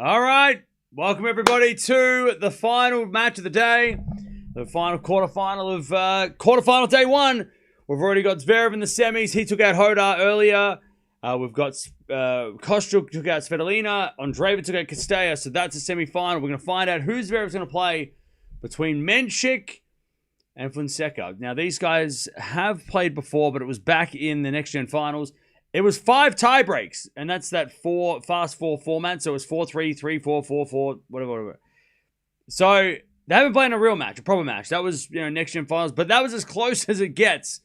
All right. Welcome, everybody, to the final match of the day. The final quarterfinal of quarterfinal day one. We've already got Zverev in the semis. He took out Hodar earlier. We've got Kostyuk took out Svitolina. Andreeva took out Castella. So that's a semi-final. We're going to find out who Zverev's going to play between Mensik and Fonseca. Now, these guys have played before, but it was back in the next-gen finals. It was 5 tie breaks, and that's that fast four format. So it was 4-3, 3-4, 4-4, whatever. So they haven't played in a real match, a proper match. That was, next-gen finals, but that was as close as it gets,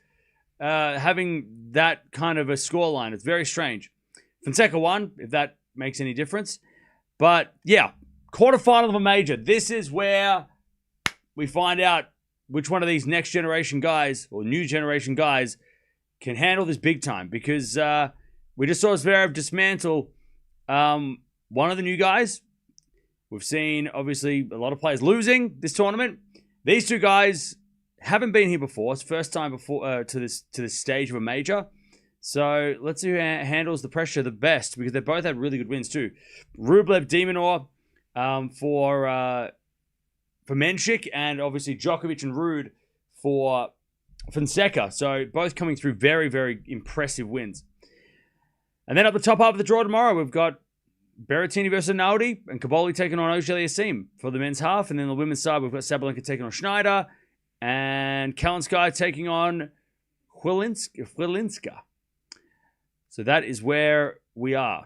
having that kind of a scoreline. It's very strange. Fonseca won, if that makes any difference. But, yeah, quarterfinal of a major. This is where we find out which one of these next-generation guys, or new generation guys, can handle this big time, because we just saw Zverev dismantle one of the new guys. We've seen, obviously, a lot of players losing this tournament. These two guys haven't been here before. It's first time before to this stage of a major. So let's see who handles the pressure the best, because they both had really good wins too. Rublev, Demonor for Mensik, and obviously Djokovic and Ruud for Fonseca. So both coming through very, very impressive wins. And then at the top half of the draw tomorrow, we've got Berrettini versus Naldi and Caboli taking on Auger-Aliassime for the men's half. And then on the women's side, we've got Sabalenka taking on Schneider and Kalinskaya taking on Hwilinska. So that is where we are.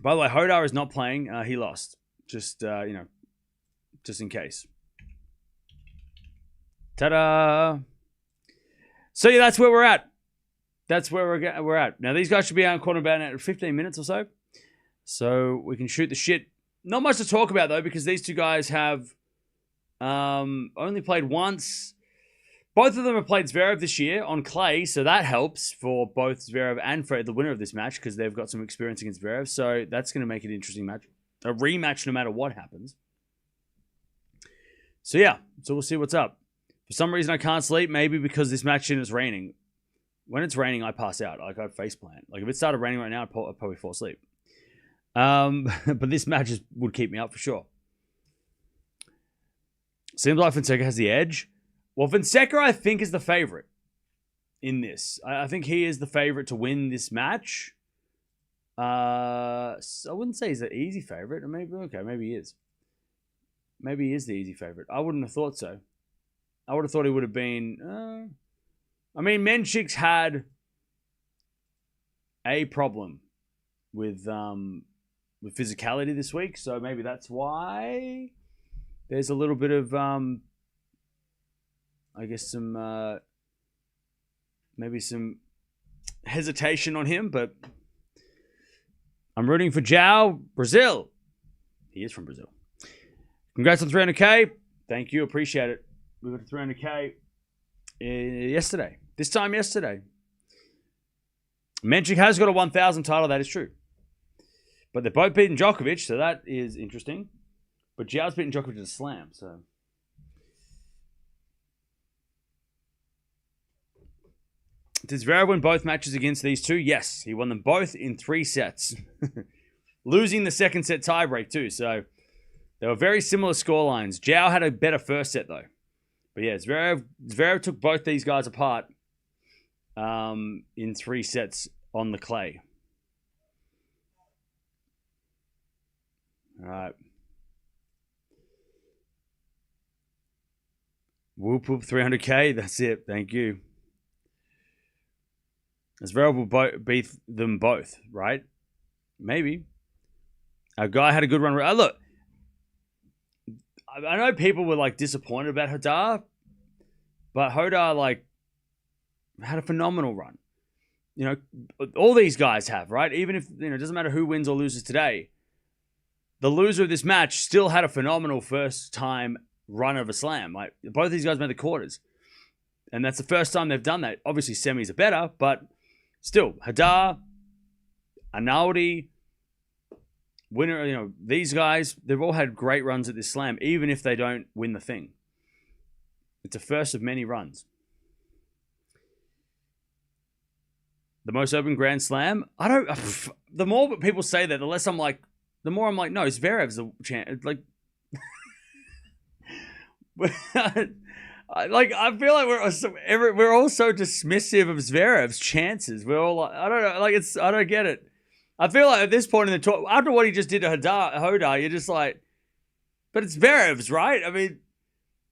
By the way, Hodar is not playing. He lost. Just in case. Ta-da! So yeah, that's where we're at. That's where we're at. Now, these guys should be out in quarter about in 15 minutes or so. So we can shoot the shit. Not much to talk about, though, because these two guys have only played once. Both of them have played Zverev this year on clay, so that helps for both Zverev and for the winner of this match, because they've got some experience against Zverev. So that's going to make it an interesting match. A rematch no matter what happens. So yeah, so we'll see what's up. For some reason, I can't sleep. Maybe because this match is raining. When it's raining, I pass out. Like, I faceplant. Like, if it started raining right now, I'd probably fall asleep. But this match would keep me up for sure. Seems like Fonseca has the edge. Well, Fonseca, I think, is the favorite in this. I think he is the favorite to win this match. So I wouldn't say he's the easy favorite. Maybe he is. Maybe he is the easy favorite. I wouldn't have thought so. I would have thought he would have been... Mensik's had a problem with physicality this week, so maybe that's why there's a little bit of, maybe some hesitation on him, but I'm rooting for Joao, Brazil. He is from Brazil. Congrats on 300K. Thank you. Appreciate it. We got to 300K yesterday. This time yesterday. Mensik has got a 1,000 title. That is true. But they're both beating Djokovic, so that is interesting. But Joao's beating Djokovic in a slam, so... Did Zverev win both matches against these two? Yes. He won them both in 3 sets. Losing the second set tiebreak too, so... They were very similar scorelines. Joao had a better first set, though. But yeah, Zverev took both these guys apart in 3 sets on the clay. All right. Whoop, whoop, 300K. That's it. Thank you. Zverev will beat them both, right? Maybe. A guy had a good run. Look. I know people were disappointed about Hodar, but Hodar had a phenomenal run. All these guys have, right? Even if it doesn't matter who wins or loses today, the loser of this match still had a phenomenal first time run of a slam. Both these guys made the quarters, and that's the first time they've done that. Obviously, semis are better, but still, Hodar, Analdi. Winner, these guys, they've all had great runs at this slam, even if they don't win the thing. It's a first of many runs. The most open Grand Slam? I don't... The more people say that, the less I'm like... The more I'm like, no, Zverev's the chance. Like... I feel like we're all so dismissive of Zverev's chances. We're all like, I don't know, like I don't get it. I feel like at this point in the tour, after what he just did to Hodar, you're just like, but it's Zverev's, right? I mean,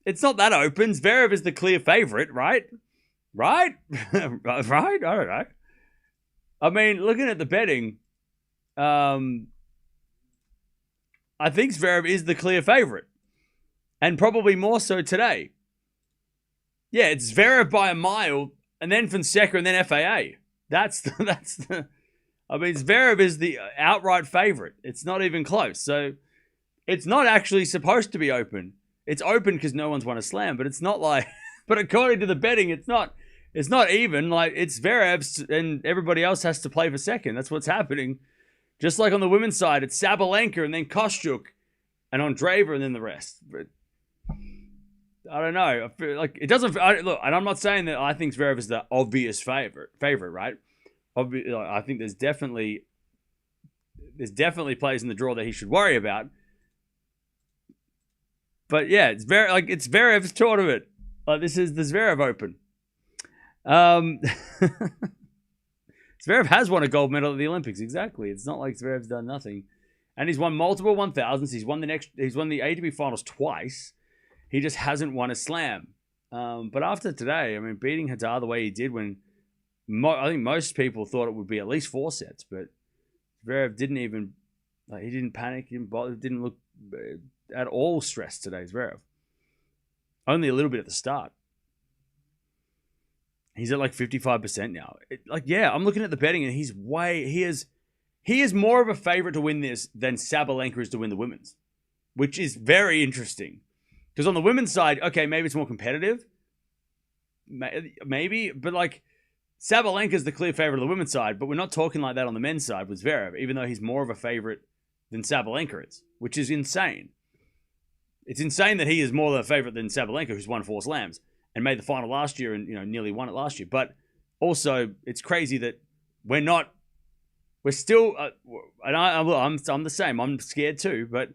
it's not that open. Zverev is the clear favorite, right? Right? Right? I don't know. I mean, looking at the betting, I think Zverev is the clear favorite, and probably more so today. Yeah, it's Zverev by a mile, and then Fonseca, and then FAA. That's the. I mean, Zverev is the outright favorite. It's not even close. So, it's not actually supposed to be open. It's open because no one's won a slam, but it's not like. But according to the betting, it's not. It's not even. Like, it's Zverev's, and everybody else has to play for second. That's what's happening. Just like on the women's side, it's Sabalenka, and then Kostyuk, and Andreeva, and then the rest. But I don't know. I feel like it doesn't look, and I'm not saying that I think Zverev is the obvious favorite, right? I think there's definitely players in the draw that he should worry about. But yeah, it's Zverev's tournament. Like, this is the Zverev Open. Zverev has won a gold medal at the Olympics. Exactly. It's not like Zverev's done nothing, and he's won multiple 1000s. He's won the ATP finals twice. He just hasn't won a slam. But after today, I mean, beating Hadar the way he did, when I think most people thought it would be at least 4 sets, but Zverev didn't even, he didn't panic, he didn't look at all stressed today, Zverev. Only a little bit at the start. He's at like 55% now. I'm looking at the betting, and he is more of a favorite to win this than Sabalenka is to win the women's, which is very interesting. Because on the women's side, okay, maybe it's more competitive. Maybe. But like, Sabalenka's the clear favorite of the women's side, but we're not talking like that on the men's side with Zverev, even though he's more of a favorite than Sabalenka is, which is insane. It's insane that he is more of a favorite than Sabalenka, who's won 4 slams and made the final last year and, nearly won it last year. But also, it's crazy that we're still, and I'm the same. I'm scared too, but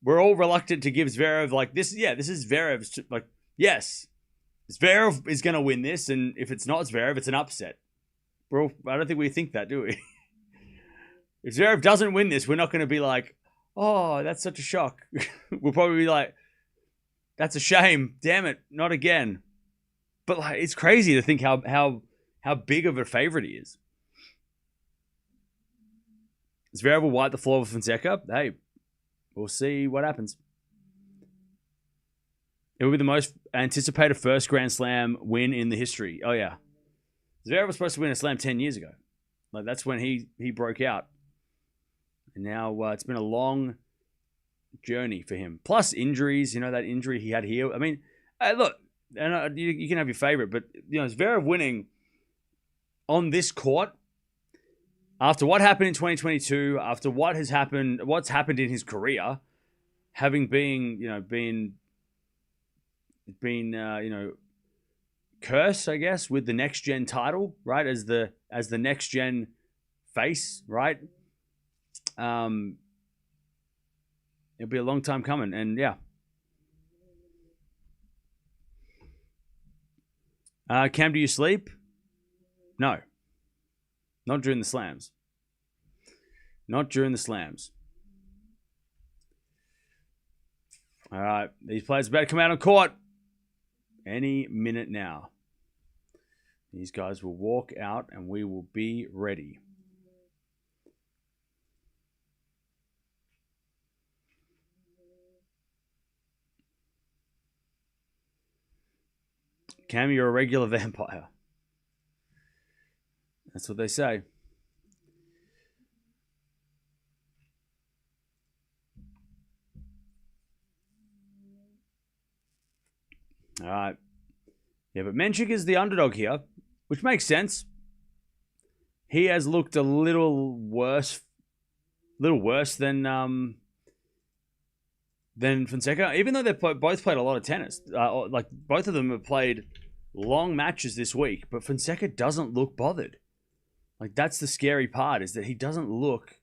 we're all reluctant to give Zverev this. Yeah, this is Zverev's. Yes, Zverev is going to win this, and if it's not Zverev, it's an upset. I don't think we think that, do we? If Zverev doesn't win this, we're not going to be like, oh, that's such a shock. We'll probably be like, that's a shame. Damn it, not again. But it's crazy to think how big of a favorite he is. Zverev will wipe the floor with Fonseca. Hey, we'll see what happens. It will be the most anticipated first Grand Slam win in the history. Oh, yeah. Zverev was supposed to win a slam 10 years ago. That's when he broke out. And now it's been a long journey for him. Plus injuries, that injury he had here. I mean, look, and you can have your favorite, but, Zverev winning on this court, after what happened in 2022, after what's happened in his career, having been cursed, I guess, with the next gen title, right? As the next gen face, right? It'll be a long time coming, and yeah. Cam, do you sleep? No. Not during the slams. Not during the slams. All right. These players are about to come out on court any minute now. These guys will walk out and we will be ready. Cam, you're a regular vampire. That's what they say. All right. Yeah, but Mensik is the underdog here, which makes sense. He has looked a little worse than Fonseca, even though they've both played a lot of tennis. Both of them have played long matches this week, but Fonseca doesn't look bothered. Like, that's the scary part, is that he doesn't look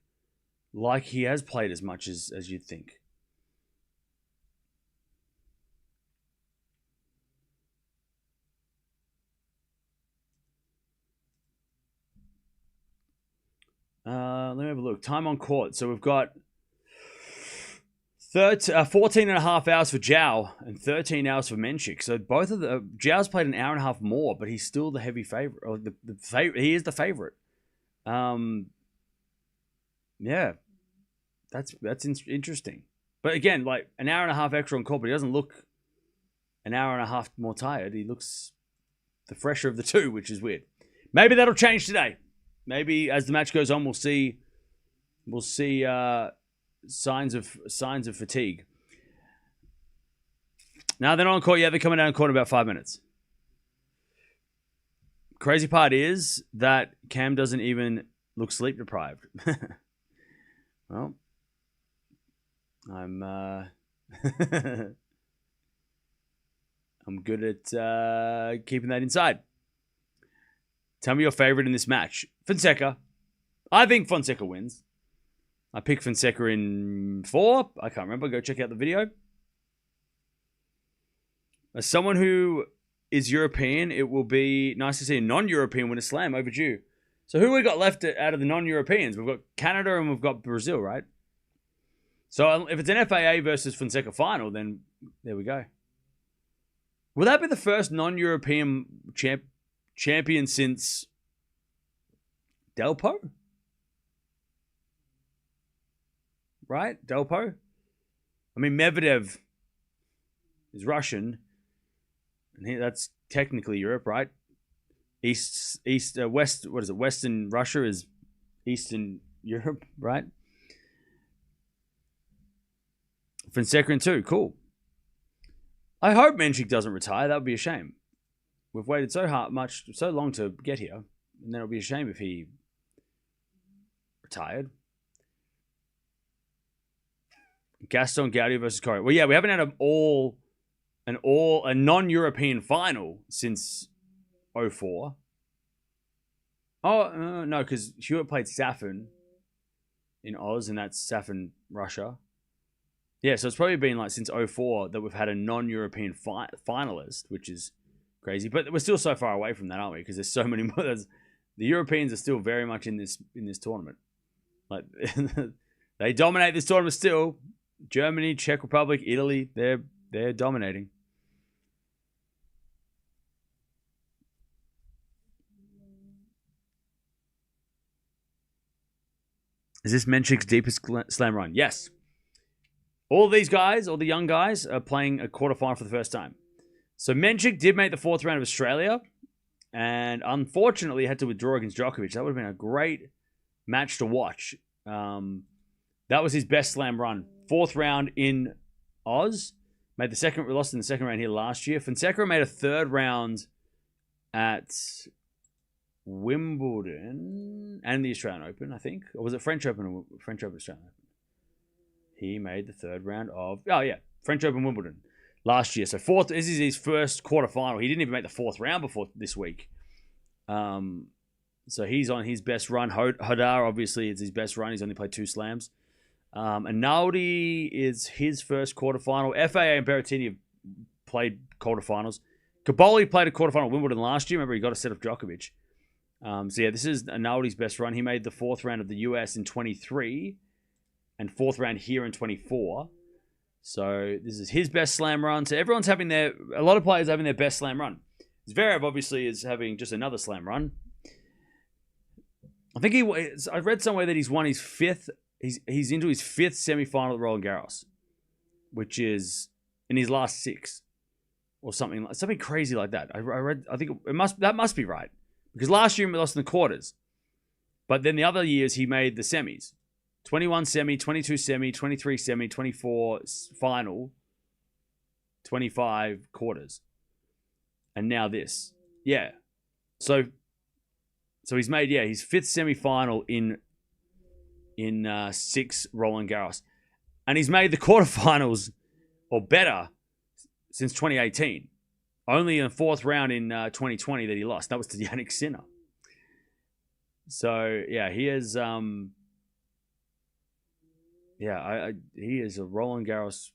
like he has played as much as you'd think. Let me have a look. Time on court. So we've got 14 and a half hours for Joao and 13 hours for Mensik. So both of the Joao's played an hour and a half more, but he's still the heavy favorite. Or the favorite. He is the favorite. Yeah, that's interesting. But again, like, an hour and a half extra on court, but he doesn't look an hour and a half more tired. He looks the fresher of the two, which is weird. Maybe that'll change today. Maybe as the match goes on, we'll see signs of fatigue. Now they're not on court yet. They're coming down on court in about 5 minutes. Crazy part is that Cam doesn't even look sleep deprived. Well, I'm I'm good at keeping that inside. Tell me your favorite in this match. Fonseca. I think Fonseca wins. I picked Fonseca in 4. I can't remember. Go check out the video. As someone who is European, it will be nice to see a non-European win a slam overdue. So who we got left out of the non-Europeans? We've got Canada and we've got Brazil, right? So if it's an FAA versus Fonseca final, then there we go. Will that be the first non-European champion since Delpo? Right? Delpo? I mean, Medvedev is Russian. And that's technically Europe, right? West, what is it? Western Russia is Eastern Europe, right? Fonseca in 2, cool. I hope Mensik doesn't retire. That would be a shame. We've waited so long to get here, and then it'll be a shame if he retired. Gaston Gaudio versus Corey. Well, yeah, we haven't had a non-European final since 2004. Oh, no, because Hewitt played Safin in Oz, and that's Safin, Russia. Yeah, so it's probably been like since 2004 that we've had a non-European finalist, which is crazy. But we're still so far away from that, aren't we? Because there's so many more. The Europeans are still very much in this tournament. Like, they dominate this tournament still. Germany, Czech Republic, Italy, they're dominating. Is this Mensik's deepest slam run? Yes. All these guys, all the young guys, are playing a quarterfinal for the first time. So Mensik did make the 4th round of Australia, and unfortunately had to withdraw against Djokovic. That would have been a great match to watch. That was his best slam run. 4th round in Oz. Lost in the second round here last year. Fonseca made a 3rd round at Wimbledon and the Australian Open, I think. Or was it French Open or French Open, Australian Open? He made the 3rd round of... Oh, yeah. French Open, Wimbledon. Last year. So this is his first quarterfinal. He didn't even make the 4th round before this week. So he's on his best run. Hodar, obviously, is his best run. He's only played 2 slams. And Naldi is his first quarterfinal. FAA and Berrettini have played quarterfinals. Caboli played a quarterfinal at Wimbledon last year. Remember, he got a set of Djokovic. So yeah, this is Naldi's best run. He made the 4th round of the US in 23 and 4th round here in 24. So this is his best slam run. So everyone's having a lot of players having their best slam run. Zverev obviously is having just another slam run. I think I read somewhere that he's won his 5th. He's into his 5th semi-final at Roland Garros, which is in his last 6 or something crazy like that. I read. I think that must be right, because last year he lost in the quarters, but then the other years he made the semis. 21 semi, 22 semi, 23 semi, 24 final, 25 quarters. And now this. Yeah. So he's made, his 5th semi-final in 6 Roland Garros. And he's made the quarterfinals or better since 2018. Only in the 4th round in 2020 that he lost. That was to Jannik Sinner. So yeah, he is he is a Roland Garros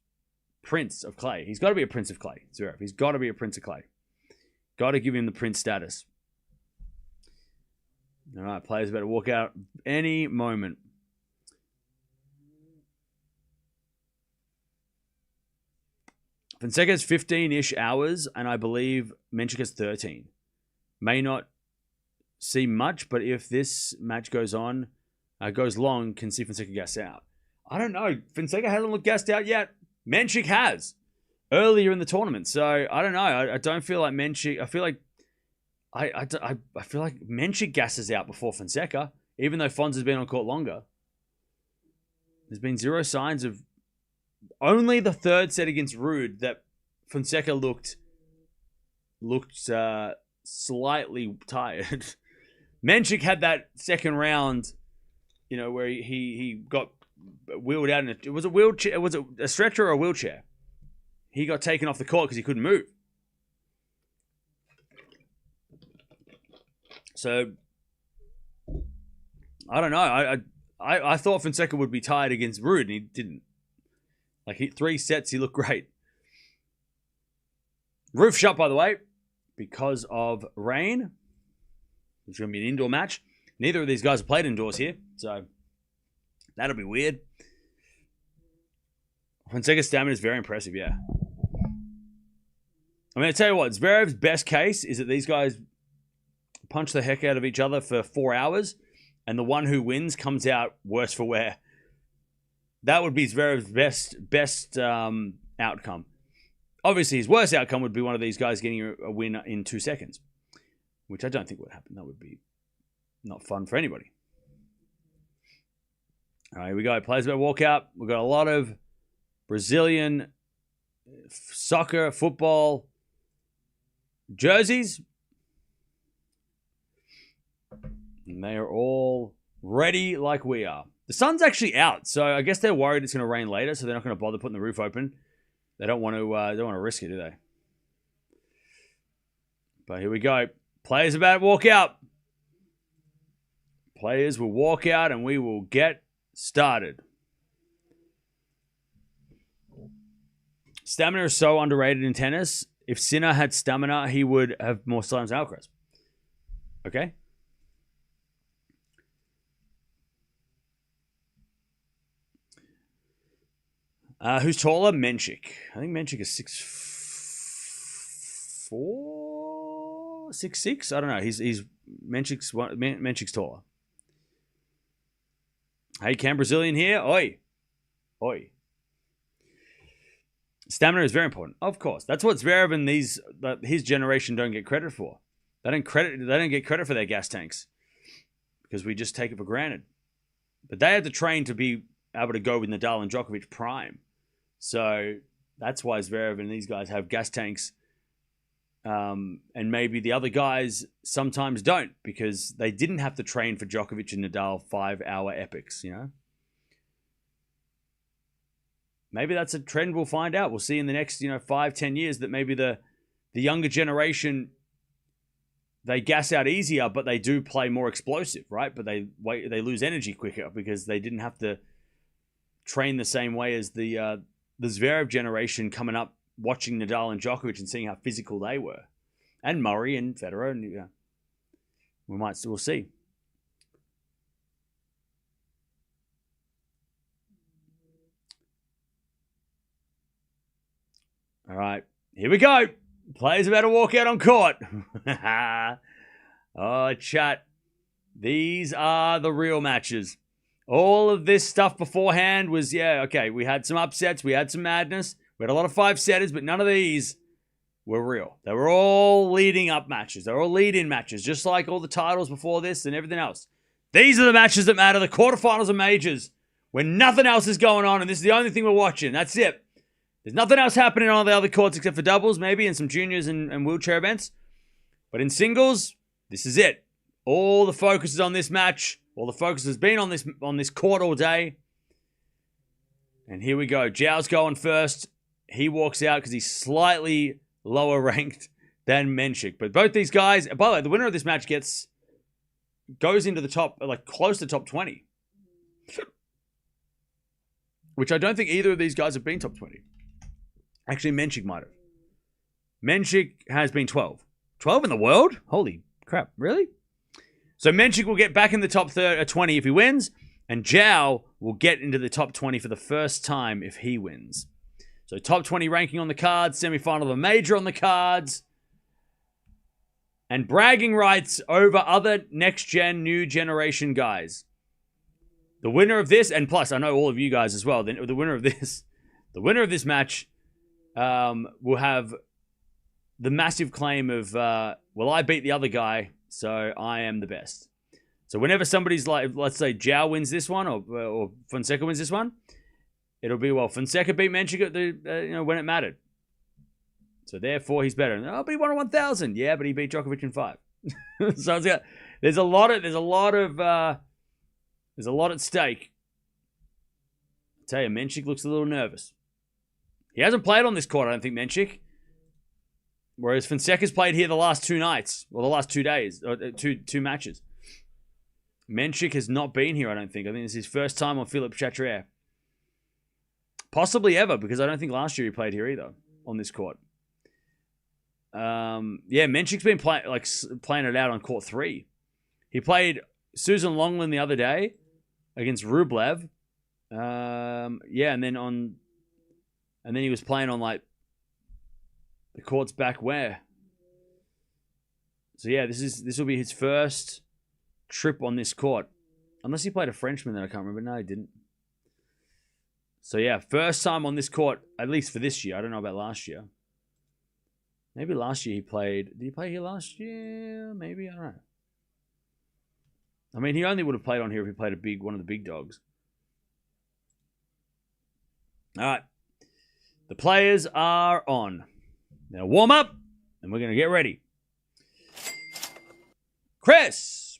Prince of Clay. He's got to be a Prince of Clay, Zverev. He's got to be a Prince of Clay. Got to give him the Prince status. All right, players better walk out any moment. Fonseca has 15-ish hours, and I believe Mensik has 13. May not see much, but if this match goes on, goes long, can see Fonseca gas out. I don't know. Fonseca hasn't looked gassed out yet. Mensik has earlier in the tournament, so I don't know. I don't feel like Mensik. I feel like I feel like Mensik gasses out before Fonseca, even though Fons has been on court longer. There's been zero signs of. Only the third set against Ruud that Fonseca looked slightly tired. Mensik had that second round, where he got wheeled out it was a wheelchair. Was it a stretcher or a wheelchair? He got taken off the court because he couldn't move. So I don't know. I thought Fonseca would be tired against Ruud, and he didn't. Like 3 sets, he looked great. Roof shut, by the way, because of rain. It's going to be an indoor match. Neither of these guys have played indoors here, so that'll be weird. Fonseca's stamina is very impressive, yeah. I mean, I tell you what, Zverev's best case is that these guys punch the heck out of each other for 4 hours, and the one who wins comes out worse for wear. That would be Zverev's best outcome. Obviously, his worst outcome would be one of these guys getting a win in 2 seconds, which I don't think would happen. That would be not fun for anybody. All right, here we go. Players about walkout. We've got a lot of Brazilian soccer, football jerseys. And they are all ready like we are. The sun's actually out, so I guess they're worried it's going to rain later, so they're not going to bother putting the roof open. They don't want to risk it, do they? But here we go. Players about to walk out. Players will walk out, and we will get started. Stamina is so underrated in tennis. If Sinner had stamina, he would have more slams than Alcaraz. Okay? Who's taller? Mensik. I think Mensik is 6'4", 6'6". I don't know. He's Mensik's taller. Hey, can Brazilian here? Oi. Stamina is very important. Of course. That's what Zverev and his generation don't get credit for. They don't get credit for their gas tanks because we just take it for granted. But they had to train to be able to go with Nadal and Djokovic prime. So that's why Zverev and these guys have gas tanks. And maybe the other guys sometimes don't because they didn't have to train for Djokovic and Nadal 5-hour epics, Maybe that's a trend we'll find out. We'll see in the next, 5-10 years that maybe the younger generation, they gas out easier, but they do play more explosive, right? But they lose energy quicker because they didn't have to train the same way as the Zverev generation coming up, watching Nadal and Djokovic and seeing how physical they were, and Murray and Federer, and we'll see. All right, here we go. Players about to walk out on court. Oh, chat. These are the real matches. All of this stuff beforehand was, okay, we had some upsets, we had some madness, we had a lot of 5-setters, but none of these were real. They were all leading up matches. They were all lead-in matches, just like all the titles before this and everything else. These are the matches that matter, the quarterfinals and majors, when nothing else is going on, and this is the only thing we're watching. That's it. There's nothing else happening on the other courts except for doubles, maybe, and some juniors and wheelchair events. But in singles, this is it. All the focus is on this match. All the focus has been on this court all day. And here we go. Joao's going first. He walks out because he's slightly lower ranked than Mensik. But both these guys, by the way, the winner of this match gets goes into the top, like close to top 20. Which I don't think either of these guys have been top 20. Actually, Mensik might have. Mensik has been 12. 12 in the world? Holy crap, really? So Mensik will get back in the top 20 if he wins, and Joao will get into the top 20 for the first time if he wins. So top 20 ranking on the cards, semi-final of a major on the cards, and bragging rights over other next-gen, new generation guys. The winner of this, and plus I know all of you guys as well, the winner of this match will have the massive claim of, well, I beat the other guy, so I am the best. So whenever somebody's like, let's say Joao wins this one, or Fonseca wins this one, it'll be, well, Fonseca beat Mensik at the, when it mattered. So therefore he's better. Oh, but he won 1,000. Yeah, but he beat Djokovic in 5. So there's a lot at stake. I tell you, Mensik looks a little nervous. He hasn't played on this court, I don't think, Mensik. Whereas Fonseca's played here the last 2 nights, or the last 2 days, or two matches. Mensik has not been here, I don't think. I think this is his first time on Philippe Chatrier. Possibly ever, because I don't think last year he played here either, on this court. Yeah, Mensik's been playing it out on court 3. He played Susan Longland the other day against Rublev. Yeah, and then he was playing on like the courts back where. So yeah, this will be his first trip on this court, unless he played a Frenchman that I can't remember. No, he didn't. So yeah, first time on this court, at least for this year. I don't know about last year. Maybe last year he played. Did he play here last year? Maybe, I don't know. I mean, he only would have played on here if he played one of the big dogs. All right. The players are on. Now warm up, and we're going to get ready. Chris.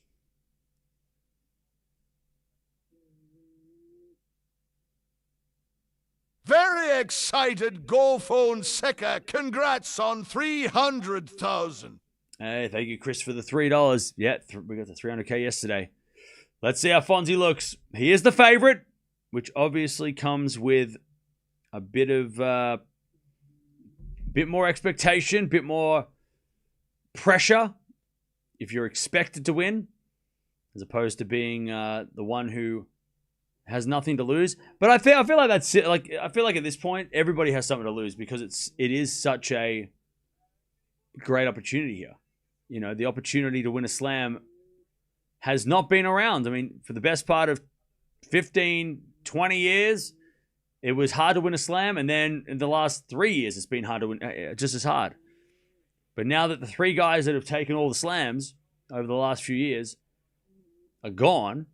Very excited, Joao Fonseca. Congrats on 300,000. Hey, thank you, Chris, for the $3. Yeah, we got the 300K yesterday. Let's see how Fonzie looks. He is the favorite, which obviously comes with a bit more expectation, bit more pressure if you're expected to win, as opposed to being the one who has nothing to lose. But I feel like that's it. Like, I feel like at this point everybody has something to lose, because it is such a great opportunity here. You know, the opportunity to win a slam has not been around. I mean, for the best part of 15, 20 years, it was hard to win a slam, and then in the last 3 years, it's been hard to win, just as hard. But now that the 3 guys that have taken all the slams over the last few years are gone,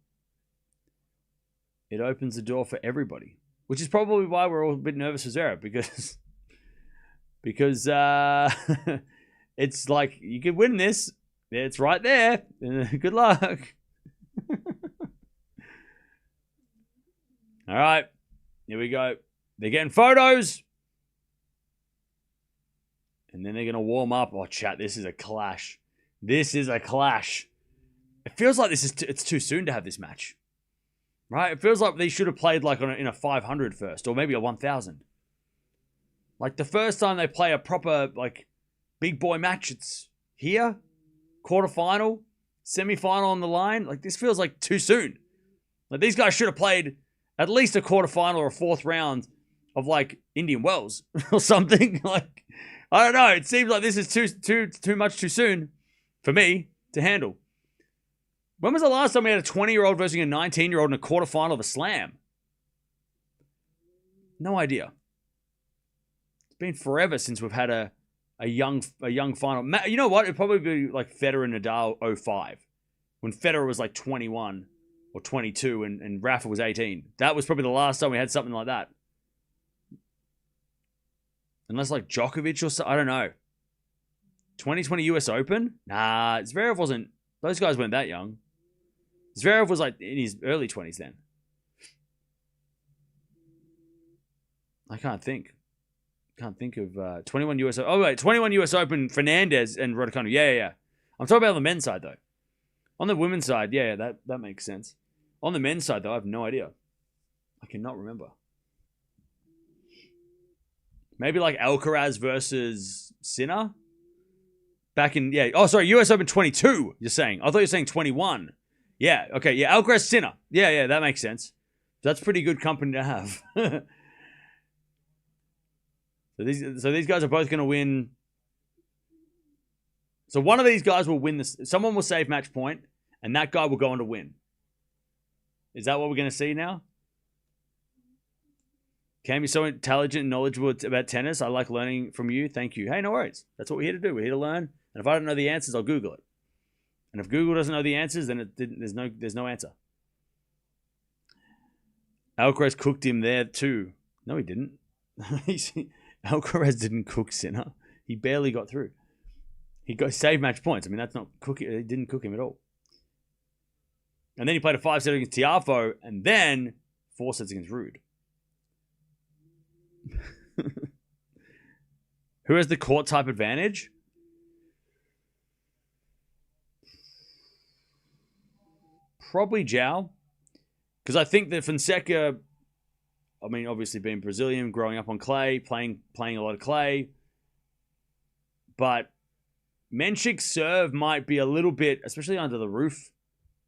it opens the door for everybody, which is probably why we're all a bit nervous for Zverev, because it's like, you could win this. It's right there. Good luck. All right. Here we go. They're getting photos. And then they're going to warm up. Oh, chat, this is a clash. This is a clash. It feels like it's too soon to have this match. Right? It feels like they should have played like in a 500 first, or maybe a 1,000. Like the first time they play a proper like big boy match, it's here, quarterfinal, semi-final on the line. Like, this feels like too soon. Like, these guys should have played at least a quarterfinal or a 4th round of like Indian Wells or something. Like, I don't know. It seems like this is too much too soon for me to handle. When was the last time we had a 20-year-old versus a 19-year-old in a quarterfinal of a slam? No idea. It's been forever since we've had a young final. You know what? It'd probably be like Federer and Nadal 05. When Federer was like 21 or 22 and Rafa was 18. That was probably the last time we had something like that. Unless like Djokovic or something. I don't know. 2020 US Open? Nah, Zverev wasn't. Those guys weren't that young. Zverev was like in his early 20s then. I can't think. Can't think of 21 US Open. Oh, wait. 21 US Open, Fernandez and Raducanu. Yeah. I'm talking about on the men's side, though. On the women's side, yeah, that makes sense. On the men's side, though, I have no idea. I cannot remember. Maybe like Alcaraz versus Sinner? Back in, yeah. Oh, sorry, US Open 22, you're saying. I thought you were saying 21. Yeah, okay, yeah, Alcaraz Sinner. Yeah, that makes sense. That's pretty good company to have. So these guys are both going to win. So one of these guys will win this. Someone will save match point, and that guy will go on to win. Is that what we're going to see now? Cam, you're so intelligent and knowledgeable about tennis. I like learning from you. Thank you. Hey, no worries. That's what we're here to do. We're here to learn. And if I don't know the answers, I'll Google it. And if Google doesn't know the answers, then there's no answer. Alcaraz cooked him there too. No, he didn't. Alcaraz didn't cook Sinner. He barely got through. He got saved match points. I mean, that's not cooking. He didn't cook him at all. And then he played a 5-set against Tiafoe, and then 4 sets against Rude. Who has the court type advantage? Probably Joao. Because I think that Fonseca, I mean, obviously being Brazilian, growing up on clay, playing a lot of clay. But Mensik's serve might be a little bit, especially under the roof,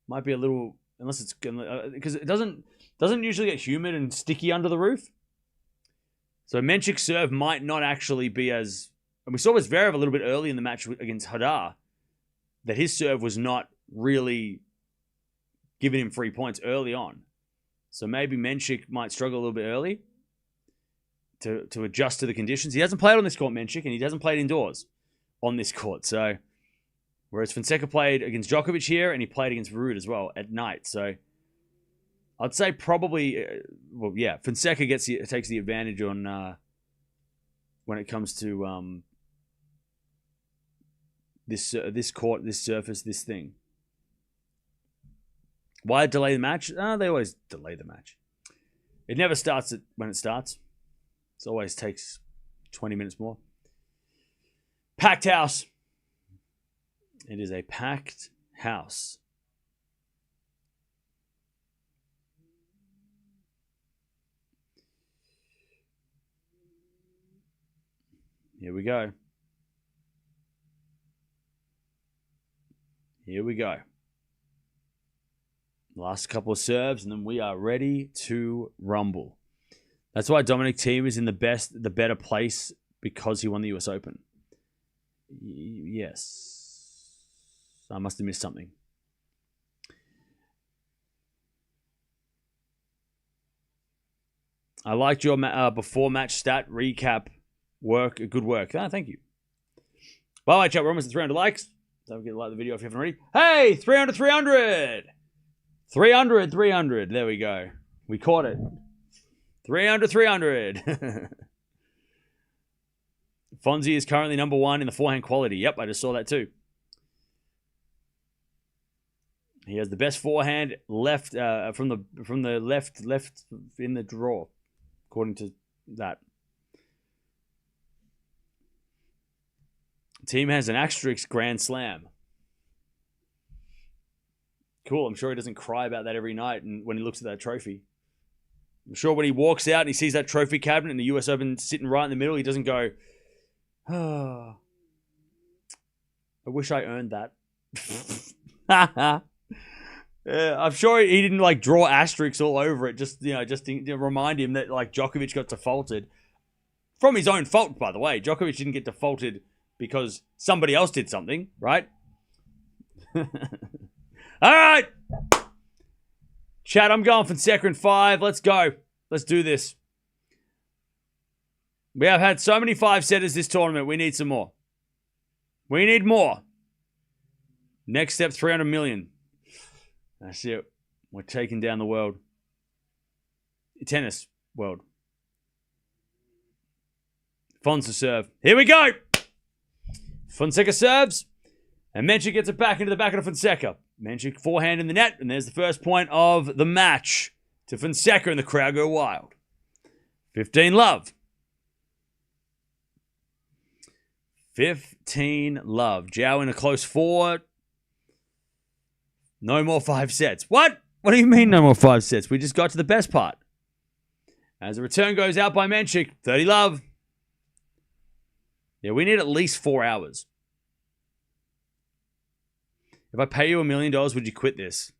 might be a little, unless it's, because it doesn't usually get humid and sticky under the roof. So Mensik's serve might not actually be as, and we saw with Zverev a little bit early in the match against Hadar, that his serve was not really giving him free points early on. So maybe Mensik might struggle a little bit early to adjust to the conditions. He hasn't played on this court, Mensik, and he hasn't played indoors on this court. So, whereas Fonseca played against Djokovic here, and he played against Ruud as well at night. So, I'd say probably, Fonseca takes the advantage on when it comes to this court, this surface, this thing. Why delay the match? They always delay the match. It never starts when it starts. It always takes 20 minutes more. Packed house. It is a packed house. Here we go. Here we go. Last couple of serves, and then we are ready to rumble. That's why Dominic Thiem is in the better place, because he won the US Open. Yes. I must have missed something. I liked your before match stat recap work. Good work. Thank you. By the way, chat, we're almost at 300 likes. Don't forget to like the video if you haven't already. Hey, 300. 300. There we go. We caught it. 300. Fonzie is currently number 1 in the forehand quality. Yep, I just saw that too. He has the best forehand left from the left in the draw, according to that. Team has an asterisk Grand Slam. Cool. I'm sure he doesn't cry about that every night and when he looks at that trophy. I'm sure when he walks out and he sees that trophy cabinet in the US Open sitting right in the middle, he doesn't go, oh, I wish I earned that. Yeah, I'm sure he didn't like draw asterisks all over it, just to remind him that like Djokovic got defaulted from his own fault. By the way, Djokovic didn't get defaulted because somebody else did something, right? All right, chat. I'm going Fonseca in 5. Let's go. Let's do this. We have had so many 5-setters this tournament. We need some more. We need more. Next step, 300 million. That's it. We're taking down the world. Tennis world. Fonz to serve. Here we go. Fonseca serves. And Mensik gets it back into the back of Fonseca. Mensik forehand in the net. And there's the first point of the match to Fonseca, and the crowd go wild. 15-love. 15-love. Joao in a close 4. No more 5 sets. What? What do you mean no more 5 sets? We just got to the best part. As the return goes out by Mensik. 30 love. Yeah, we need at least 4 hours. If I pay you $1 million, would you quit this?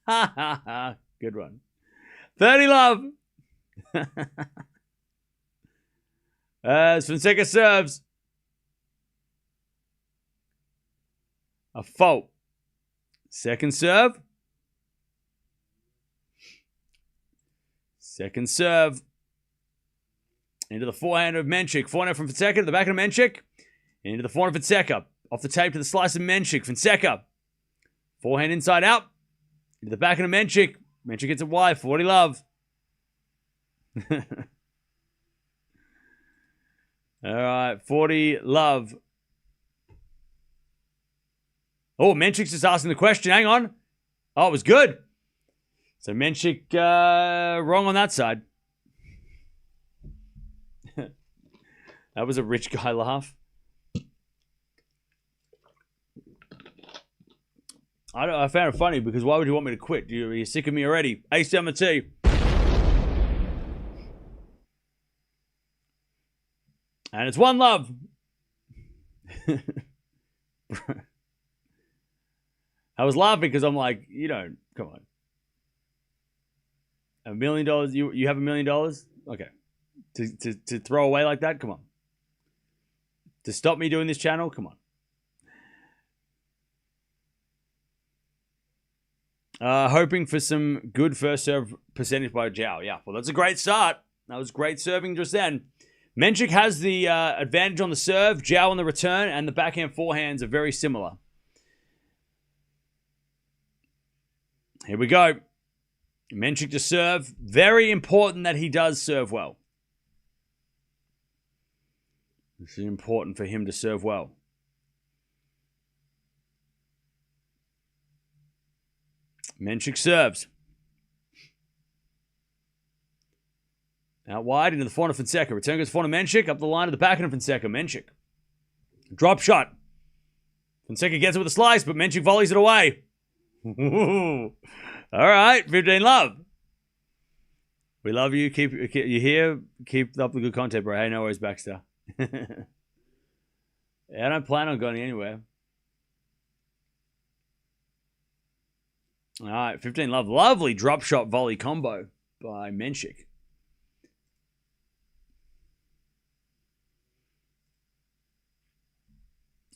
Ha ha ha. Good one. 30 love. As Fonseca serves. A fault. Second serve. Second serve. Into the forehand of Mensik. Forehand from Fonseca to the back of Mensik. Into the forehand of Fonseca. Off the tape to the slice of Mensik. Fonseca. Forehand inside out. Into the back of Mensik. Mensik gets it wide. 40 love. All right. 40 love. Oh, Mensik's just asking the question. Hang on. Oh, it was good. So Mensik wrong on that side. That was a rich guy laugh. I found it funny because why would you want me to quit? Are you sick of me already? ATP. And it's 1 love. I was laughing because I'm like, you don't, come on. $1 million, you have $1 million? Okay. To throw away like that? Come on. To stop me doing this channel? Come on. Hoping for some good first serve percentage by Joao. Yeah, well, that's a great start. That was great serving just then. Mensik has the advantage on the serve, Joao on the return, and the backhand forehands are very similar. Here we go. Mensik to serve. Very important that he does serve well. This is important for him to serve well. Mensik serves. Out wide into the forehand of Fonseca. Return goes forehand of Mensik. Up the line to the backhand of Fonseca. Mensik. Drop shot. Fonseca gets it with a slice, but Mensik volleys it away. All right, 15 love. We love you. Keep you here. Keep up the good content, bro. Hey, no worries, Baxter. Yeah, I don't plan on going anywhere. All right, 15 love. Lovely drop shot volley combo by Mensik.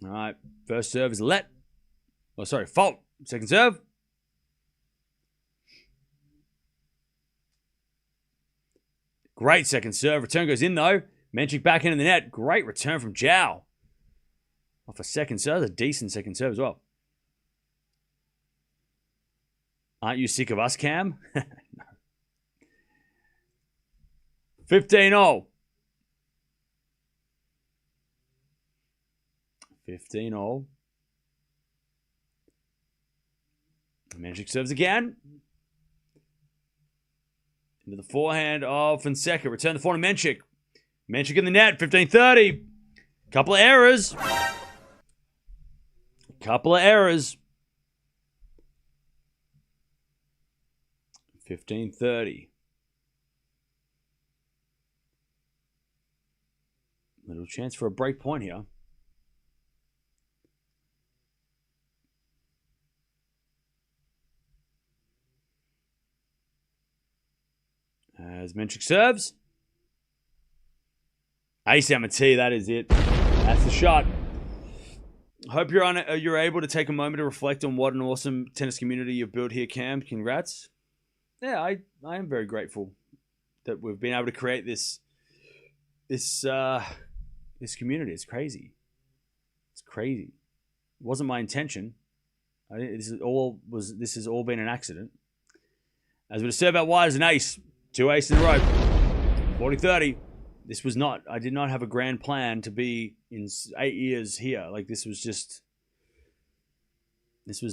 All right, first serve is let. Oh, sorry, fault. Second serve. Great second serve. Return goes in, though. Mensik back into the net. Great return from Joao. Off a second serve. That's a decent second serve as well. Aren't you sick of us, Cam? No. 15-0. 15-0. Mensik serves again. Into the forehand of Fonseca. Return the forehand of Mensik. Mensik in the net. 15-30. Couple of errors. Couple of errors. 15-30. Little chance for a break point here. As Mensik serves. ATP, that is it. That's the shot. Hope you're able to take a moment to reflect on what an awesome tennis community you've built here, Cam. Congrats. Yeah, I am very grateful that we've been able to create this community. It's crazy. It's crazy. It wasn't my intention. This has all been an accident. As we serve out wide as an ace. 2 aces in a row. 40-30. This was not, I did not have a grand plan to be in 8 years here. Like, this was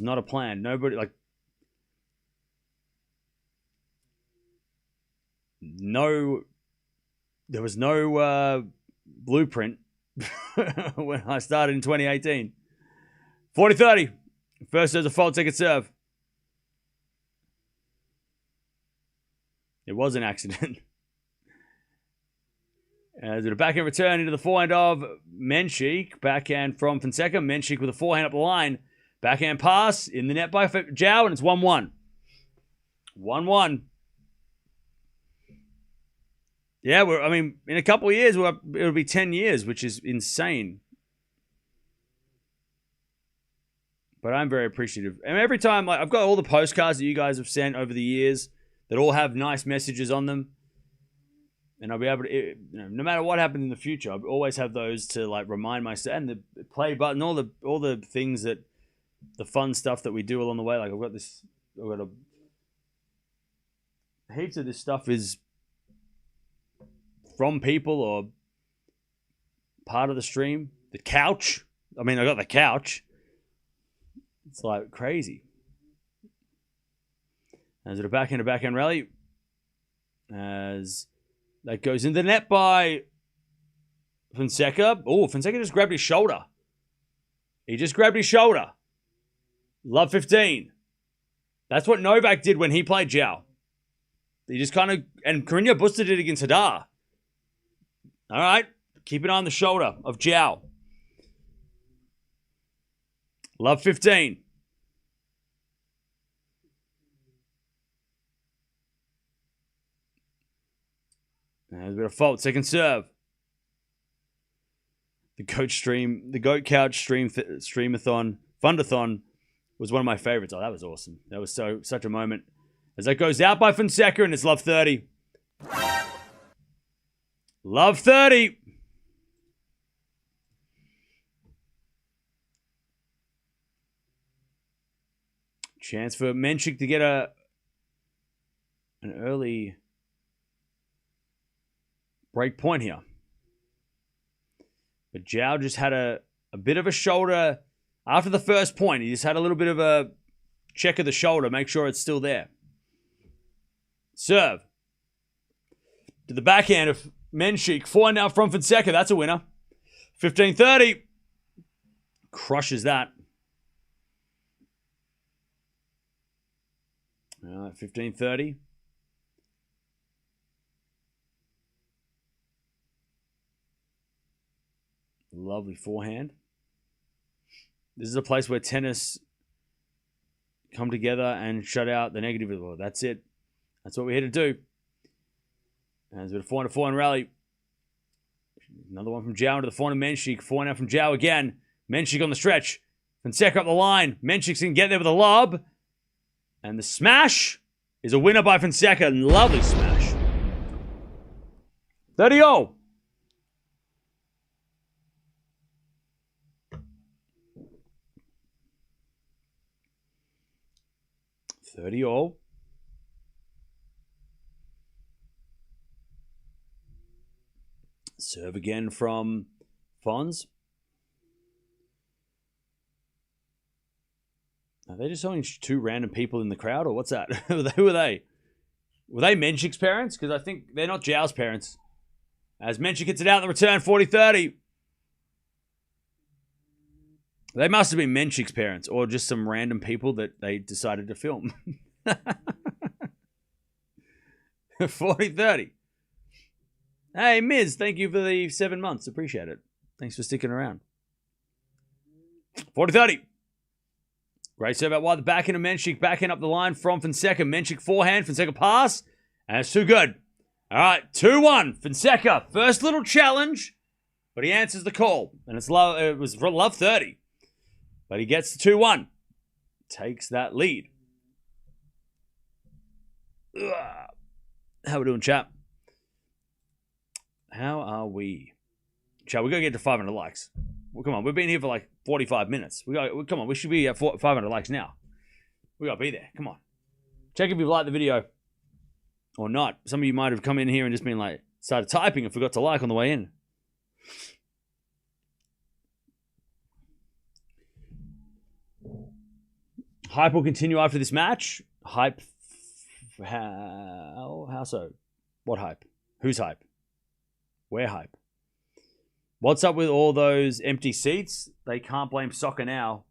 not a plan. Nobody, like, there was no blueprint when I started in 2018. 40-30. First there's a fault, second serve. It was an accident. As a backhand return into the forehand of Mensik. Backhand from Fonseca. Mensik with a forehand up the line. Backhand pass in the net by Joao, and it's 1-1. 1-1. Yeah, in a couple of years, it'll be 10 years, which is insane. But I'm very appreciative. And every time, I've got all the postcards that you guys have sent over the years that all have nice messages on them. And I'll be able to, no matter what happens in the future, I'll always have those to remind myself, and the play button, all the things that, the fun stuff that we do along the way. I've got heaps of this stuff is from people or part of the stream. The couch. I got the couch. It's crazy. As it a backhand rally. As that goes into the net by Fonseca. Oh, Fonseca just grabbed his shoulder. He just grabbed his shoulder. Love 15. That's what Novak did when he played Joao. He just and Carreño boosted it against Hadar. All right. Keep an eye on the shoulder of Joao. Love 15. There's a bit of fault. Second serve. The Goat Couch Streamathon, Fundathon was one of my favorites. Oh, that was awesome. That was such a moment. As that goes out by Fonseca, and it's love 30. Love 30. Chance for Mensik to get an early break point here. But Joao just had a bit of a shoulder after the first point. He just had a little bit of a check of the shoulder, make sure it's still there. Serve. To the backhand of Mensik. Forehand now from Fonseca. That's a winner. 15-30. Crushes that. All right, 15-30. Lovely forehand. This is a place where tennis come together and shut out the negative. Well, that's it. That's what we're here to do. And there's a bit of forehand rally. Another one from Joao into the forehand of Mensik. Forehand out from Joao again. Mensik on the stretch. Fonseca up the line. Mensik's going to get there with a lob. And the smash is a winner by Fonseca. Lovely smash. 30-0. Serve again from Fons. Are they just only two random people in the crowd, or what's that? Who are they? Were they Mensik's parents? Because I think they're not Joao's parents. As Mensik hits it out in the return, 40-30. They must have been Mensik's parents, or just some random people that they decided to film. 40-30. Hey, Miz, thank you for the 7 months. Appreciate it. Thanks for sticking around. 40-30. Great serve out wide. The backhand of Mensik. Backhand up the line from Fonseca. Mensik forehand. Fonseca pass. And it's too good. All right, 2-1. Fonseca. First little challenge. But he answers the call. And it was love 30. But he gets the 2-1. Takes that lead. Ugh. How we doing, chap? How are we? Chap, we got to get to 500 likes. Well, come on, we've been here for like 45 minutes. Come on, we should be at 500 likes now. We got to be there. Come on. Check if you've liked the video or not. Some of you might have come in here and just been like, started typing and forgot to like on the way in. Hype will continue after this match. Hype. How so? What hype? Who's hype? Where hype? What's up with all those empty seats? They can't blame soccer now.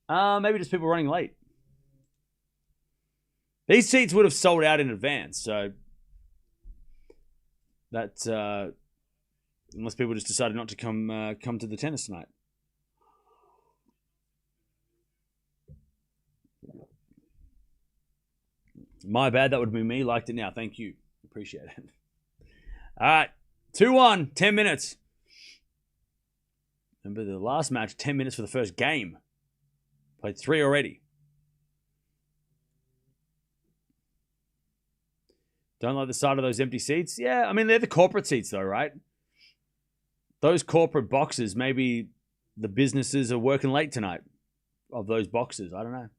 Maybe just people running late. These seats would have sold out in advance, so That unless people just decided not to come to the tennis tonight. My bad. That would be me. Liked it now. Thank you. Appreciate it. All right. 2-1. 10 minutes. Remember the last match, 10 minutes for the first game. Played 3 already. Don't like the sight of those empty seats? Yeah, I mean, they're the corporate seats though, right? Those corporate boxes, maybe the businesses are working late tonight of those boxes. I don't know.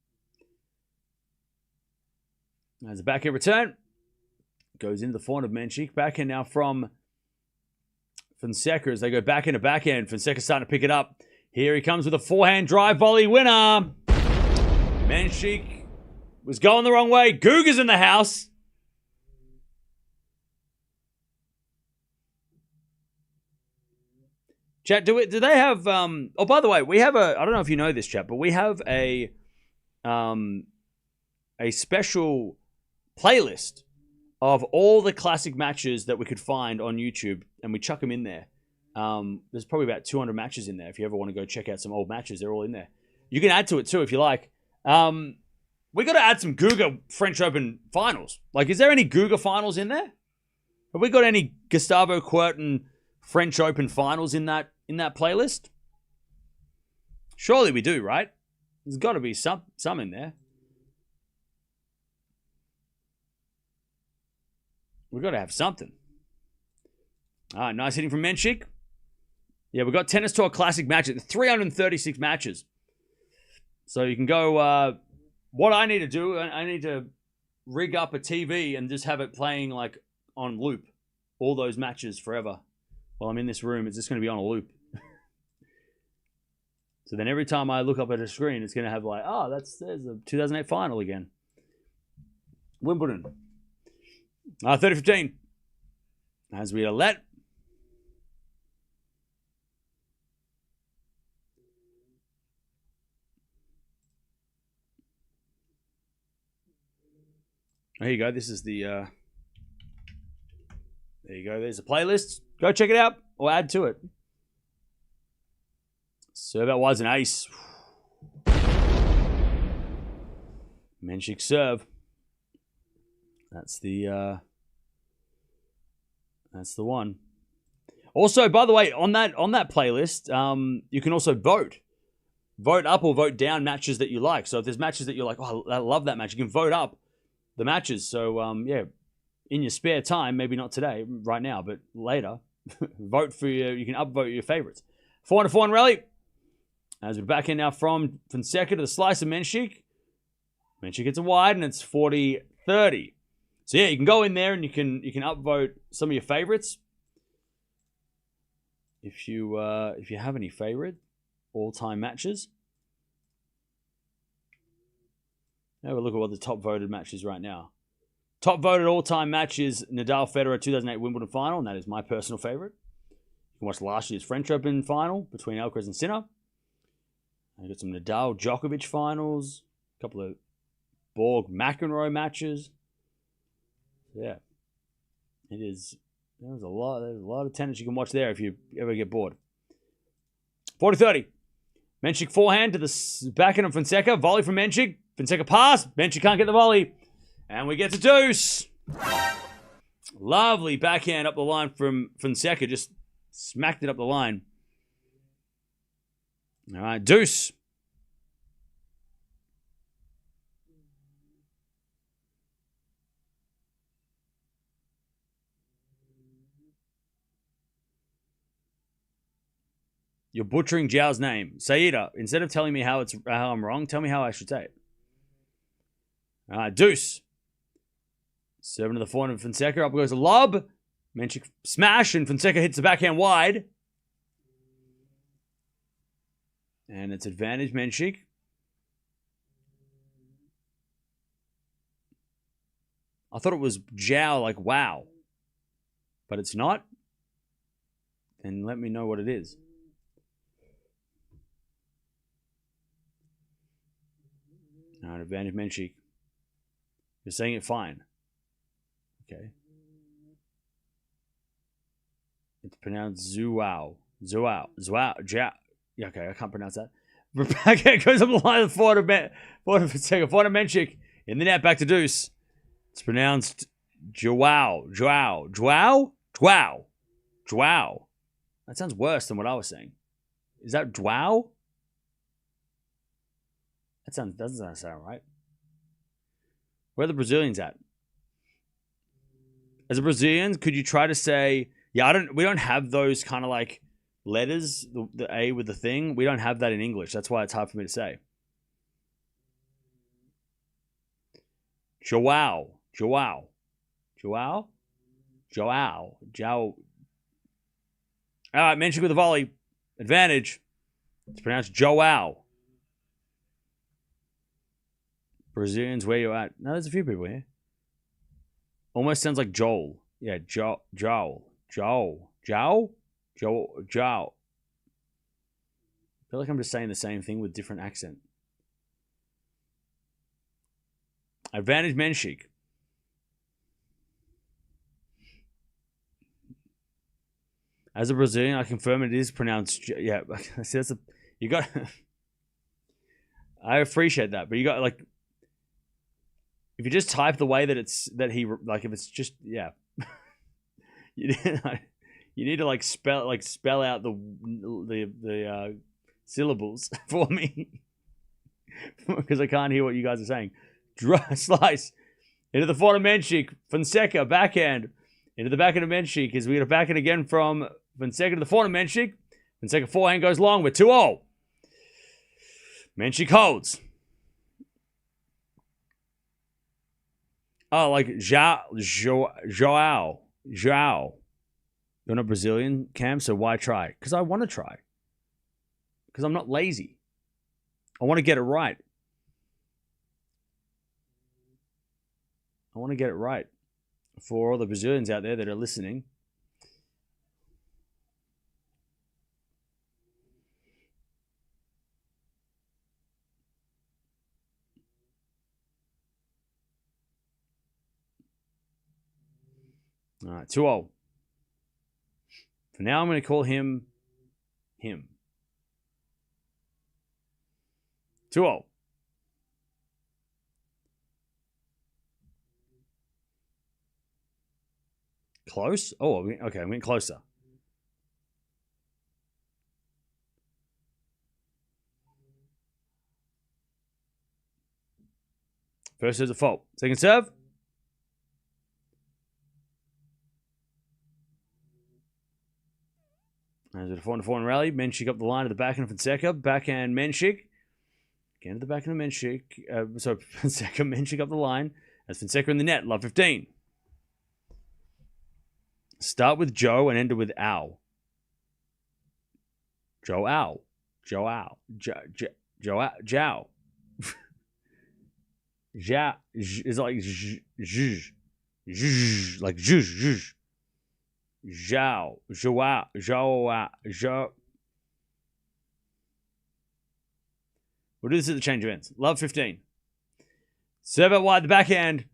As a backhand return, goes into the forehand of Mensik. Backhand now from Fonseca as they go back into backhand. Fonseca's starting to pick it up. Here he comes with a forehand drive volley winner. Mensik was going the wrong way. Guga's in the house. Chat, do they have oh, by the way, we have I don't know if you know this, chat, but we have a special playlist of all the classic matches that we could find on YouTube, and we chuck them in there. There's probably about 200 matches in there. If you ever want to go check out some old matches, they're all in there. You can add to it too if you like. We got to add some Guga French Open finals. Like, is there any Guga finals in there? Have we got any Gustavo Kuerten French Open finals in that playlist? Surely we do, right? There's got to be some in there. We've got to have something. All right, nice hitting from Mensik. Yeah, we've got Tennis Tour Classic matches. 336 matches. So you can go... what I need to do, I need to rig up a TV and just have it playing like on loop. All those matches forever. While I'm in this room, it's just going to be on a loop. So then every time I look up at a screen, it's going to have like, oh, there's a 2008 final again. Wimbledon. 30-15. As we are let. There you go. This is the... there you go. There's a playlist. Go check it out or add to it. Serve out wise an ace. Mensik serve. That's the one. Also, by the way, on that playlist, you can also vote. Vote up or vote down matches that you like. So if there's matches that you're like, oh, I love that match, you can vote up the matches. So yeah, in your spare time, maybe not today, right now, but later, vote for you can upvote your favorites. 4-4 rally. As we're back in now from Fonseca to the slice of Mensik. Mensik gets a wide and it's 40-30. So yeah, you can go in there and you can upvote some of your favorites. If you have any favorite all-time matches. Have a look at what the top voted match is right now. Top voted all-time match is Nadal-Federer 2008 Wimbledon final, and that is my personal favorite. You can watch last year's French Open final between Alcaraz and Sinner. I got some Nadal-Djokovic finals, a couple of Borg-McEnroe matches. Yeah, it is. There's a lot of tennis you can watch there if you ever get bored. 40-30. Mensik forehand to the backhand of Fonseca. Volley from Mensik. Fonseca pass. Mensik can't get the volley. And we get to deuce. Lovely backhand up the line from Fonseca. Just smacked it up the line. All right, deuce. You're butchering Joao's name. Saida, instead of telling me how I'm wrong, tell me how I should say it. All right, deuce. 7 to the forehand of Fonseca. Up goes a lob. Mensik smash, and Fonseca hits the backhand wide. And it's advantage Mensik. I thought it was Joao, like wow. But it's not. Then let me know what it is. All right, advantage Mensik. You're saying it fine. Okay. It's pronounced Zuao. Zuao. Yeah, okay, I can't pronounce that. Rebecca goes up the line of Fonseca. Fonseca Mensik in the net, back to deuce. It's pronounced Joao. That sounds worse than what I was saying. Is that Joao? That doesn't sound right. Where are the Brazilians at? As a Brazilian, could you try to say, yeah, we don't have those kind of like letters, the A with the thing. We don't have that in English. That's why it's hard for me to say. Joao. All right, Mensik with a volley. Advantage. It's pronounced Joao. Brazilians, where you at? No, there's a few people here. Almost sounds like Joel. Yeah, Joel. I feel like I'm just saying the same thing with different accent. Advantage Mensik. As a Brazilian, I confirm it is pronounced. Yeah, see, you got. I appreciate that, but you got like. If you just type the way that if it's just you need to like spell out the syllables for me because I can't hear what you guys are saying. Slice into the forehand of Mensik. Fonseca backhand into the backhand of Mensik as we get a backhand again from Fonseca to the forehand of Mensik. Fonseca forehand goes long. We're 2-0. Mensik holds. Oh, like Joao. You're not Brazilian, Cam, so why try? Because I want to try. Because I'm not lazy. I want to get it right. I want to get it right. For all the Brazilians out there that are listening. All right, 2-0. For now, I'm going to call him. 2-0. Close? Oh, okay, I went closer. First serve's a fault. Second serve. As a 4-4 rally, Mensik up the line to the backhand of Fonseca. Backhand Mensik. Again to the backhand of Mensik. Fonseca, Mensik up the line. As Fonseca in the net. Love 15. Start with Joe and end it with Al. Joao. Joao. Joao. Ja is like zh. Like zh. Joao. We'll do this at the change of ends. Love 15. Serve out wide the backhand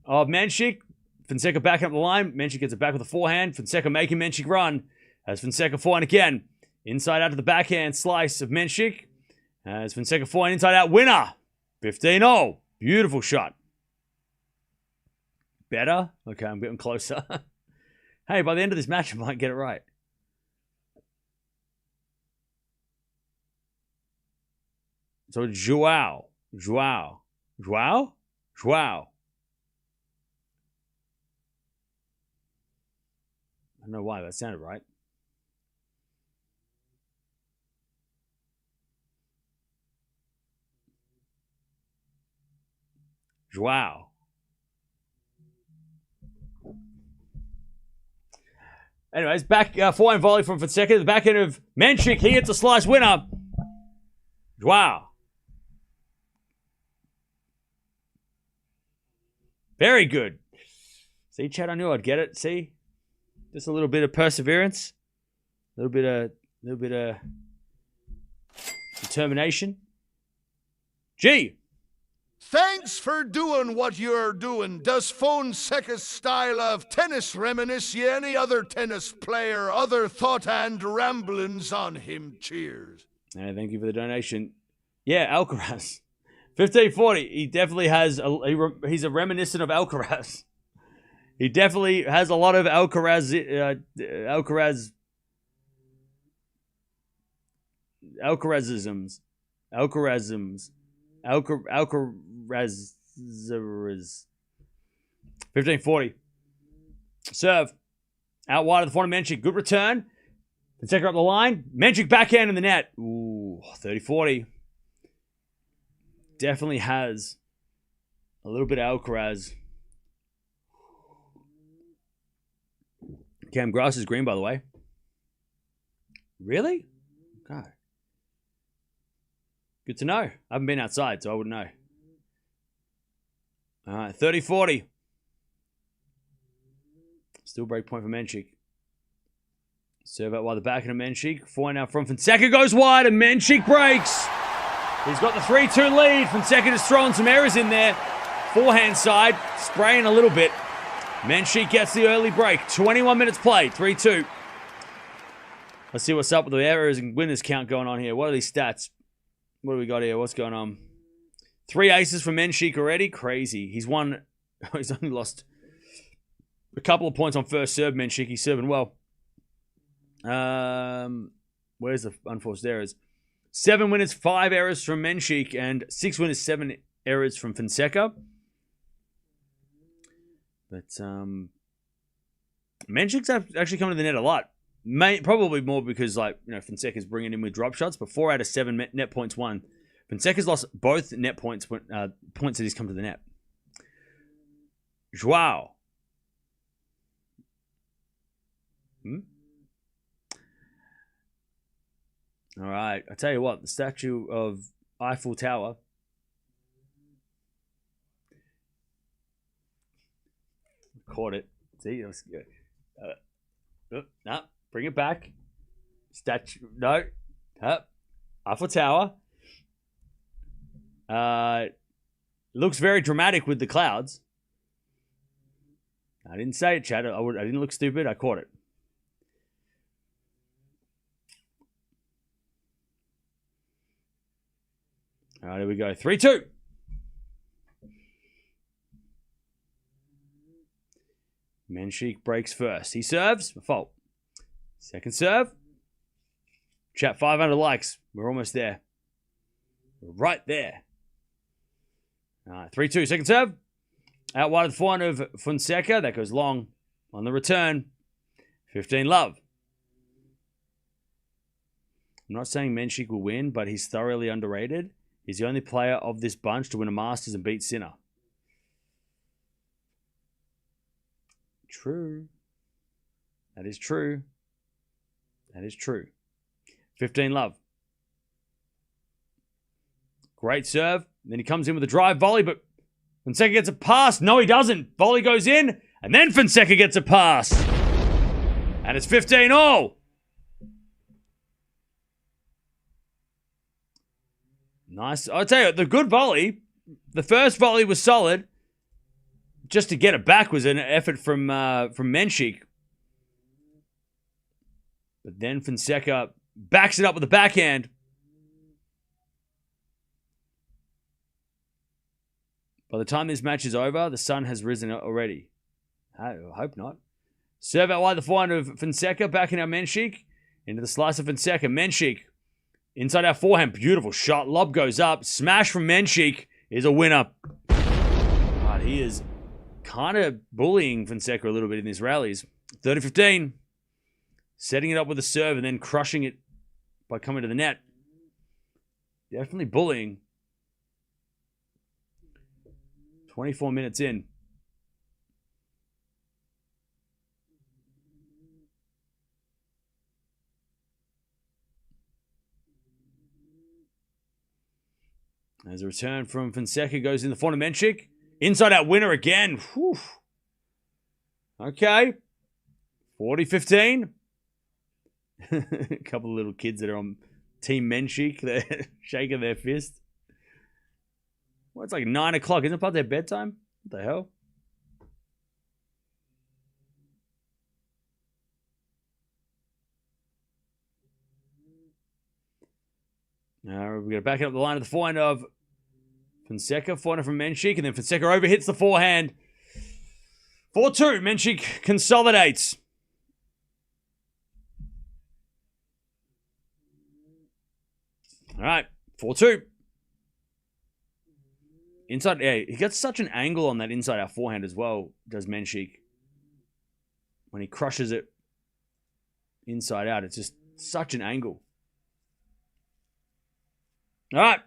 of Mensik. Fonseca back up the line. Mensik gets it back with a forehand. Fonseca making Mensik run. As Fonseca forehand again. Inside out to the backhand slice of Mensik. As Fonseca forehand inside out. Winner. 15-0. Beautiful shot. Better? Okay, I'm getting closer. Hey, by the end of this match, I might get it right. So Joao. I don't know why that sounded right. Joao. Anyways, back forehand volley from Fonseca. The backhand of Mensik. He hits a slice winner. Joao. Very good. See, Chad, I knew I'd get it. See? Just a little bit of perseverance. A little bit of determination. G. Thanks for doing what you're doing. Does Fonseca's style of tennis reminisce ye any other tennis player? Other thought and ramblings on him. Cheers. And thank you for the donation. Yeah, Alcaraz. 1540. He definitely has, he's a reminiscent of Alcaraz. He definitely has a lot of Alcarazisms. Alcarazisms. 1540. Serve. Out wide of the front of Mensik. Good return. Fonseca up the line. Mensik backhand in the net. Ooh, 30-40. Definitely has a little bit of Alcaraz. Cam grass is green, by the way. Really? God. Good to know. I haven't been outside, so I wouldn't know. All right, 30-40. Still break point for Mensik. Serve out wide the back of Mensik. Forehand out from Fonseca goes wide, and Mensik breaks. He's got the 3-2 lead. Fonseca just throwing some errors in there. Forehand side, spraying a little bit. Mensik gets the early break. 21 minutes played, 3-2. Let's see what's up with the errors and winners count going on here. What are these stats? What do we got here? What's going on? 3 aces from Mensik already. Crazy. He's won. He's only lost a couple of points on first serve, Mensik. He's serving well. Where's the unforced errors? 7 winners, 5 errors from Mensik, and 6 winners, 7 errors from Fonseca. But Mensik's actually coming to the net a lot. Probably more because, Fonseca's bringing in with drop shots, but 4 out of 7 net points won. Fonseca's lost both net points points that he's come to the net. Joao. All right. I tell you what, the statue of Eiffel Tower. Caught it. See, it was good. No, bring it back. Statue. No. Eiffel Tower. Looks very dramatic with the clouds. I didn't say it, Chad. I didn't look stupid. I caught it. All right, here we go. 3-2. Mensik breaks first. He serves. A fault. Second serve. Chat 500 likes. We're almost there. We're right there. All right, 3-2. Second serve. Out wide of the forehand of Fonseca. That goes long on the return. 15 love. I'm not saying Mensik will win, but he's thoroughly underrated. He's the only player of this bunch to win a Masters and beat Sinner. True. That is true. That is true. 15 love. Great serve. Then he comes in with a drive volley, but Fonseca gets a pass. No, he doesn't. Volley goes in, and then Fonseca gets a pass. And it's 15-all. Nice. I'll tell you, the good volley, the first volley was solid. Just to get it back was an effort from Mensik. But then Fonseca backs it up with the backhand. By the time this match is over, the sun has risen already. I hope not. Serve out wide the forehand of Fonseca, backing out Mensik. Into the slice of Fonseca. Mensik inside our forehand. Beautiful shot. Lob goes up. Smash from Mensik is a winner. God, he is kind of bullying Fonseca a little bit in these rallies. 30-15. Setting it up with a serve and then crushing it by coming to the net. Definitely bullying. 24 minutes in. As a return from Fonseca goes in the front of Mensik. Inside out winner again. Whew. Okay. 40-15. A couple of little kids that are on Team Mensik. They're shaking their fist. Well, it's like 9 o'clock. Isn't it past their bedtime? What the hell? We're going to back up the line of the forehand of Fonseca. Forehand from Mensik. And then Fonseca overhits the forehand. 4-2. Mensik consolidates. All right. 4-2. Inside, yeah, he gets such an angle on that inside out forehand as well, does Mensik. When he crushes it inside out, it's just such an angle. All right.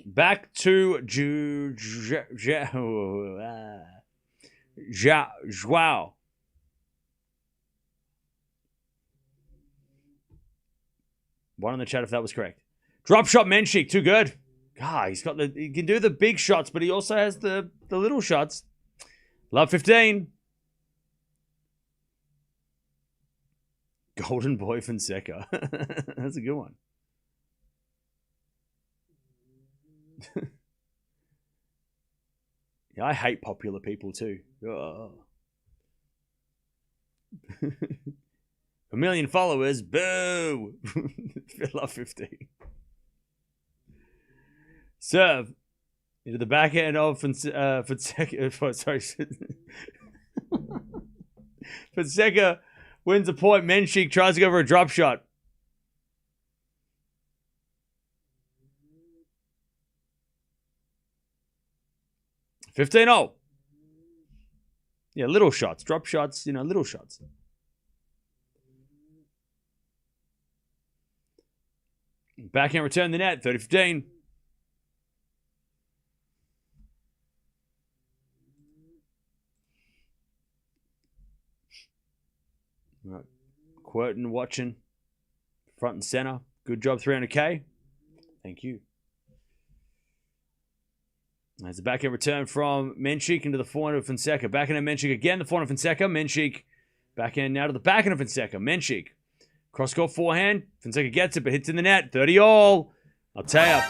Back to Joao. One in the chat if that was correct. Drop shot Mensik, too good. God, he can do the big shots, but he also has the little shots. Love 15. Golden Boy Fonseca. That's a good one. Yeah, I hate popular people too. Oh. 1 million followers. Boo! Love 15. Serve into the backhand of Fonseca. Sorry. Fonseca wins a point. Mensik tries to go for a drop shot. $15-0. Yeah, little shots. Drop shots, little shots. Backhand return the net. 30-15. Right. Quirton watching. Front and center. Good job, 300K. Thank you. There's a backhand return from Mensik into the forehand of Fonseca. Backhand of Mensik again. The forehand of Fonseca. Mensik. Backhand now to the backhand of Fonseca. Mensik. Cross-court forehand. Fonseca gets it, but hits in the net. 30-all. I'll tell you.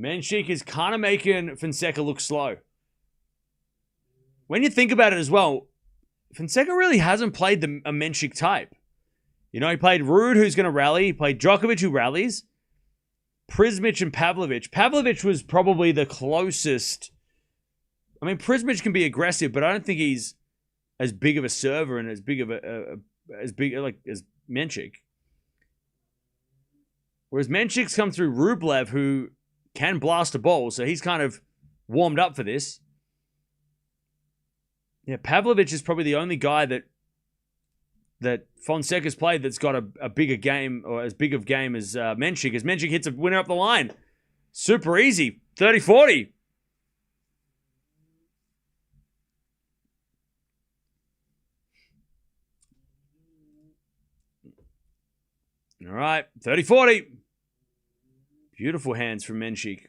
Mensik is kind of making Fonseca look slow. When you think about it as well, Fonseca really hasn't played a Mensik type. He played Ruud, who's going to rally. He played Djokovic, who rallies. Prismic and Pavlovic. Pavlovic was probably the closest. I mean, Prismic can be aggressive, but I don't think he's as big of a server and as big of as Mensik. Whereas Mensik's come through Rublev, who can blast a ball, so he's kind of warmed up for this. Yeah, Pavlovic is probably the only guy that Fonseca's played that's got a bigger game, or as big of game as Mensik, as Mensik hits a winner up the line. Super easy. 30-40. All right. 30-40. Beautiful hands from Mensik.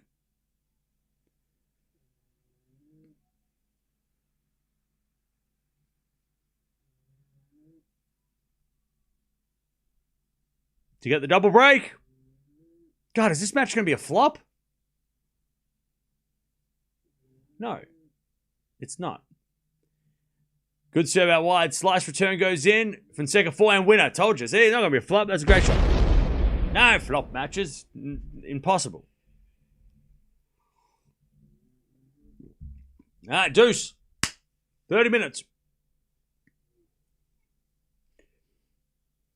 To get the double break. God, is this match going to be a flop? No, it's not. Good serve out wide. Slice return goes in. Fonseca forehand winner. Told you. See, it's not going to be a flop. That's a great shot. No flop matches. Impossible. All right, deuce. 30 minutes.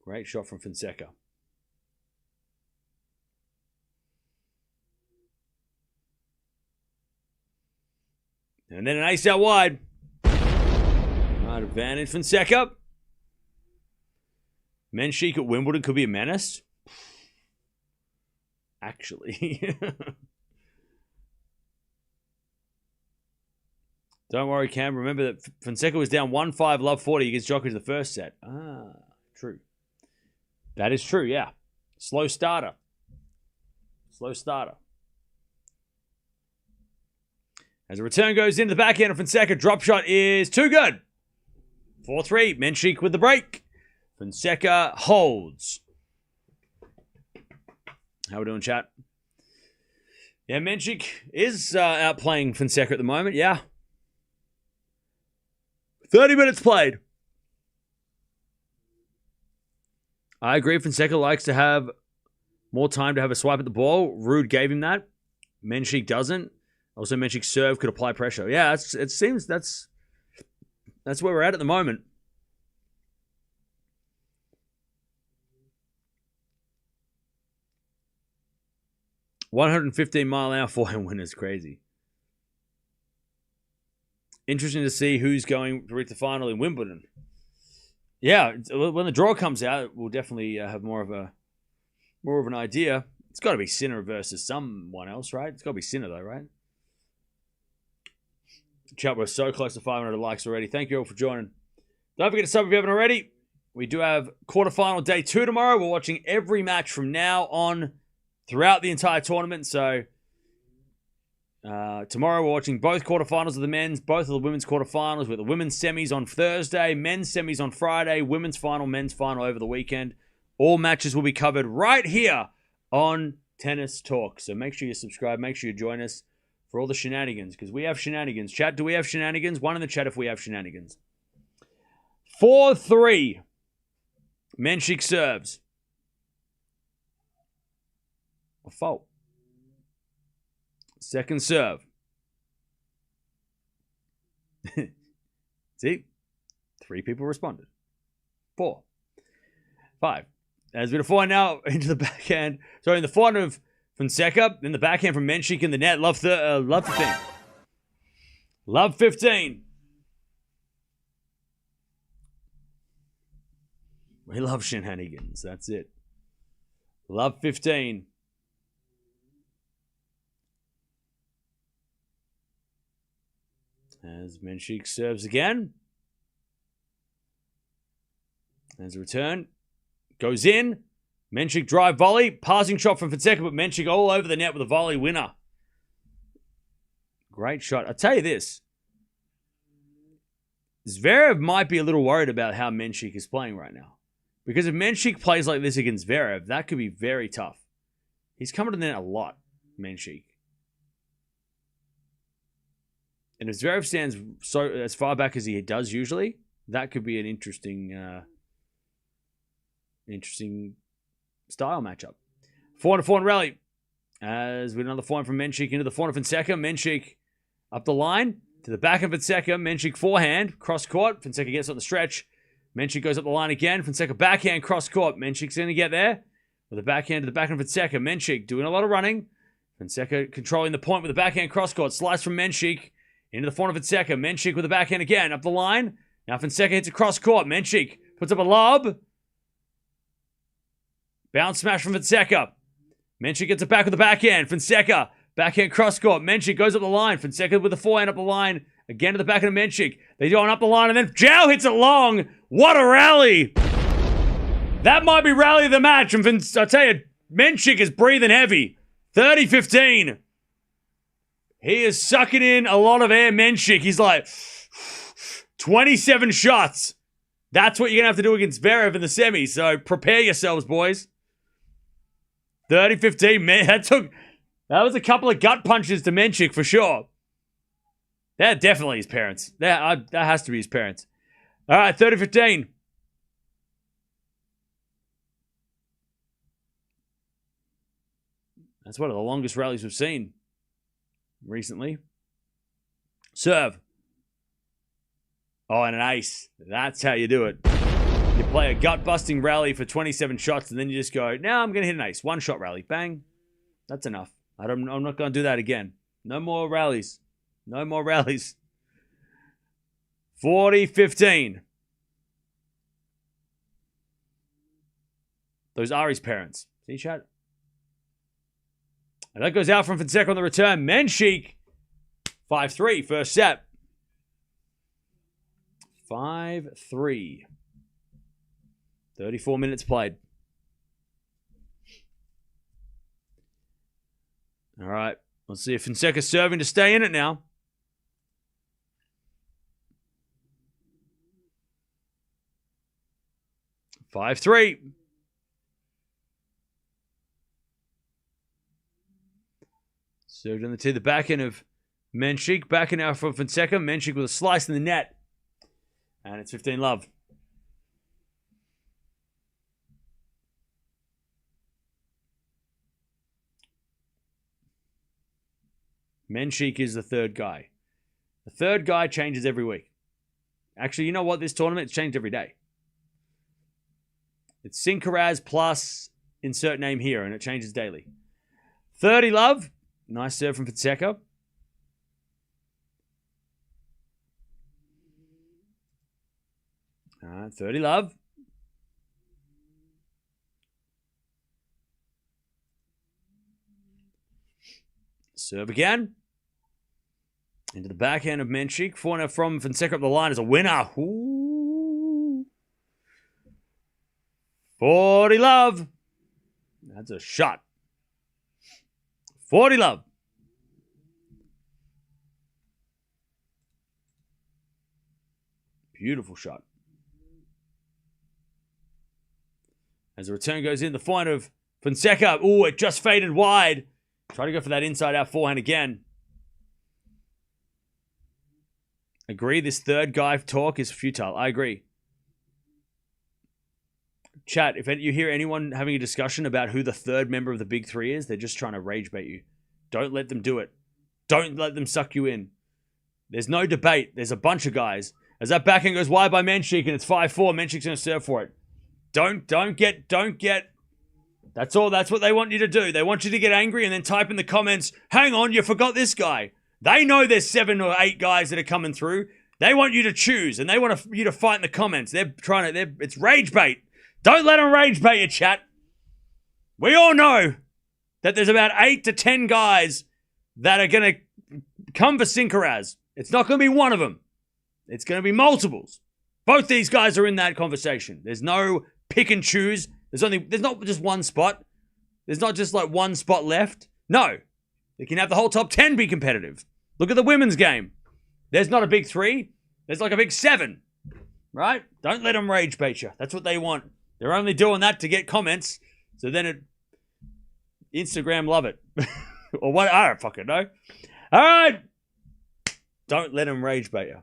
Great shot from Fonseca. And then an ace out wide. Right, advantage Fonseca. Mensik at Wimbledon could be a menace. Actually. Don't worry, Cam. Remember that Fonseca was down 1-5, love 40 against Djokovic the first set. Ah, true. That is true, yeah. Slow starter. Slow starter. As a return goes into the backhand of Fonseca, drop shot is too good. 4-3, Mensik with the break. Fonseca holds. How we doing, chat? Yeah, Mensik is outplaying Fonseca at the moment. Yeah. 30 minutes played. I agree. Fonseca likes to have more time to have a swipe at the ball. Rude gave him that. Mensik doesn't. Also, Mensik's serve could apply pressure. Yeah, it seems that's where we're at the moment. $115-mile-an-hour forehand win is crazy. Interesting to see who's going to reach the final in Wimbledon. Yeah, when the draw comes out, we'll definitely have more of an idea. It's got to be Sinner versus someone else, right? It's got to be Sinner, though, right? Chat, we're so close to 500 likes already. Thank you all for joining. Don't forget to sub if you haven't already. We do have quarterfinal day 2 tomorrow. We're watching every match from now on throughout the entire tournament. So tomorrow we're watching both quarterfinals of the men's, both of the women's quarterfinals, with the women's semis on Thursday, men's semis on Friday, women's final, men's final over the weekend. All matches will be covered right here on Tennis Talk. So make sure you subscribe. Make sure you join us for all the shenanigans, because we have shenanigans. Chat, do we have shenanigans? One in the chat if we have shenanigans. 4-3. Mensik serves. A fault. Second serve. See? 3 people responded. 4. 5. As we forehand now into the backhand. Sorry, in the forehand of Fonseca. Then the backhand from Mensik in the net. Love 15. Love 15. We love shenanigans. That's it. Love 15. As Mensik serves again. As a return. Goes in. Mensik drive volley. Passing shot from Fonseca, but Mensik all over the net with a volley winner. Great shot. I'll tell you this. Zverev might be a little worried about how Mensik is playing right now. Because if Mensik plays like this against Zverev, that could be very tough. He's coming to the net a lot, Mensik. And if Zverev stands so as far back as he does usually, that could be an interesting style matchup. Forehand rally. As with another forehand from Mensik into the forehand of Fonseca. Mensik up the line to the back of Fonseca. Mensik forehand, cross court. Fonseca gets on the stretch. Mensik goes up the line again. Fonseca backhand, cross court. Mensik's going to get there with the backhand to the backhand of Fonseca. Mensik doing a lot of running. Fonseca controlling the point with the backhand cross court. Slice from Mensik into the forehand of Fonseca. Mensik with the backhand again up the line. Now Fonseca hits a cross court. Mensik puts up a lob. Bounce smash from Fonseca. Mensik gets it back with the backhand. Fonseca, backhand cross court. Mensik goes up the line. Fonseca with the forehand up the line. Again to the backhand of Mensik. They go on up the line, and then Joao hits it long. What a rally. That might be rally of the match. And I'll tell you, Mensik is breathing heavy. 30-15. He is sucking in a lot of air, Mensik. He's like, 27 shots. That's what you're going to have to do against Zverev in the semis. So prepare yourselves, boys. 30-15, man. That was a couple of gut punches to Mensik for sure. That definitely his parents. That has to be his parents. All right, 30-15. That's one of the longest rallies we've seen recently. Serve. Oh, and an ace. That's how you do it. You play a gut-busting rally for 27 shots, and then you just go, now I'm going to hit an ace. One-shot rally. Bang. That's enough. I'm not going to do that again. No more rallies. No more rallies. 40-15. Those are his parents. See, chat? And that goes out from Fonseca on the return. Mensik, 5-3, first set. 5-3. 34 minutes played. All right. Let's see if Fonseca's serving to stay in it now. Five, 3. Served on the back end of Mensik. Back in now from Fonseca. Mensik with a slice in the net. And it's 15-love. Mensik is the third guy. The third guy changes every week. Actually, you know what? This tournament, it's changed every day. It's Sinkeraz plus insert name here, and it changes daily. 30-love. Nice serve from Fonseca. All right, 30-love. Serve again. Into the backhand of Mensik. Corner from Fonseca up the line as a winner. Ooh. 40-love. That's a shot. 40-love. Beautiful shot. As the return goes in, the forehand of Fonseca. Ooh, it just faded wide. Try to go for that inside-out forehand again. Agree, this third guy talk is futile. I agree. Chat, if you hear anyone having a discussion about who the third member of the big three is, they're just trying to rage bait you. Don't let them do it. Don't let them suck you in. There's no debate. There's a bunch of guys. As that backhand goes wide by Mensik and it's 5-4, Mensik's going to serve for it. Don't get. That's all. That's what they want you to do. They want you to get angry and then type in the comments, hang on, you forgot this guy. They know there's 7 or 8 guys that are coming through. They want you to choose, and they want you to fight in the comments. It's rage bait. Don't let them rage bait you, chat. We all know that there's about 8 to 10 guys that are going to come for Sinkeraz. It's not going to be one of them. It's going to be multiples. Both these guys are in that conversation. There's no pick and choose. There's not just one spot. There's not just like one spot left. No. They can have the whole top 10 be competitive. Look at the women's game. There's not a big 3. There's like a big 7. Right? Don't let them rage bait you. That's what they want. They're only doing that to get comments. So then Instagram love it. Or what? I don't fucking know. All right. Don't let them rage bait you.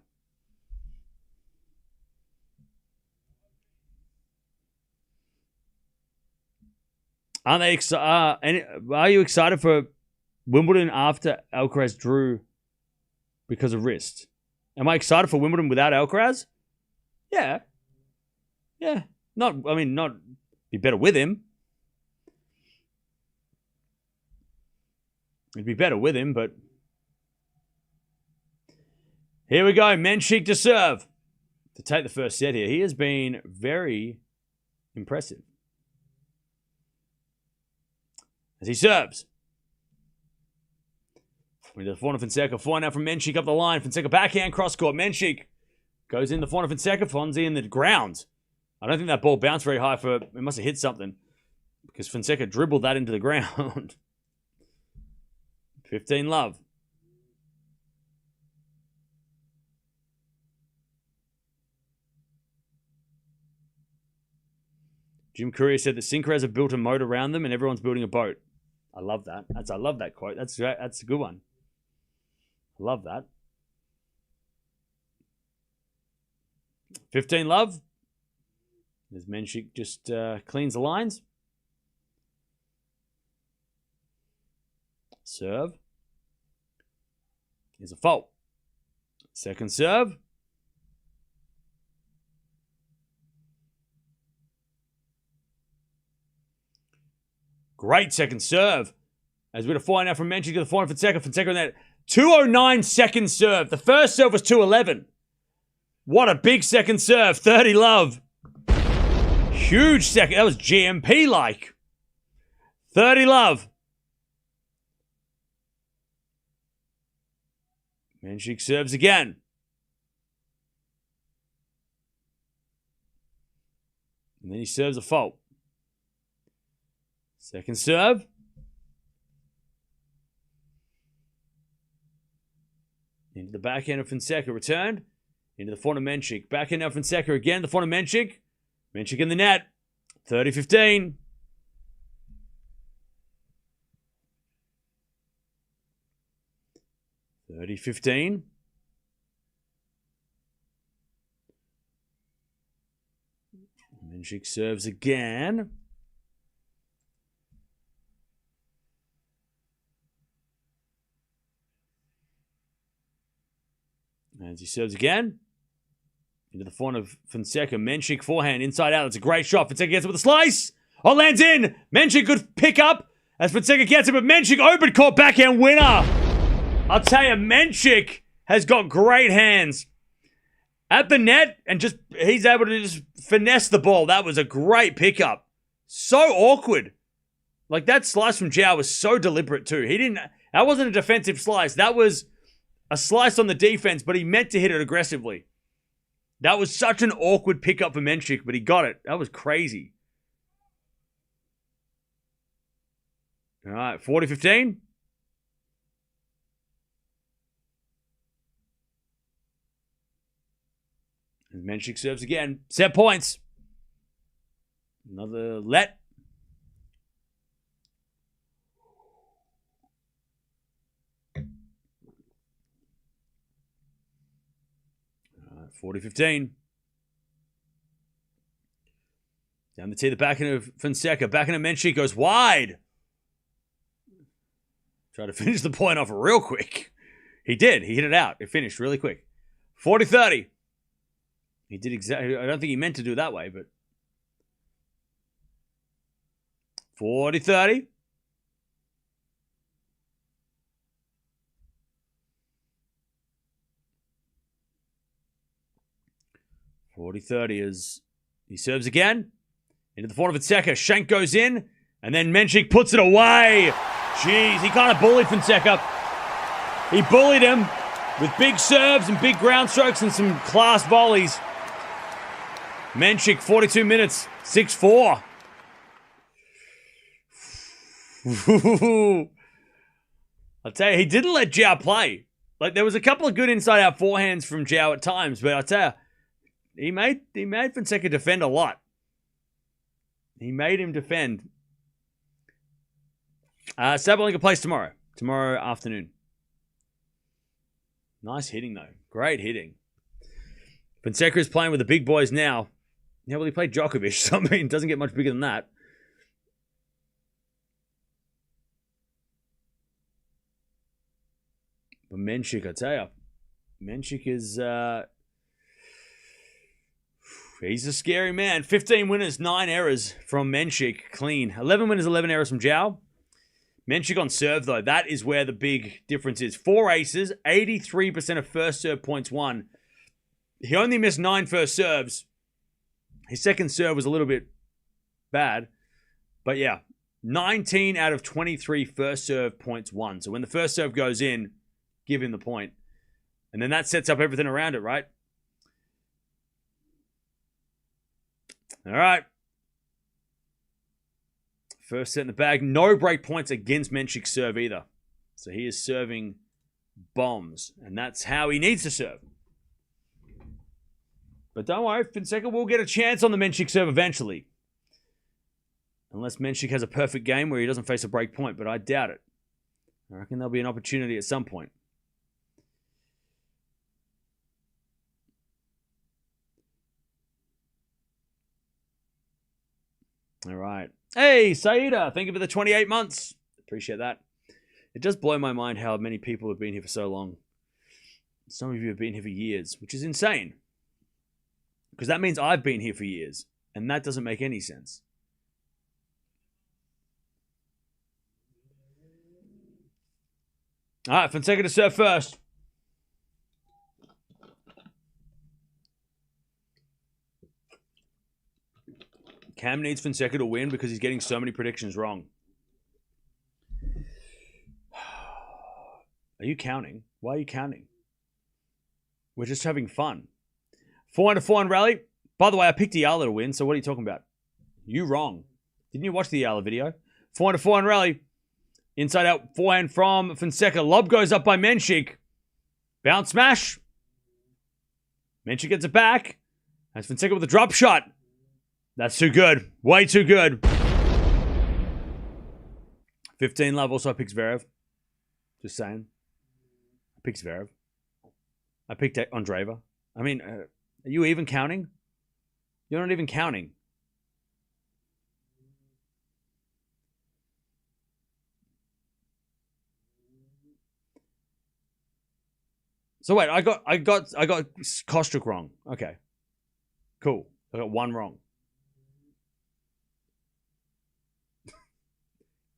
Aren't they excited? Are you excited for Wimbledon after Alcaraz drew because of wrist? Am I excited for Wimbledon without Alcaraz? Yeah. Yeah. Not be better with him. It'd be better with him, but here we go. Mensik to serve. To take the first set here. He has been very impressive. As he serves. Into the forehand of Fonseca. Forehand now from Mensik up the line. Fonseca backhand cross court. Mensik goes in the forehand of Fonseca. Fonzie in the ground. I don't think that ball bounced very high it must have hit something. Because Fonseca dribbled that into the ground. 15-love. Jim Courier said that Sinkeraz have built a moat around them and everyone's building a boat. I love that. I love that quote. That's great. That's a good one. I love that. 15-love. As Mensik just cleans the lines. Serve. Here's a fault. Second serve. Great second serve. As we're going to find out from Mensik to the forehand Fonseca. Fonseca on that 2:09 second serve. The first serve was 2:11. What a big second serve. 30-love. Huge second. That was GMP-like. 30-love. Mensik serves again. And then he serves a fault. Second serve. Into the backhand of Fonseca. Returned. Into the forehand of Mensik. Backhand of Fonseca again. The forehand of Mensik. Mensik in the net. 30-15. 30-15. Mensik serves again. As he serves again. Into the forehand of Fonseca. Mensik forehand, inside out. It's a great shot. Fonseca gets it with a slice. Oh, lands in. Mensik good pick up as Fonseca gets it, but Mensik open court backhand winner. I'll tell you, Mensik has got great hands. At the net, and just he's able to just finesse the ball. That was a great pickup. So awkward. Like, that slice from Joao was so deliberate too. That wasn't a defensive slice. That was a slice on the defense, but he meant to hit it aggressively. That was such an awkward pickup for Mensik, but he got it. That was crazy. All right, 40-15. Mensik serves again. Set points. Another let. 40-15. Down the tee, the backhand of Fonseca. Backhand of Mensik goes wide. Try to finish the point off real quick. He did. He hit it out. It finished really quick. 40-30. He did exactly. I don't think he meant to do it that way, but 40-30. As he serves again. Into the forehand of Fonseca. Shank goes in, and then Mensik puts it away. Jeez, he kind of bullied Fonseca. He bullied him with big serves and big ground strokes and some class volleys. Mensik, 42 minutes, 6-4. I'll tell you, he didn't let Joao play. Like, there was a couple of good inside-out forehands from Joao at times, but I'll tell you, he made Fonseca defend a lot. He made him defend. Sabalenka plays tomorrow afternoon. Nice hitting, though. Great hitting. Fonseca is playing with the big boys now. Yeah, well, he played Djokovic, so I mean, it doesn't get much bigger than that. But Mensik, I tell you, Mensik is, he's a scary man. 15 winners, 9 errors from Mensik, clean. 11 winners, 11 errors from Joao. Mensik on serve, though, that is where the big difference is. 4 aces, 83% of first serve points won. He only missed 9 first serves. His second serve was a little bit bad. But yeah, 19 out of 23 first serve points won. So when the first serve goes in, give him the point. And then that sets up everything around it, right? All right. First set in the bag. No break points against Mensik's serve either. So he is serving bombs. And that's how he needs to serve. But don't worry, Fonseca will get a chance on the Mensik serve eventually. Unless Mensik has a perfect game where he doesn't face a break point, but I doubt it. I reckon there'll be an opportunity at some point. All right. Hey, Saida, thank you for the 28 months. Appreciate that. It does blow my mind how many people have been here for so long. Some of you have been here for years, which is insane. Because that means I've been here for years. And that doesn't make any sense. All right, Fonseca to serve first. Cam needs Fonseca to win because he's getting so many predictions wrong. Are you counting? Why are you counting? We're just having fun. 400 rally. By the way, I picked Eala to win, so what are you talking about? You wrong. Didn't you watch the Eala video? 400 rally. Inside out forehand from Fonseca. Lob goes up by Mensik. Bounce smash. Mensik gets it back. That's Fonseca with a drop shot. That's too good. Way too good. 15 love. Also, I picked Zverev. Just saying. I picked Zverev. I picked Andreeva. I mean, are you even counting? You're not even counting. So wait, I got Kostruck wrong. Okay. Cool. I got one wrong.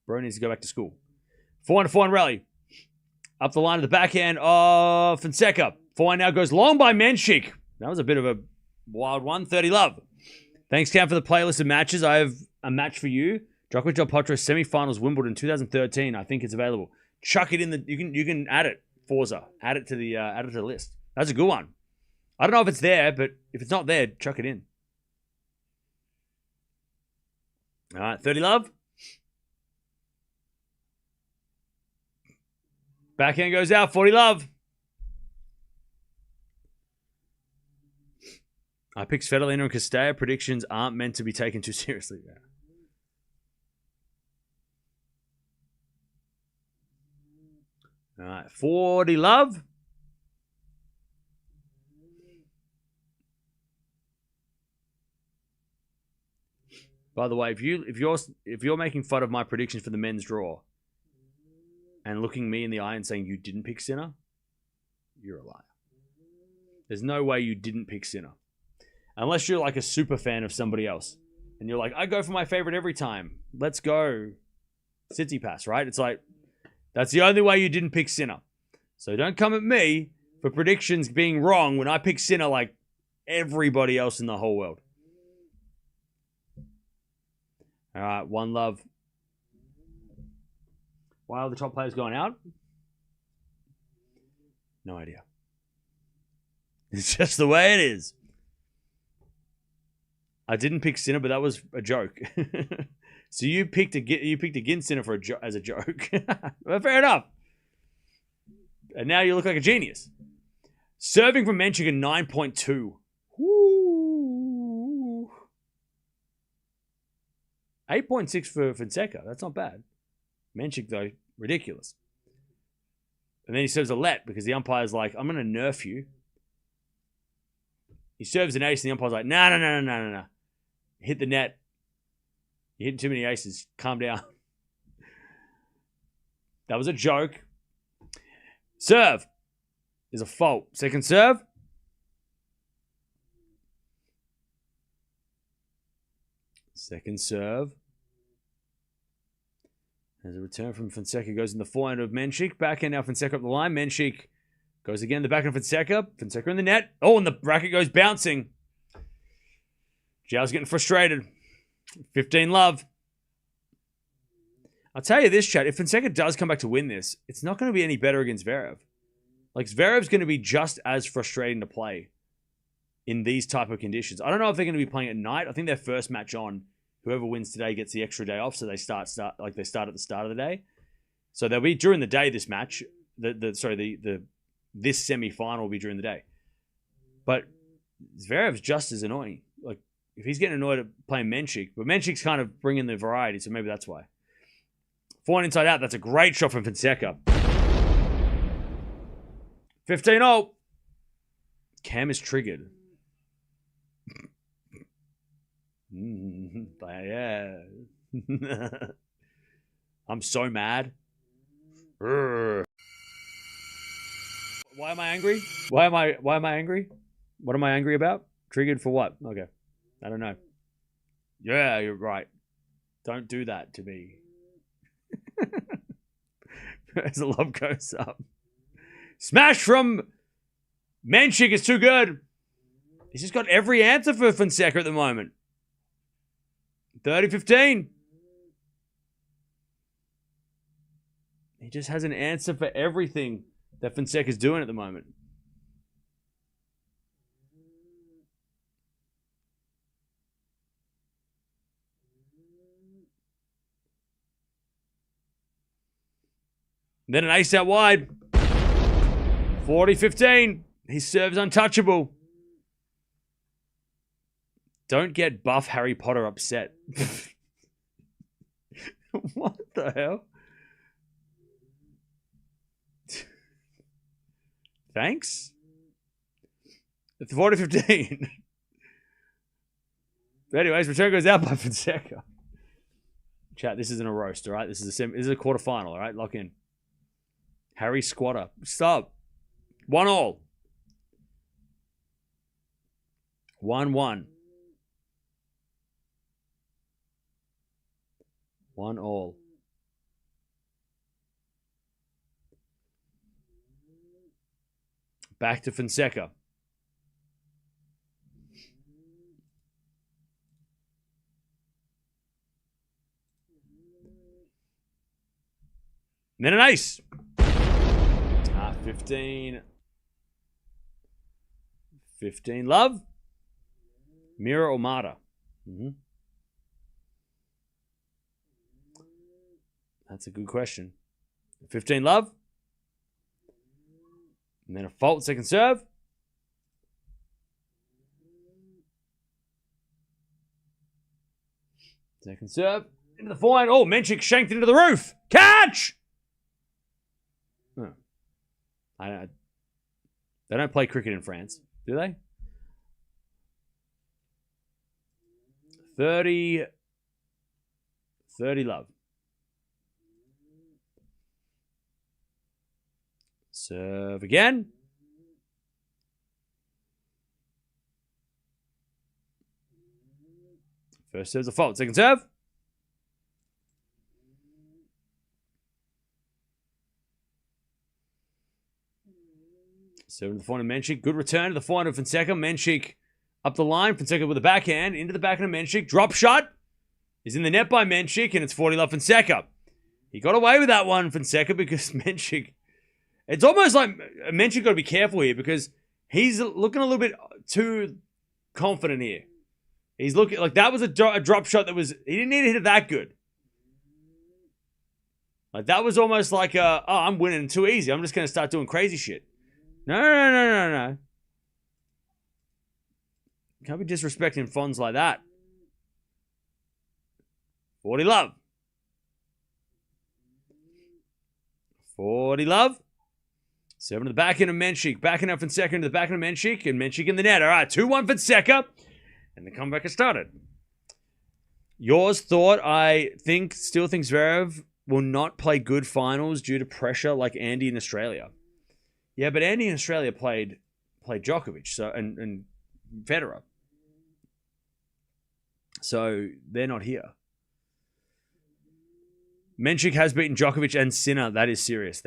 Bro needs to go back to school. 4-4 rally. Up the line of the backhand of Fonseca. Forehand now goes long by Mensik. That was a bit of a wild one. 30 love. Thanks, Cam, for the playlist of matches. I have a match for you. Djokovic Del Potro semi-finals Wimbledon 2013. I think it's available. Chuck it in the. You can add it. Forza. Add it to the list. That's a good one. I don't know if it's there, but if it's not there, chuck it in. All right, 30 love. Backhand goes out, 40 love. I picked Svitolina and Castella. Predictions aren't meant to be taken too seriously. Yeah. All right, 40 love. By the way, if you're making fun of my predictions for the men's draw and looking me in the eye and saying you didn't pick Sinner, you're a liar. There's no way you didn't pick Sinner. Unless you're like a super fan of somebody else. And you're like, I go for my favorite every time. Let's go. Tsitsipas, right? It's like, that's the only way you didn't pick Sinner. So don't come at me for predictions being wrong when I pick Sinner like everybody else in the whole world. All right, one love. Why are the top players going out? No idea. It's just the way it is. I didn't pick Sinner, but that was a joke. So you picked against Sinner as a joke. Well, fair enough. And now you look like a genius. Serving from Mensik at 9.2. Woo. 8.6 for Fonseca. That's not bad. Mensik, though, ridiculous. And then he serves a let because the umpire's like, I'm going to nerf you. He serves an ace and the umpire's like, no. Hit the net. You're hitting too many aces. Calm down. That was a joke. Serve is a fault. Second serve. Second serve. There's a return from Fonseca. Goes in the forehand of Mensik. Backhand now Fonseca up the line. Mensik goes again. The backhand of Fonseca. Fonseca in the net. Oh, and the racket goes bouncing. Joao's getting frustrated. 15 love. I'll tell you this, chat. If Fonseca does come back to win this, it's not going to be any better against Zverev. Like, Zverev's going to be just as frustrating to play in these type of conditions. I don't know if they're going to be playing at night. I think their first match on, whoever wins today gets the extra day off, so they start at the start of the day. So they'll be during the day, this match. This semi-final will be during the day. But Zverev's just as annoying. Like, if he's getting annoyed at playing Mensik, but Mensik's kind of bringing the variety, so maybe that's why. Forehand inside out, that's a great shot from Fonseca. 15-0. Cam is triggered. Yeah. I'm so mad. Why am I angry? Why am I angry? What am I angry about? Triggered for what? Okay. I don't know. Yeah, you're right. Don't do that to me. As the love goes up. Smash from Mensik is too good. He's just got every answer for Fonseca at the moment. 30-15. He just has an answer for everything that Fonseca's doing at the moment. Then an ace out wide. 40-15. He serves untouchable. Don't get buff Harry Potter upset. What the hell? Thanks. It's 40-15. But anyways, return goes out by Fonseca. Chat, this isn't a roast, all right? This is a quarterfinal, all right? Lock in. Harry Squatter. Stop. 1-1. 1-1. 1-1. Back to Fonseca. And then an ace. 15. 15 love. Mirra or Mata? That's a good question. 15 love. And then a fault second serve. Second serve. Into the forehand. Oh, Mensik shanked into the roof. Catch! Oh. They don't play cricket in France, do they? 30 love. Serve again. First serve's a fault. Second serve. Serve to the forehand of Mensik. Good return to the forehand of Fonseca. Mensik up the line. Fonseca with the backhand. Into the backhand of Mensik. Drop shot. Is in the net by Mensik, and it's 40 love Fonseca. He got away with that one, Fonseca, because Mensik... It's almost like Mensik got to be careful here because he's looking a little bit too confident here. He's looking... Like, that was a drop shot that was... He didn't need to hit it that good. Like, that was almost like, oh, I'm winning too easy. I'm just going to start doing crazy shit. No. Can't be disrespecting Fonz like that. 40 love. 40 love. 7 to the back end of Mensik. Backing up Fonseca into the back end of Mensik. And Mensik in the net. All right, 2-1 Fonseca. And the comeback has started. Yours thought, still think Zverev will not play good finals due to pressure like Andy in Australia. Yeah, but Andy in Australia played Djokovic and Federer. So they're not here. Mensik has beaten Djokovic and Sinner. That is serious.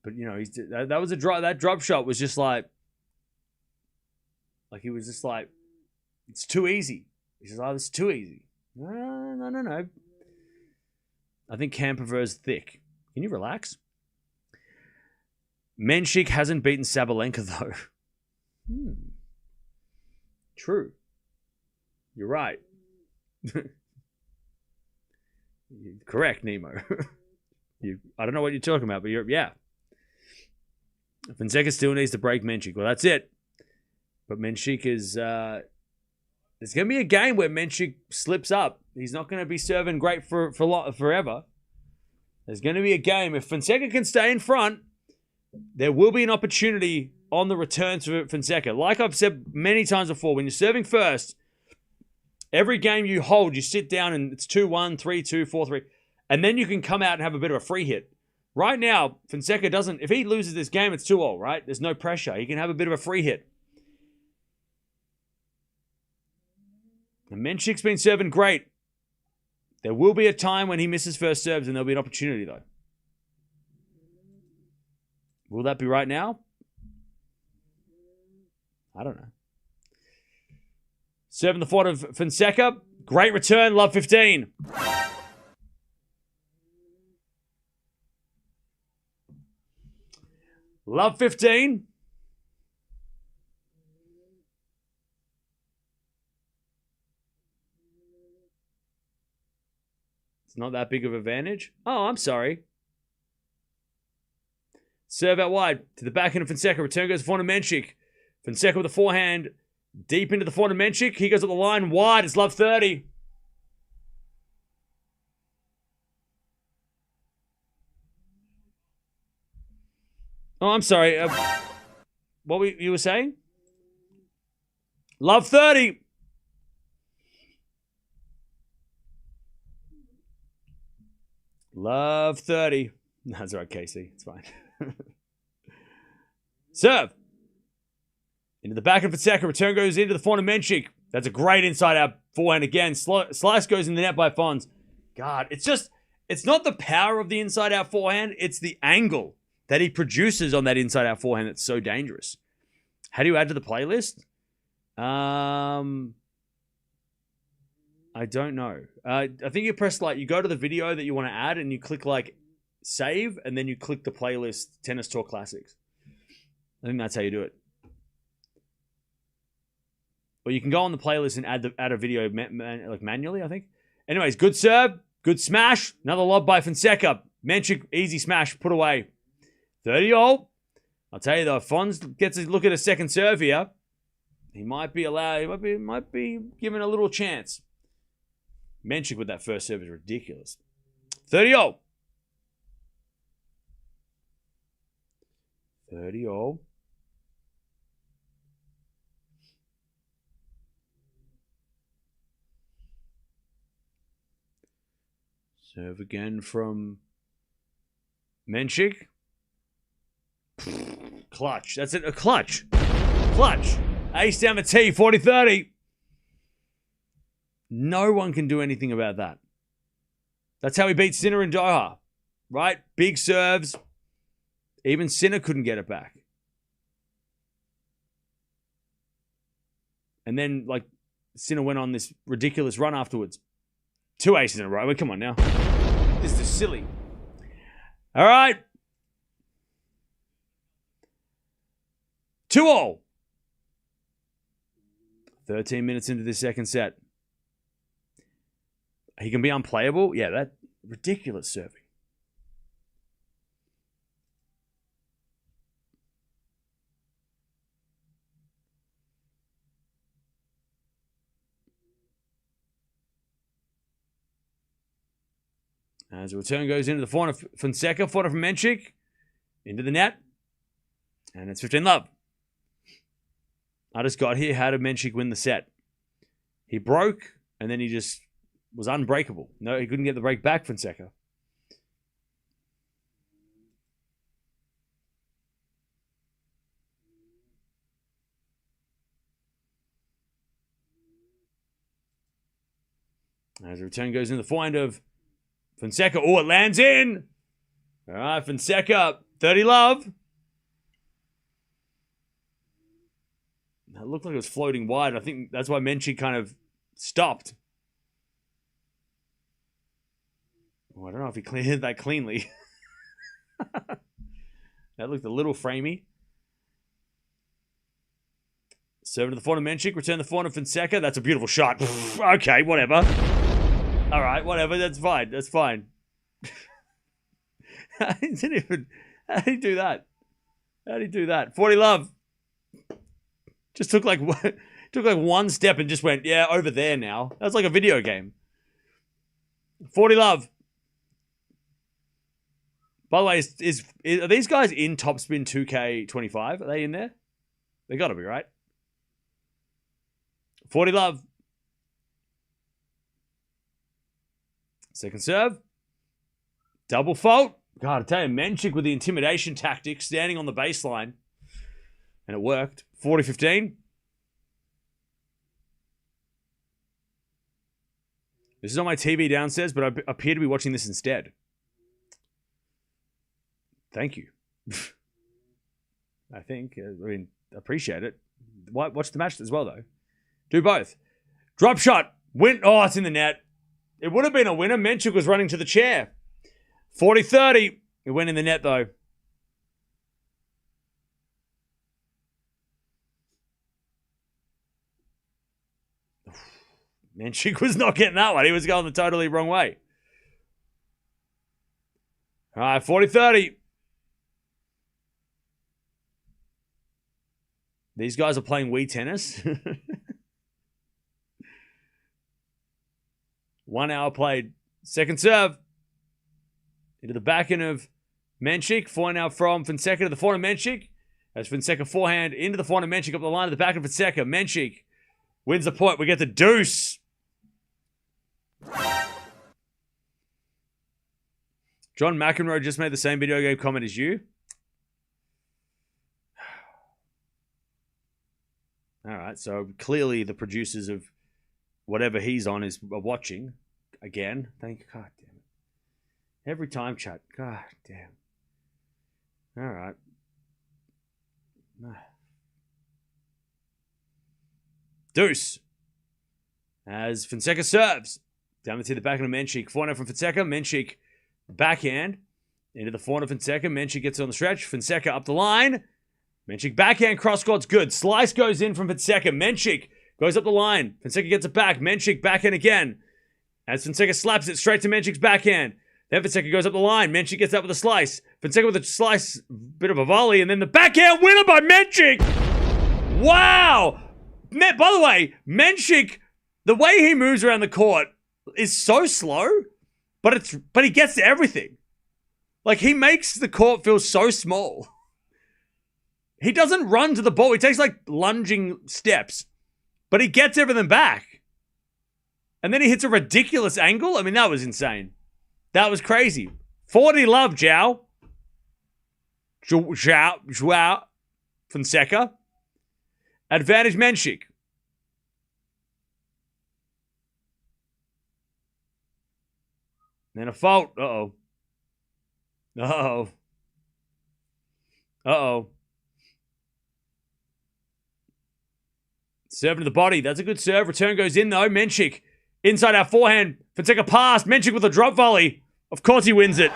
But you know, that was that drop shot was just like he was just like, it's too easy. He says, it's too easy. No. I think Cam prefers thick. Can you relax? Mensik hasn't beaten Sabalenka, though. True. You're right. Correct, Nemo. I don't know what you're talking about, but yeah. Fonseca still needs to break Mensik. Well, that's it. But Mensik is... there's going to be a game where Mensik slips up. He's not going to be serving great for forever. There's going to be a game. If Fonseca can stay in front... There will be an opportunity on the return to Fonseca. Like I've said many times before, when you're serving first, every game you hold, you sit down and it's 2-1, 3-2, 4-3, and then you can come out and have a bit of a free hit. Right now, Fonseca doesn't... If he loses this game, it's 2-0, right? There's no pressure. He can have a bit of a free hit. And Mensik's been serving great. There will be a time when he misses first serves and there'll be an opportunity, though. Will that be right now? I don't know. Serving the forehand of Fonseca. Great return. Love 15. Love 15. It's not that big of an advantage. Oh, I'm sorry. Serve out wide to the backhand of Fonseca. Return goes to the forehand of Mensik. Fonseca with the forehand deep into the forehand of Mensik. He goes up the line wide. It's love 30. Oh, I'm sorry. What you were saying? Love 30. Love 30. That's right, Casey. It's fine. Serve. Into the back of Fonseca. Return goes into the forehand of Mensik. That's a great inside-out forehand again. Slice goes in the net by Fons. God, it's not the power of the inside-out forehand. It's the angle that he produces on that inside-out forehand that's so dangerous. How do you add to the playlist? I don't know. I think you press you go to the video that you want to add and you click save and then you click the playlist Tennis Tour Classics. I think that's how you do it. Or you can go on the playlist and add a video manually, I think. Anyways, good serve, good smash. Another lob by Fonseca. Mensik, easy smash, put away. 30-all. I'll tell you though, if Fons gets a look at a second serve here, he might be allowed, he might be given a little chance. Mensik with that first serve is ridiculous. 30-all. 30-all. Serve again from Mensik. Clutch. That's it. A clutch. Clutch. Ace down the tee. 40-30. No one can do anything about that. That's how he beat Sinner in Doha. Right? Big serves. Even Sinner couldn't get it back. And then, Sinner went on this ridiculous run afterwards. 2 aces in a row. I mean, come on now. This is silly. All right. 2-all. 13 minutes into the second set. He can be unplayable. Yeah, that ridiculous serving. As the return goes into the forehand of Fonseca, forehand from Mensik, into the net, and it's 15-love. I just got here. How did Mensik win the set? He broke, and then he just was unbreakable. No, he couldn't get the break back, Fonseca. As the return goes in the forehand of Fonseca. Oh, it lands in. All right, Fonseca, 30-love. It looked like it was floating wide. I think that's why Mensik kind of stopped. Oh, I don't know if he cleared that cleanly. That looked a little framey. Serve to the forehand of Mensik. Return the forehand of Fonseca. That's a beautiful shot. Okay, whatever. All right, whatever. That's fine. That's fine. How did he do that? How did he do that? 40-love. Just took one step and just went, yeah, over there now. That's like a video game. 40-love. By the way, are these guys in Topspin 2K25? Are they in there? They got to be, right? 40-love. Second serve. Double fault. God, I tell you, Mensik with the intimidation tactic, standing on the baseline. And it worked. 40-15. This is on my TV downstairs, but I appear to be watching this instead. Thank you. I think. Appreciate it. Watch the match as well, though. Do both. Drop shot. Win. Oh, it's in the net. It would have been a winner. Mensik was running to the chair. 40-30. It went in the net, though. Mensik was not getting that one. He was going the totally wrong way. All right, 40-30. These guys are playing Wii tennis. 1 hour played. Second serve. Into the back end of Mensik, forehand now from Fonseca to the forehand of Mensik. As Fonseca forehand into the forehand of Mensik up the line of the back of Fonseca. Mensik wins the point. We get the deuce. John McEnroe just made the same video game comment as you. All right, so clearly the producers of whatever he's on are watching again. Thank you. God damn it. Every time, chat. God damn. All right. Deuce. As Fonseca serves. Down to the backhand of Mensik. Forehand from Fonseca. Mensik backhand. Into the forehand of Fonseca. Mensik gets on the stretch. Fonseca up the line. Mensik backhand cross court's good. Slice goes in from Fonseca. Mensik goes up the line. Fonseca gets it back. Mensik backhand again. As Fonseca slaps it straight to Mensik's backhand. Then Fonseca goes up the line. Mensik gets that with a slice. Fonseca with a slice, bit of a volley, and then the backhand winner by Mensik. Wow! By the way, Mensik, the way he moves around the court is so slow, but he gets to everything. Like, he makes the court feel so small. He doesn't run to the ball. He takes, like, lunging steps. But he gets everything back. And then he hits a ridiculous angle. I mean, that was insane. That was crazy. 40 love, Joao Fonseca. Advantage Mensik. Then a fault. Uh-oh. Uh-oh. Uh-oh. Serving to the body. That's a good serve. Return goes in, though. Mensik inside our forehand. Fonseca pass. Mensik with a drop volley. Of course he wins it.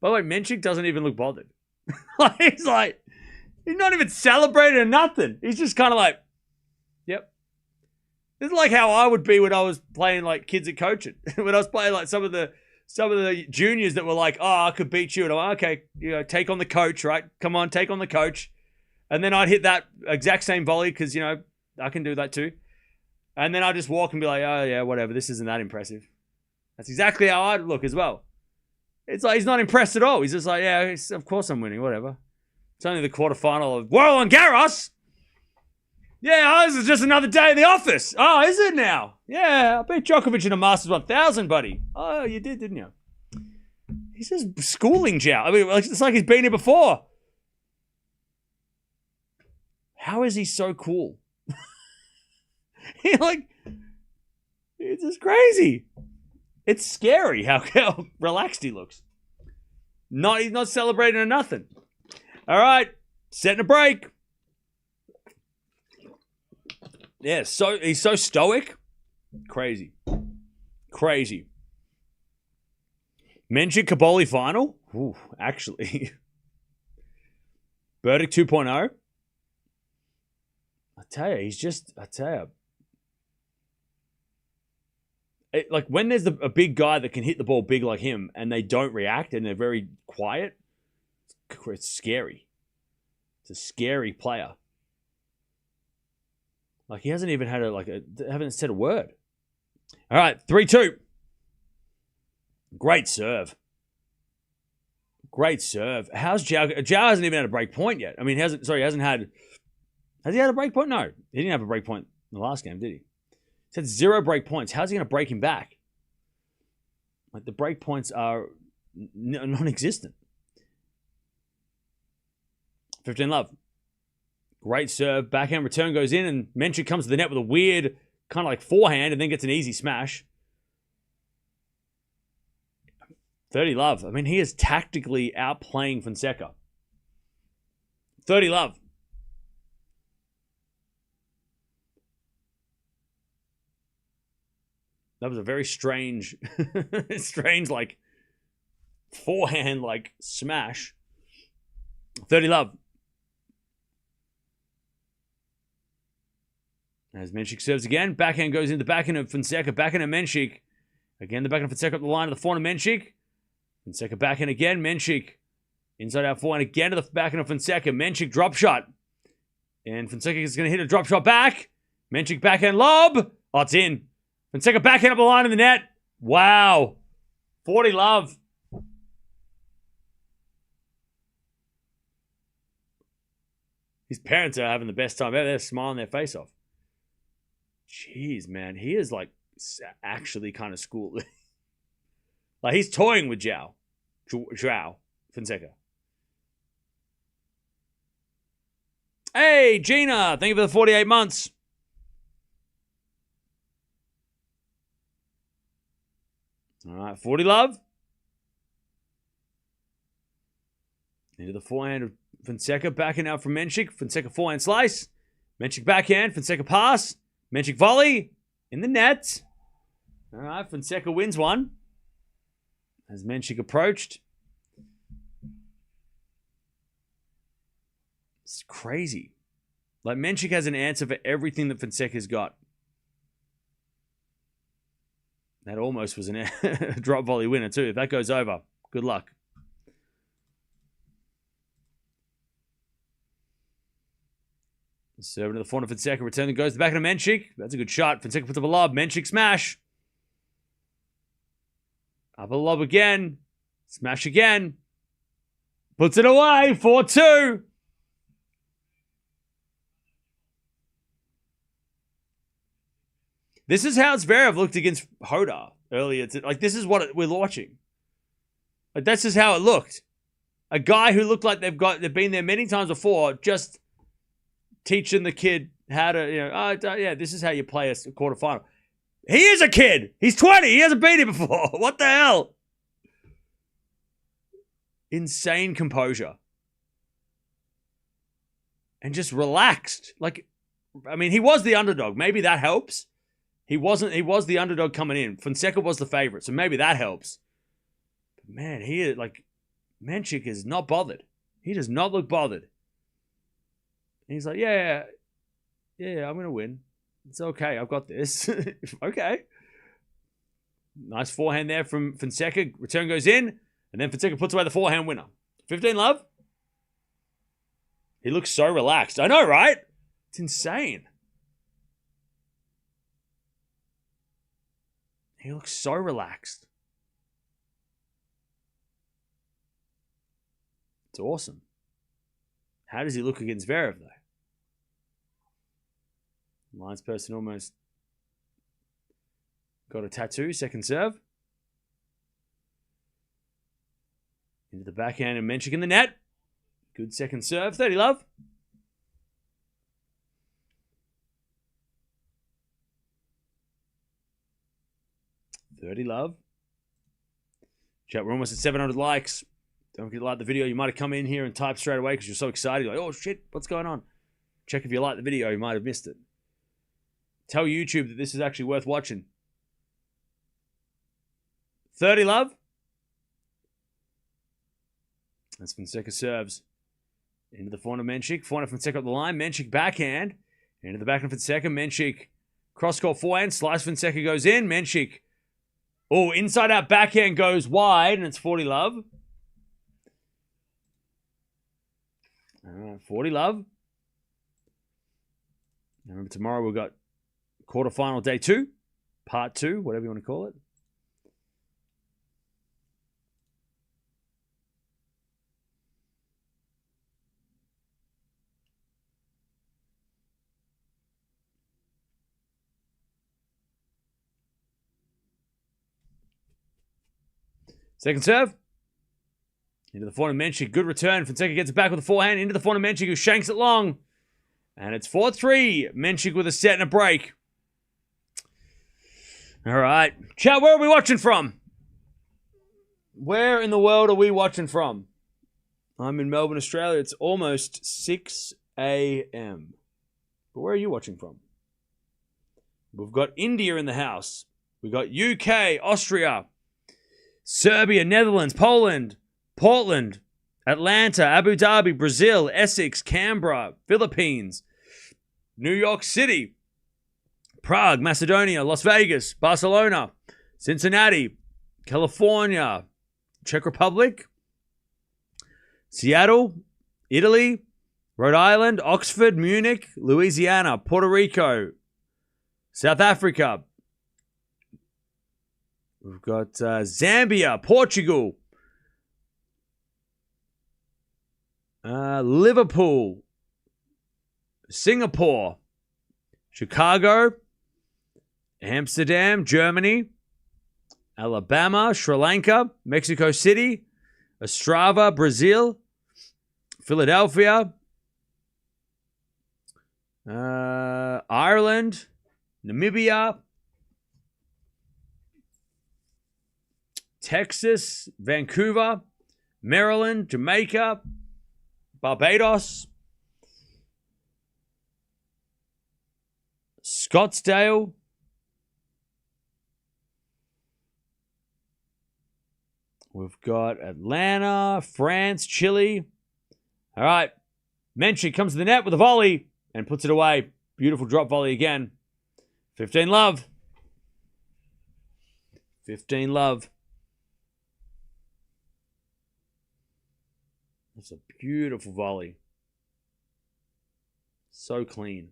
By the way, Mensik doesn't even look bothered. He's not even celebrating or nothing. He's just kind of like, yep. This is like how I would be when I was playing like kids at coaching. When I was playing like some of the juniors that were like, oh, I could beat you. And I'm like, okay, take on the coach, right? Come on, take on the coach. And then I'd hit that exact same volley because, I can do that too. And then I'd just walk and be like, oh, yeah, whatever. This isn't that impressive. That's exactly how I'd look as well. It's like he's not impressed at all. He's just like, yeah, of course I'm winning, whatever. It's only the quarterfinal of Roland Garros. Yeah, this is just another day in the office. Oh, is it now? Yeah, I beat Djokovic in a Masters 1000, buddy. Oh, you did, didn't you? He's just schooling Joao. I mean, it's like he's been here before. How is he so cool? It's just crazy. It's scary how relaxed he looks. He's not celebrating or nothing. All right, setting a break. Yeah, he's so stoic. Crazy. Mensik Kaboli final. Ooh, actually. Burdick 2.0. I tell you. Like when there's a big guy that can hit the ball big like him and they don't react and they're very quiet, it's scary. It's a scary player. Like he hasn't even had haven't said a word. All right, 3-2. Great serve. How's Joao? Joao hasn't even had a break point yet. I mean, has he had a break point? No, he didn't have a break point in the last game, did he? He's had 0 break points. How's he going to break him back? Like the break points are non-existent. 15 love. Great serve. Backhand return goes in and Mensik comes to the net with a weird kind of like forehand and then gets an easy smash. 30 love. I mean, he is tactically outplaying Fonseca. 30 love. That was a very strange, like, forehand, like, smash. 30 love. As Mensik serves again, backhand goes into the backhand of Fonseca, backhand of Mensik. Again, the backhand of Fonseca up the line of the forehand of Mensik. Fonseca backhand again, Mensik Inside out forehand again to the backhand of Fonseca. Mensik drop shot. And Fonseca is going to hit a drop shot back. Mensik backhand lob. Oh, it's in. Fonseca backhand up the line in the net. Wow. 40 love. His parents are having the best time ever. They're smiling their face off. Jeez, man. He is like actually kind of school. Like he's toying with Joao Fonseca. Hey, Gina. Thank you for the 48 months. All right, 40 love. Into the forehand of Fonseca. Backhand out from Mensik. Fonseca forehand slice. Mensik backhand. Fonseca pass. Mensik volley. In the net. All right, Fonseca wins one. As Mensik approached. It's crazy. Like, Mensik has an answer for everything that Fonseca's got. That almost was a drop volley winner, too. If that goes over, good luck. Serving to the front of Fonseca. Return that goes to the back of Mensik. That's a good shot. Fonseca puts up a lob. Mensik smash. Up a lob again. Smash again. Puts it away. 4-2. This is how Zverev looked against Hoda earlier. Like, this is what we're watching. Like, this is how it looked. A guy who looked like they've been there many times before, just teaching the kid how to, this is how you play a quarterfinal. He is a kid. He's 20. He hasn't been here before. What the hell? Insane composure. And just relaxed. Like, I mean, he was the underdog. Maybe that helps. He was the underdog coming in. Fonseca was the favorite, so maybe that helps. But man, Mensik is not bothered. He does not look bothered. And he's like, yeah, I'm going to win. It's okay. I've got this. Okay. Nice forehand there from Fonseca. Return goes in, and then Fonseca puts away the forehand winner. 15 love. He looks so relaxed. I know, right? It's insane. He looks so relaxed. It's awesome. How does he look against Zverev, though? Lines person almost got a tattoo. Second serve. Into the backhand and Mensik in the net. Good second serve. 30 love. Chat, we're almost at 700 likes. Don't forget to like the video. You might have come in here and typed straight away because you're so excited. You're like, oh shit, what's going on? Check if you like the video. You might have missed it. Tell YouTube that this is actually worth watching. 30 love. As Fonseca serves. Into the forehand of Mensik. Forehand of Fonseca up the line. Mensik backhand. Into the backhand of Fonseca. Mensik cross-court forehand. Slice Fonseca goes in. Mensik. Oh, inside out backhand goes wide. And it's 40 love. All right, 40 love. Remember, tomorrow we've got quarterfinal day 2. Part 2. Whatever you want to call it. Second serve. Into the forehand of Mensik. Good return. Fonseca gets it back with the forehand. Into the forehand of Mensik, who shanks it long. And it's 4-3. Mensik with a set and a break. All right. Chat, where are we watching from? Where in the world are we watching from? I'm in Melbourne, Australia. It's almost 6 a.m. But where are you watching from? We've got India in the house. We've got UK, Austria, Serbia, Netherlands, Poland, Portland, Atlanta, Abu Dhabi, Brazil, Essex, Canberra, Philippines, New York City, Prague, Macedonia, Las Vegas, Barcelona, Cincinnati, California, Czech Republic, Seattle, Italy, Rhode Island, Oxford, Munich, Louisiana, Puerto Rico, South Africa. We've got Zambia, Portugal, Liverpool, Singapore, Chicago, Amsterdam, Germany, Alabama, Sri Lanka, Mexico City, Ostrava, Brazil, Philadelphia, Ireland, Namibia, Texas, Vancouver, Maryland, Jamaica, Barbados, Scottsdale, we've got Atlanta, France, Chile. All right. Mensik comes to the net with a volley and puts it away. Beautiful drop volley again. 15 love. 15 love. That's a beautiful volley. So clean.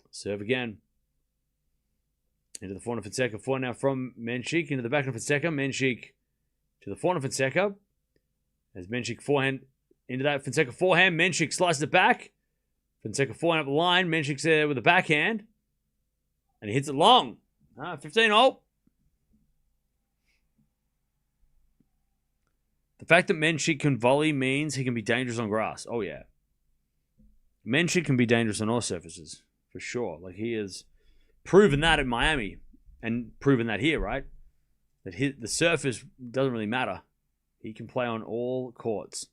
Serve again. Into the forehand of Fonseca. Forehand now from Mensik. Into the back of Fonseca. Mensik to the forehand of Fonseca. As Mensik forehand into that Fonseca forehand. Mensik slices it back. Fonseca forehand up the line. Mensik's there with a backhand. And he hits it long. 15-0. The fact that Mensik can volley means he can be dangerous on grass. Oh, yeah. Mensik can be dangerous on all surfaces. For sure. Like, he has proven that in Miami. And proven that here, right? That the surface doesn't really matter. He can play on all courts.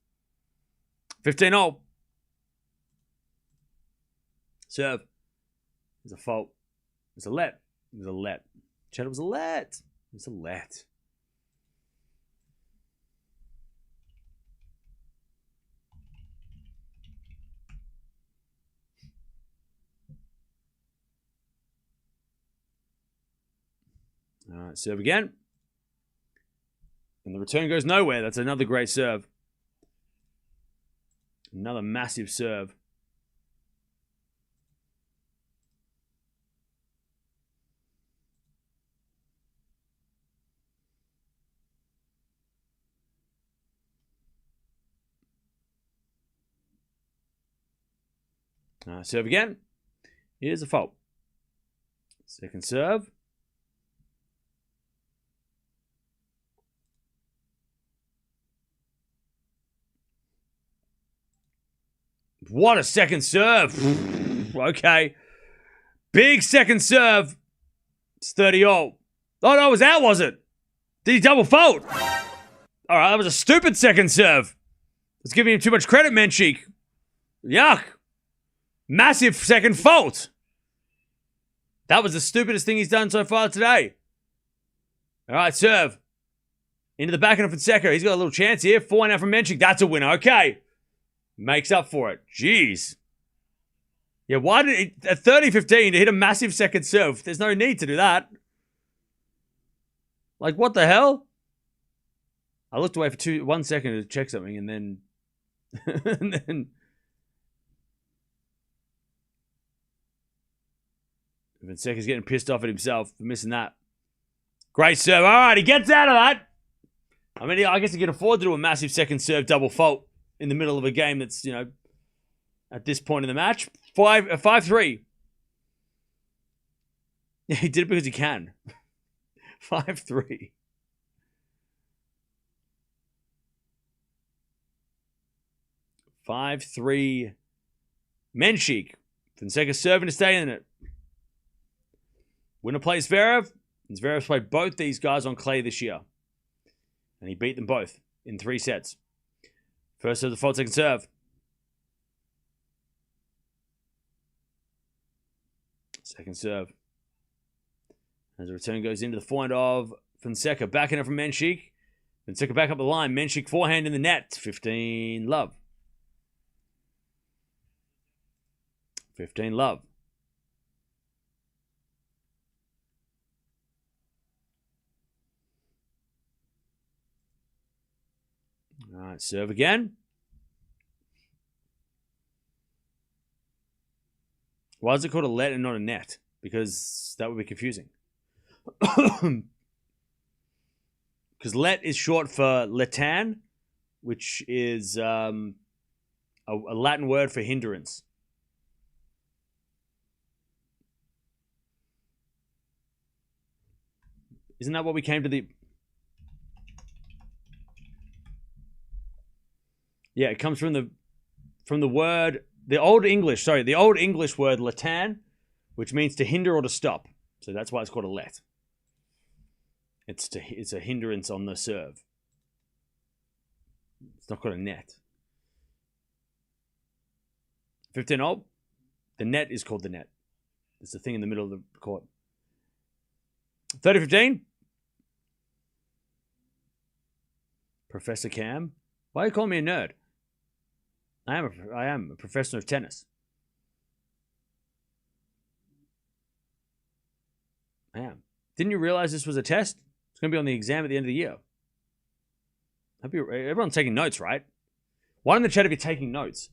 15-0. Serve. It's a fault. It's a let. It was a let. Chad, it was a let. It was a let. All right, serve again. And the return goes nowhere. That's another great serve. Another massive serve. Serve again. Here's a fault. Second serve. What a second serve. Okay. Big second serve. It's 30-0. Oh, no, it was out, was it? Did he double fault? All right, that was a stupid second serve. Let's give him too much credit, Mensik. Yuck. Massive second fault. That was the stupidest thing he's done so far today. All right, serve. Into the backhand of Fonseca. He's got a little chance here. 4 now from Mensik. That's a winner. Okay. Makes up for it. Jeez. Yeah, why did it, at 30-15 to hit a massive second serve? There's no need to do that. Like, what the hell? I looked away for 1 second to check something and then... and then... Fonseca's getting pissed off at himself for missing that. Great serve. All right, he gets out of that. I mean, I guess he can afford to do a massive second serve double fault in the middle of a game that's, you know, at this point in the match. 5-3. Yeah, he did it because he can. 5-3. Mensik. Fonseca serving to stay in it. Winner plays Zverev. And Zverev's played both these guys on clay this year. And he beat them both in 3 sets. First serve, the fault, second serve. Second serve. As the return goes into the forehand of Fonseca. Backhand from Mensik. Fonseca back up the line. Mensik forehand in the net. 15 love. 15 love. All right, serve again. Why is it called a let and not a net? Because that would be confusing. Because let is short for letan, which is a Latin word for hindrance. Isn't that what we came to the... Yeah, it comes from the word... The Old English word letan, which means to hinder or to stop. So that's why it's called a let. It's a hindrance on the serve. It's not called a net. 15-0. The net is called the net. It's the thing in the middle of the court. 30-15. Professor Cam. Why are you calling me a nerd? I am a professor of tennis. I am. Didn't you realize this was a test? It's going to be on the exam at the end of the year. Everyone's taking notes, right? Why in the chat if you're taking notes?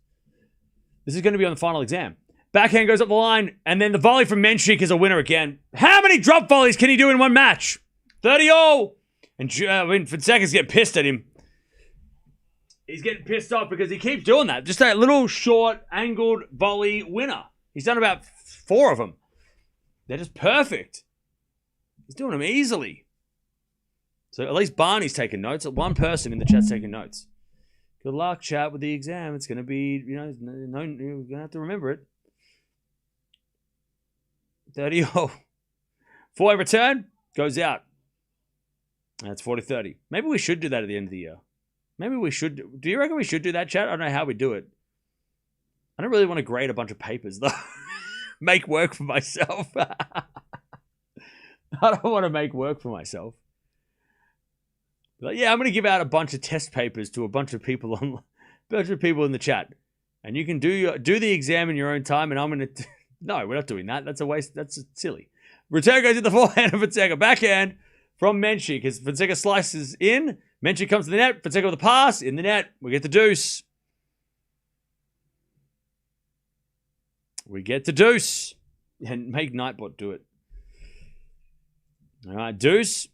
This is going to be on the final exam. Backhand goes up the line, and then the volley from Mensik is a winner again. How many drop volleys can he do in one match? 30-0. And Fonseca's getting pissed at him. He's getting pissed off because he keeps doing that. Just that little short, angled volley winner. He's done about 4 of them. They're just perfect. He's doing them easily. So at least Barney's taking notes. One person in the chat's taking notes. Good luck, chat, with the exam. It's going to be, you're going to have to remember it. 30-0. 4-way return, goes out. That's 40-30. Maybe we should do that at the end of the year. Maybe we should. Do you reckon we should do that, chat? I don't know how we do it. I don't really want to grade a bunch of papers, though. Make work for myself. I don't want to make work for myself. But yeah, I'm going to give out a bunch of test papers to a bunch of people in the chat, and you can do the exam in your own time. And I'm going to. No, we're not doing that. That's a waste. That's silly. Return goes to the forehand of Fonseca. Backhand from Mensik as Fonseca slices in. Mensik comes to the net. Fonseca with a pass. In the net. We get the deuce. We get the deuce. And make Nightbot do it. All right, deuce.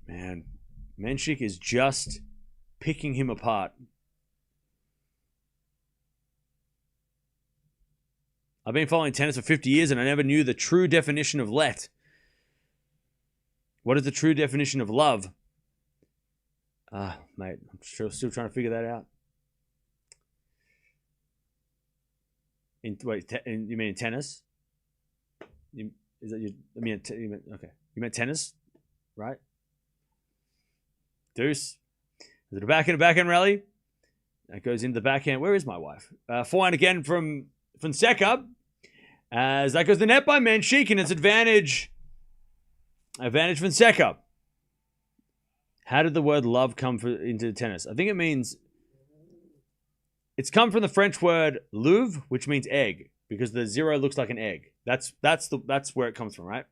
Man, Mensik is just picking him apart. I've been following tennis for 50 years and I never knew the true definition of let. What is the true definition of love? Mate, I'm still trying to figure that out. You mean in tennis? Okay. You meant tennis, right? Deuce. Is it a backhand rally? That goes into the backhand. Where is my wife? Forehand again from Fonseca. As that goes to the net by Mensik, and it's advantage Fonseca. How did the word love come into tennis? I think it means it's come from the French word louve, which means egg, because the 0 looks like an egg. That's where it comes from, right?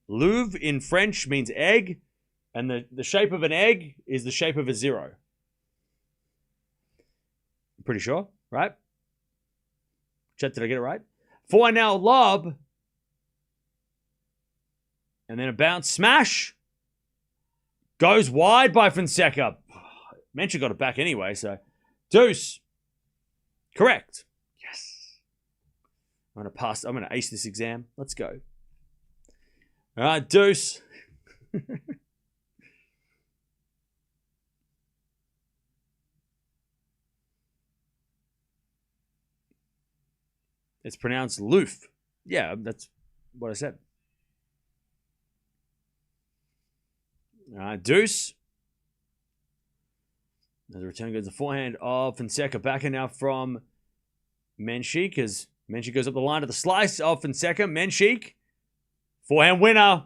Louve in French means egg, and the shape of an egg is the shape of a 0. I'm pretty sure, right? Chat, did I get it right? Forehand now lob. And then a bounce smash. Goes wide by Fonseca. Mensik got it back anyway, so. Deuce. Correct. Yes. I'm going to ace this exam. Let's go. All right, deuce. It's pronounced loof. Yeah, that's what I said. Deuce. As the return goes to the forehand of Fonseca. Backhand now from Mensik as Mensik goes up the line to the slice of Fonseca. Mensik. Forehand winner.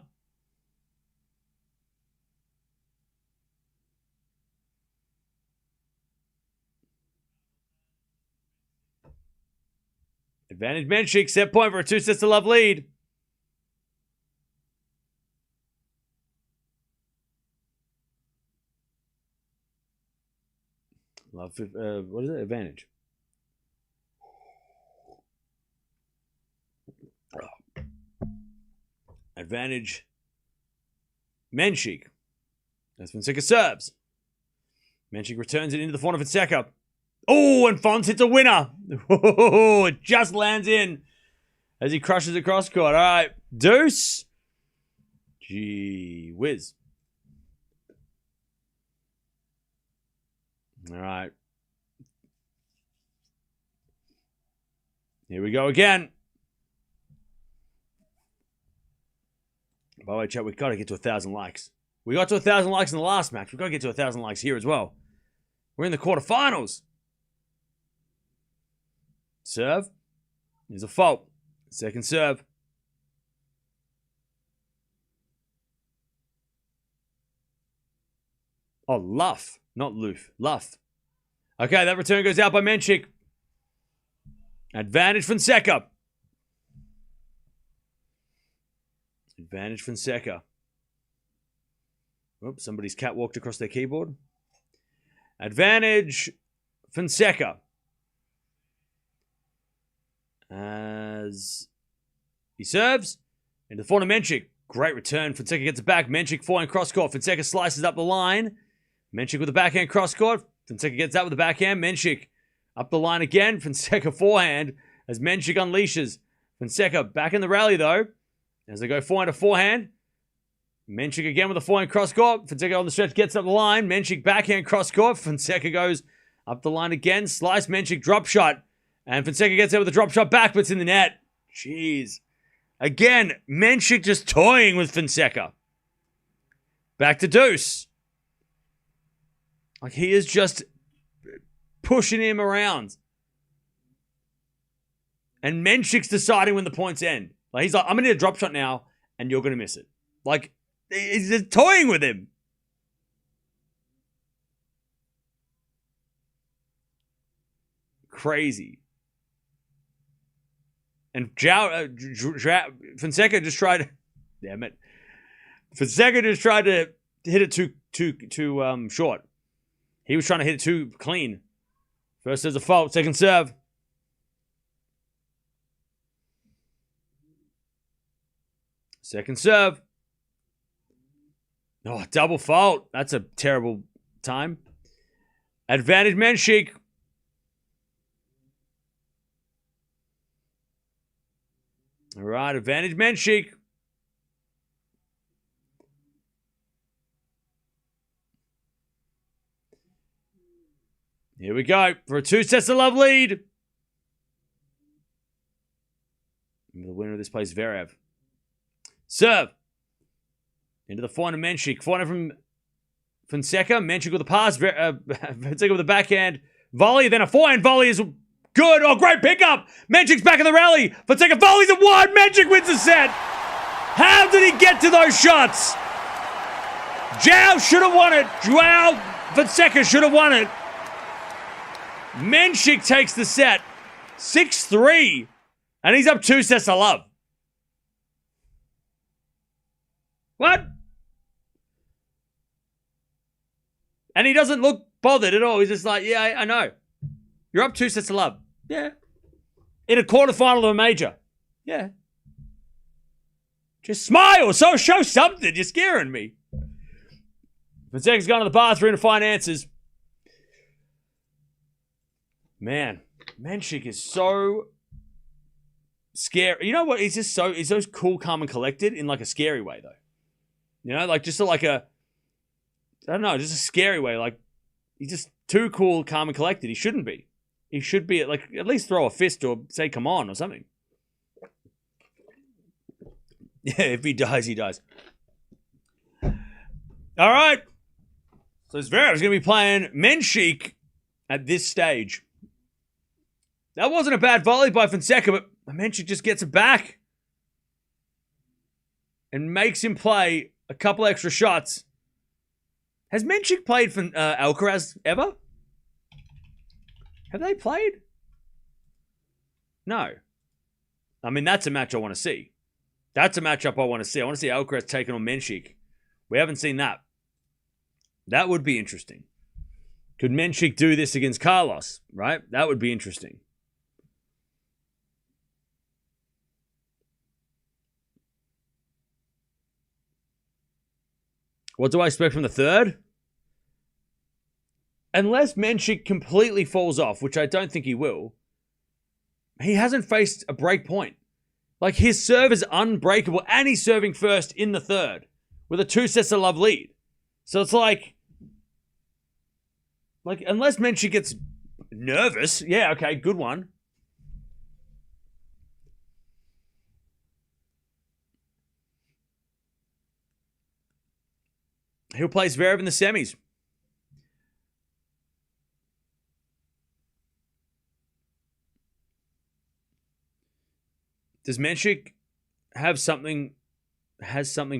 Advantage Mensik. Set point for a 2-sets-to-love lead. What is it? Advantage. Advantage. Mensik. As Fonseca serves. Mensik returns it into the corner of Fonseca. Oh, and Fons hits a winner. Oh, it just lands in as he crushes across court. All right, deuce. Gee whiz. All right. Here we go again. By the way, chat, we've got to get to 1,000 likes. We got to 1,000 likes in the last match. We've got to get to 1,000 likes here as well. We're in the quarterfinals. Serve. There's a fault. Second serve. Oh, Luff. Not Loof. Luff. Okay, that return goes out by Mensik. Advantage Fonseca. Advantage Fonseca. Oops, somebody's catwalked across their keyboard. Advantage Fonseca. As he serves into the forehand Mensik. Great return. Fonseca gets it back. Mensik forehand cross court. Fonseca slices up the line. Mensik with the backhand cross court. Fonseca gets that with the backhand. Mensik up the line again. Fonseca forehand as Mensik unleashes. Fonseca back in the rally though. As they go forehand to forehand. Mensik again with a forehand cross court. Fonseca on the stretch gets up the line. Mensik backhand cross court. Fonseca goes up the line again. Slice Mensik drop shot. And Fonseca gets there with a drop shot back, but it's in the net. Jeez. Again, Mensik just toying with Fonseca. Back to deuce. Like he is just pushing him around. And Mensik's deciding when the points end. Like he's like, I'm going to need a drop shot now, and you're going to miss it. Like, he's just toying with him. Crazy. And Fonseca just tried to... Damn it. Fonseca just tried to hit it too short. He was trying to hit it too clean. First there's a fault. Second serve. Second serve. Oh, double fault. That's a terrible time. Advantage Mensik. All right, advantage Mensik. Here we go for a 2-sets-to-love lead. The winner of this plays Zverev. Serve. Into the forehand of Mensik. Forehand from Fonseca. Mensik with the pass. Fonseca with the backhand volley. Then a forehand volley is good. Oh, great pickup. Mensik's back in the rally. Fonseca volleys it wide. Mensik wins the set. How did he get to those shots? Joao should have won it. Joao Fonseca should have won it. Mensik takes the set. 6-3. And he's up 2-sets-to-love. What? And he doesn't look bothered at all. He's just like, yeah, I know. You're up 2-sets-to-love. Yeah. In a quarterfinal of a major. Yeah. Just smile. So show something. You're scaring me. Fonseca's gone to the bathroom to find answers. Man, Mensik is so scary. You know what? He's so cool, calm, and collected in like a scary way, though. You know, like just like a, I don't know, just a scary way. Like he's just too cool, calm, and collected. He shouldn't be. He should be like at least throw a fist or say come on or something. Yeah, if he dies, he dies. All right. So Zverev's going to be playing Mensik at this stage. That wasn't a bad volley by Fonseca, but Mensik just gets it back and makes him play a couple extra shots. Has Mensik played for Alcaraz ever? Have they played? No. I mean, that's a match I want to see. That's a matchup I want to see. I want to see Alcaraz taking on Mensik. We haven't seen that. That would be interesting. Could Mensik do this against Carlos, right? That would be interesting. What do I expect from the third? Unless Mensik completely falls off, which I don't think he will, he hasn't faced a break point. Like, his serve is unbreakable, and he's serving first in the third with a 2-sets-to-love lead. So it's like, unless Mensik gets nervous, yeah, okay, good one. He'll play Zverev in the semis. Does Mensik has something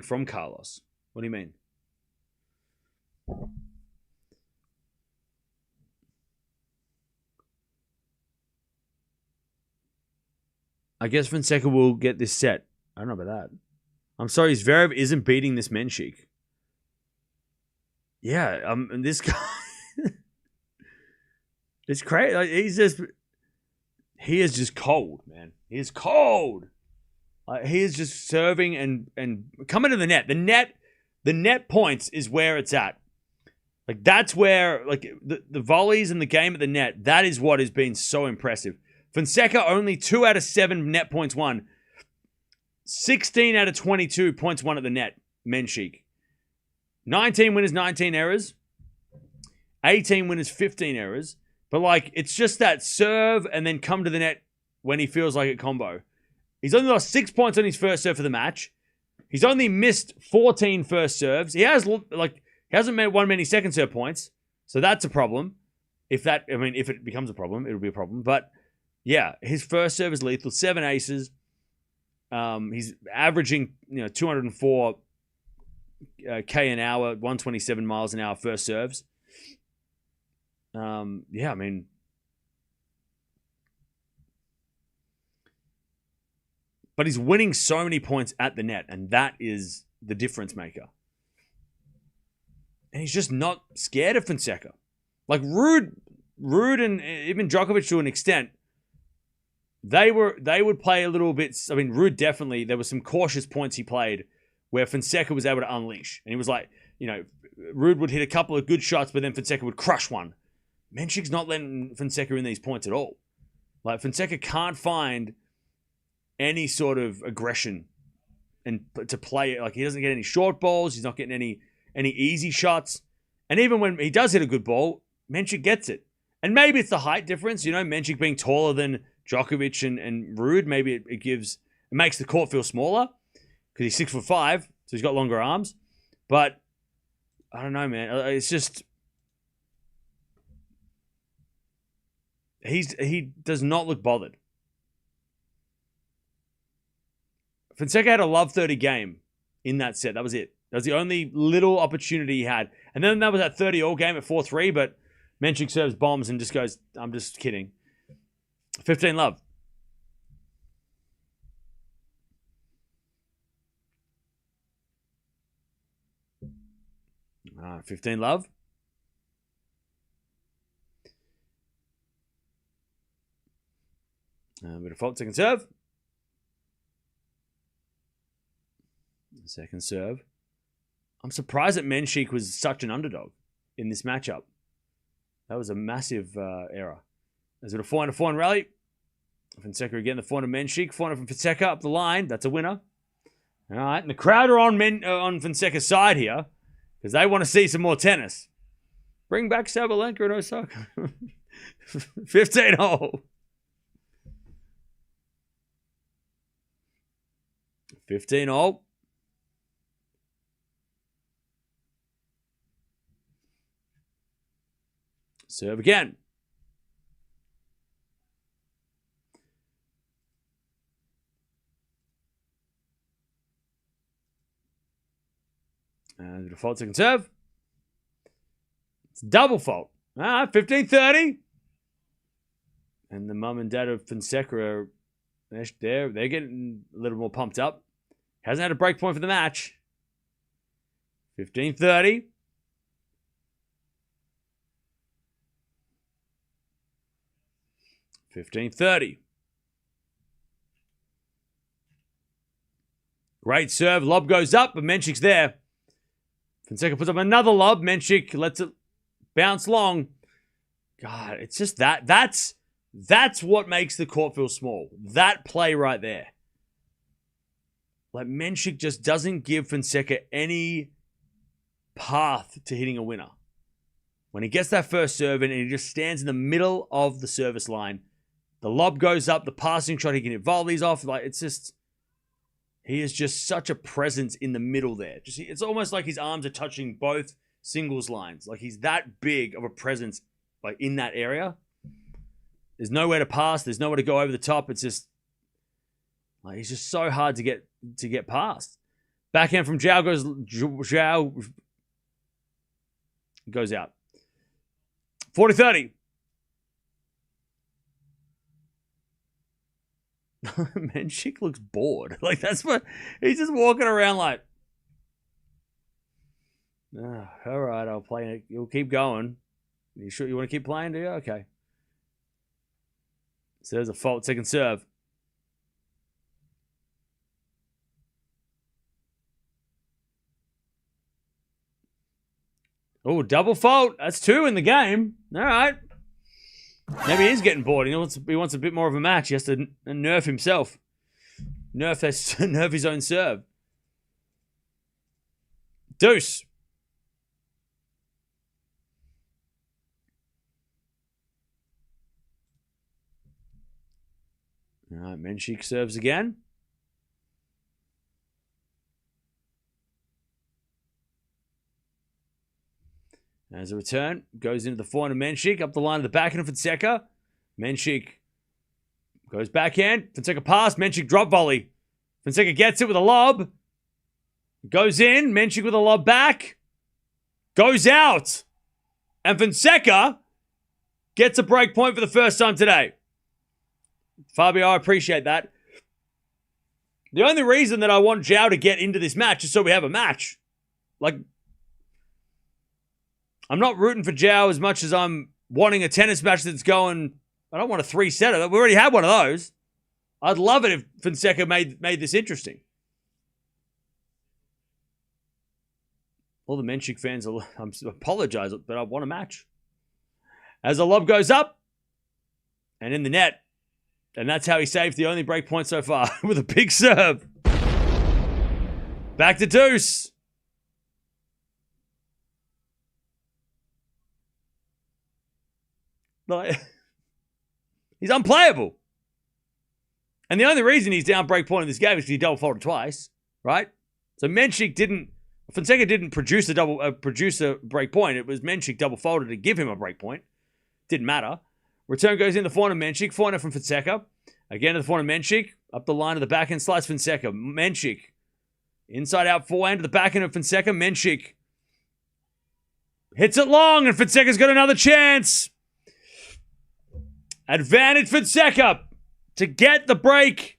from Carlos? What do you mean? I guess Fonseca will get this set. I don't know about that. I'm sorry, Zverev isn't beating this Mensik. Yeah, and this guy, it's crazy. Like, he is just cold, man. He is cold. He is just serving and coming to the net. The net points is where it's at. Like, that's where, like, the volleys and the game at the net, that is what has been so impressive. Fonseca only 2 out of 7 net points won. 16 out of 22 points won at the net, Mensik. 19 winners, 19 errors. 18 winners, 15 errors. But, like, it's just that serve and then come to the net when he feels like a combo. He's only lost 6 points on his first serve for the match. He's only missed 14 first serves. He hasn't won many second serve points. So that's a problem. If it becomes a problem, it'll be a problem. But, yeah, his first serve is lethal. 7 aces. He's averaging, 204 K an hour, 127 miles an hour first serves. Yeah, I mean, but he's winning so many points at the net, and that is the difference maker. And he's just not scared of Fonseca. Like, Ruud and even Djokovic to an extent, they would play a little bit. I mean, Ruud definitely, there were some cautious points he played where Fonseca was able to unleash. And he was like, Ruud would hit a couple of good shots, but then Fonseca would crush one. Mensik's not letting Fonseca in these points at all. Like, Fonseca can't find any sort of aggression and to play it. Like, he doesn't get any short balls. He's not getting any easy shots. And even when he does hit a good ball, Mensik gets it. And maybe it's the height difference. Mensik being taller than Djokovic and Ruud, maybe it makes the court feel smaller because he's 6'5", so he's got longer arms. But I don't know, man. It's just he does not look bothered. Fonseca had a love 30 game in that set. That was it. That was the only little opportunity he had. And then that was that 30-all game at 4-3, but Mensik serves bombs and just goes, I'm just kidding. 15 love. 15 love. Bit of fault, second serve. Second serve. I'm surprised that Mensik was such an underdog in this matchup. That was a massive error. There's a 400 rally. Fonseca again, the 400 Mensik. 400 from Fonseca up the line. That's a winner. All right, and the crowd are on Fonseca's side here because they want to see some more tennis. Bring back Sabalenka and Osaka. 15-hole. 15-hole. Serve again. And the default second serve. It's double fault. 15-30. And the mum and dad of Fonseca are they're getting a little more pumped up. Hasn't had a break point for the match. 15-30. 15-30. Great serve. Lob goes up, but Mensik's there. Fonseca puts up another lob. Mensik lets it bounce long. God, it's just that. That's what makes the court feel small. That play right there. Like, Mensik just doesn't give Fonseca any path to hitting a winner. When he gets that first serve and he just stands in the middle of the service line, the lob goes up, the passing shot, he can hit volleys off. Like, it's just... He is just such a presence in the middle there. Just, it's almost like his arms are touching both singles lines. Like, he's that big of a presence, like, in that area. There's nowhere to pass. There's nowhere to go over the top. It's just, like, he's just so hard to get past. Backhand from Joao goes out. 40-30. Mensik looks bored. Like, that's what he's just walking around like, oh, all right, I'll play it. You'll keep going. You sure you want to keep playing? Do you? Okay. So there's a fault. Second serve. Oh, double fault. That's 2 in the game. All right. Maybe he's getting bored. He wants a bit more of a match. He has to nerf himself. Nerf his own serve. Deuce. All right, Mensik serves again. As a return, goes into the forehand of Mensik, up the line of the backhand of Fonseca. Mensik goes backhand. Fonseca pass. Mensik drop volley. Fonseca gets it with a lob. Goes in. Mensik with a lob back. Goes out. And Fonseca gets a break point for the first time today. Fabio, I appreciate that. The only reason that I want Joao to get into this match is so we have a match. Like, I'm not rooting for Joao as much as I'm wanting a tennis match that's going... I don't want a 3-setter. We already had one of those. I'd love it if Fonseca made this interesting. All the Mensik fans, I apologize, but I want a match. As the lob goes up, and in the net, and that's how he saved the only break point so far, with a big serve. Back to deuce. Like, he's unplayable. And the only reason he's down break point in this game is because he double faulted twice, right? So Fonseca didn't produce a break point. It was Mensik double faulted to give him a break point. Didn't matter. Return goes in the forehand of Mensik. Forehand from Fonseca. Again to the forehand of Mensik. Up the line of the backhand slice Fonseca. Mensik. Inside out forehand to the backhand of Fonseca. Mensik hits it long, and Fonseca's got another chance. Advantage Fonseca to get the break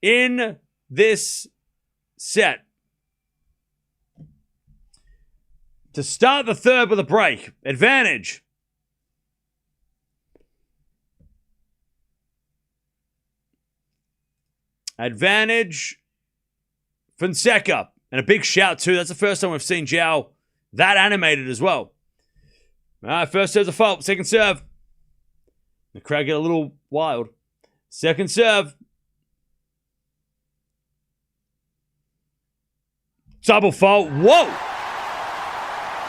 in this set. To start the third with a break. Advantage. Advantage Fonseca. And a big shout too. That's the first time we've seen Joao that animated as well. All right, first serve's a fault. Second serve. The crowd get a little wild. Second serve. Double fault. Whoa!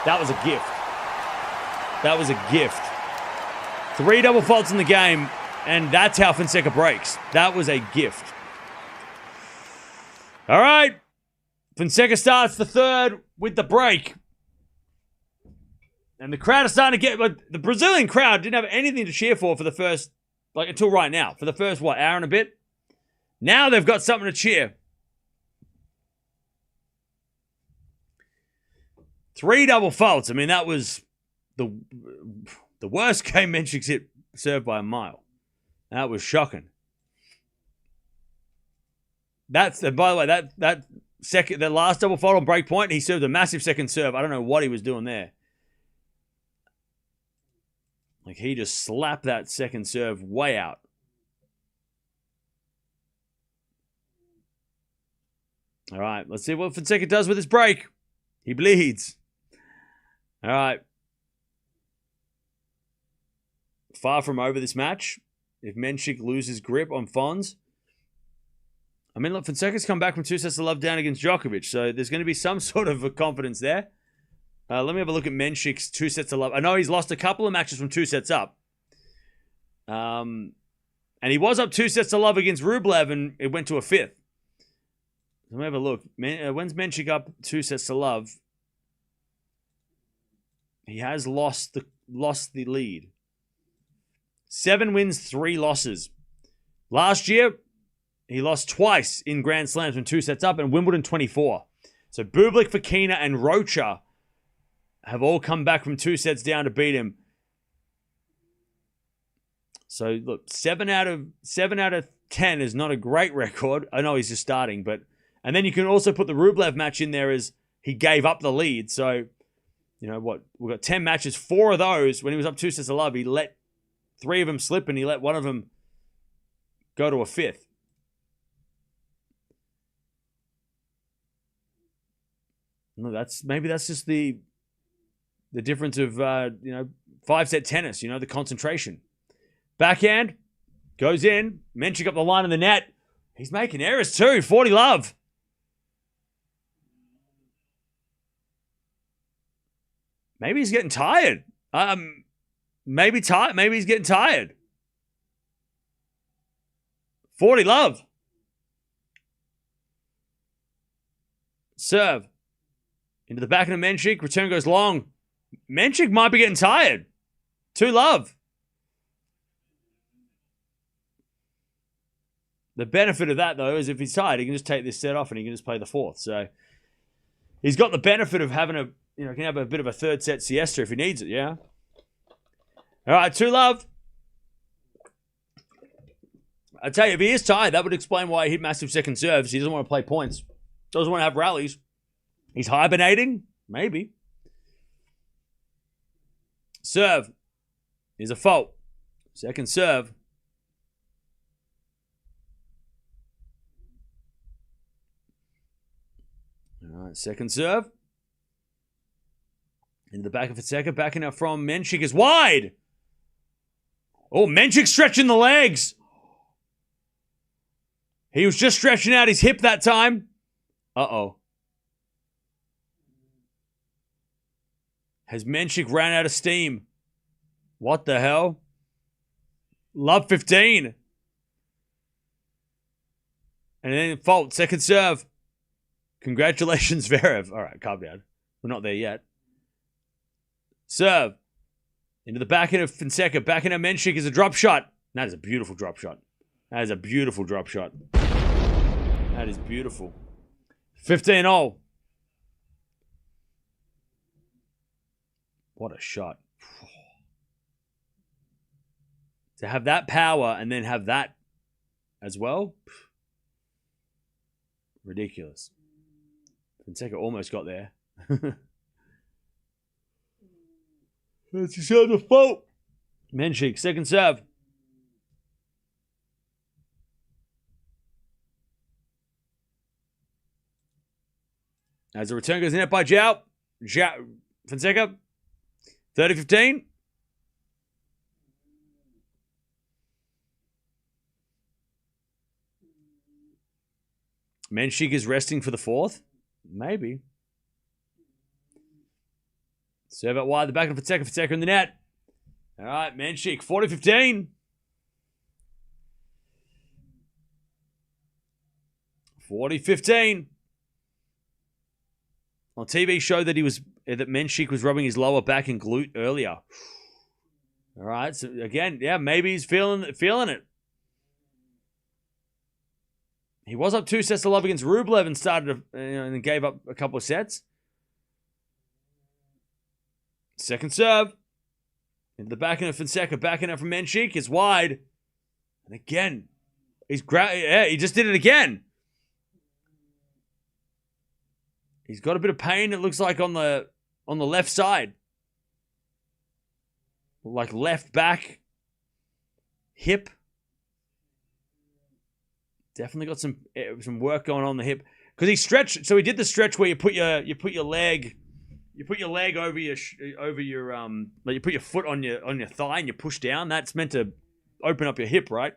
That was a gift. That was a gift. 3 double faults in the game, and that's how Fonseca breaks. That was a gift. All right. Fonseca starts the third with the break. And the crowd is starting to get... The Brazilian crowd didn't have anything to cheer for the first... until right now. For the first, hour and a bit? Now they've got something to cheer. 3 double faults. I mean, that was the worst game Mensik's hit served by a mile. That was shocking. By the way, that last double fault on break point, he served a massive second serve. I don't know what he was doing there. Like, he just slapped that second serve way out. All right, let's see what Fonseca does with his break. He bleeds. All right. Far from over this match. If Mensik loses grip on Fons. I mean, look, Fonseca's come back from 2 sets to love down against Djokovic, so there's going to be some sort of a confidence there. Let me have a look at Mensik's 2 sets to love. I know he's lost a couple of matches from 2 sets up. And he was up 2 sets to love against Rublev, and it went to a 5th. Let me have a look. When's Mensik up 2 sets to love? He has lost the lead. 7 wins, 3 losses. Last year, he lost twice in Grand Slams from 2 sets up, and Wimbledon 24. So Bublik, Fokina, and Rocha have all come back from 2 sets down to beat him. So look, 7 out of 10 is not a great record. I know he's just starting, but and then you can also put the Rublev match in there as he gave up the lead. So, you know what? We've got 10 matches. 4 of those, when he was up 2 sets to love, he let 3 of them slip, and he let one of them go to a 5th. No, maybe that's just the difference of 5-set tennis. You know, the concentration. Backhand goes in. Mensik up the line of the net. He's making errors too. 40 love. Maybe he's getting tired. Maybe he's getting tired. 40 love. Serve. Into the back of Mensik. Return goes long. Mensik might be getting tired. 2 love. The benefit of that, though, is if he's tired, he can just take this set off and he can just play the 4th. So he's got the benefit of having can have a bit of a 3rd set siesta if he needs it, yeah? All right, 2 love. I tell you, if he is tired, that would explain why he hit massive second serves. He doesn't want to play points. Doesn't want to have rallies. He's hibernating? Maybe. Serve is a fault. Second serve. All right, second serve. Into the back of Fonseca. Backing up from Mensik is wide. Oh, Mensik stretching the legs. He was just stretching out his hip that time. Uh-oh. Has Mensik ran out of steam? What the hell? Love 15. And then fault. Second serve. Congratulations, Zverev. All right, calm down. We're not there yet. Serve. Into the backhand of Fonseca. Backhand of Mensik is a drop shot. That is a beautiful drop shot. That is a beautiful drop shot. That is beautiful. 15-0. What a shot. To have that power and then have that as well. Ridiculous. Fonseca almost got there. That's a fault. Mensik, second serve. As the return goes in net by Joao. Fonseca. 30-15. Mensik is resting for the 4th. Maybe. Serve out wide, the back of Fonseca. Fonseca in the net. All right, Mensik, 40-15. 40-15. On TV showed that that Mensik was rubbing his lower back and glute earlier. All right, so again, yeah, maybe he's feeling it. He was up 2 sets to love against Rublev and started and then gave up a couple of sets. Second serve. Into the backhand of Fonseca. Backhand out from Mensik is wide. And again, he just did it again. He's got a bit of pain, it looks like, on the left side. like left back, hip. Definitely got some work going on the hip because he stretched. So he did the stretch where you put your leg over your like you put your foot on your thigh and you push down. That's meant to open up your hip, right?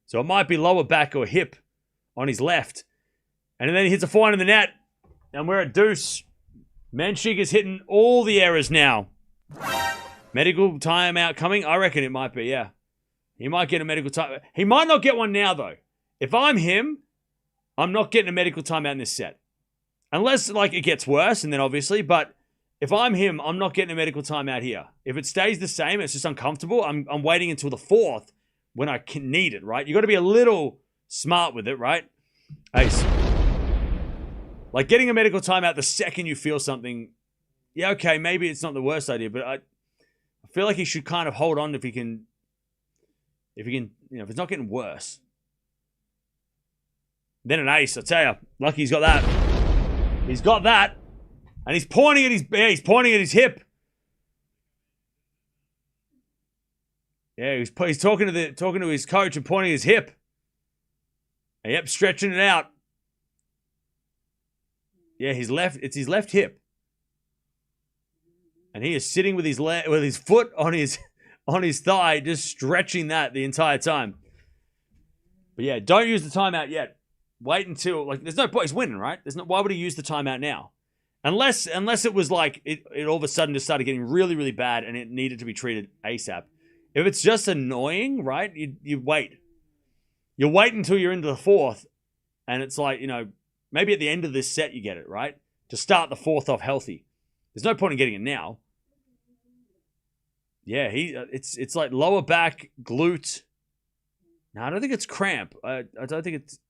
So it might be lower back or hip on his left, and then he hits a forehand in the net, and we're at deuce. Mensik is hitting all the errors now. Medical timeout coming. I reckon it might be. Yeah, he might get a medical time. He might not get one now though. If I'm him, I'm not getting a medical timeout in this set. Unless, like, it gets worse, and then obviously, but if I'm him, I'm not getting a medical timeout here. If it stays the same, it's just uncomfortable, I'm waiting until the fourth when I can need it, right? You got to be a little smart with it, right? Ace. Like, getting a medical timeout the second you feel something, yeah, okay, maybe it's not the worst idea, but I feel like he should kind of hold on if he can, if it's not getting worse. Then an ace, I tell you. Lucky he's got that. He's got that. And he's pointing at his hip. Yeah, he's talking to his coach and pointing at his hip. Yep, stretching it out. Yeah, it's his left hip. And he is sitting with his foot on his thigh, just stretching that the entire time. But yeah, don't use the timeout yet. Wait until, like, there's no point. He's winning, right? Why would he use the timeout now? Unless it was like, it all of a sudden just started getting really, really bad and it needed to be treated ASAP. If it's just annoying, right, you wait. You wait until you're into the fourth and it's like, maybe at the end of this set you get it, right? To start the fourth off healthy. There's no point in getting it now. Yeah, it's like lower back, glute. No, I don't think it's cramp. I don't think it's...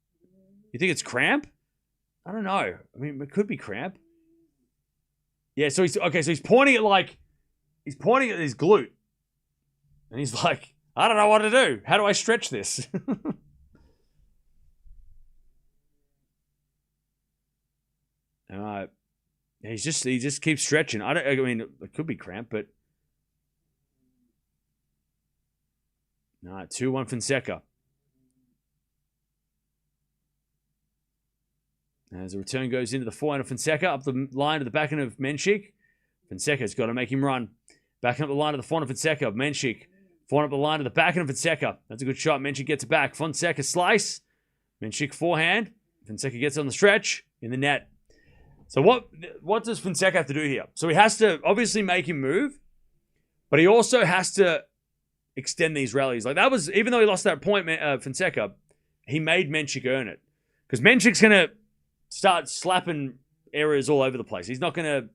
You think it's cramp? I don't know. I mean, it could be cramp. Yeah, so he's pointing at his glute. And he's like, I don't know what to do. How do I stretch this? He just keeps stretching. I mean, it could be cramp, but all right, 2-1 Fonseca. As the return goes into the forehand of Fonseca, up the line to the backhand of Mensik. Fonseca's got to make him run. Backing up the line of the forehand of Fonseca. Mensik. Forehand up the line to the backhand of Fonseca. That's a good shot. Mensik gets it back. Fonseca slice. Mensik forehand. Fonseca gets on the stretch. In the net. So what does Fonseca have to do here? So he has to obviously make him move. But he also has to extend these rallies. Like that was, even though he lost that point, Fonseca, he made Mensik earn it. Because Mensik's going to start slapping errors all over the place. He doesn't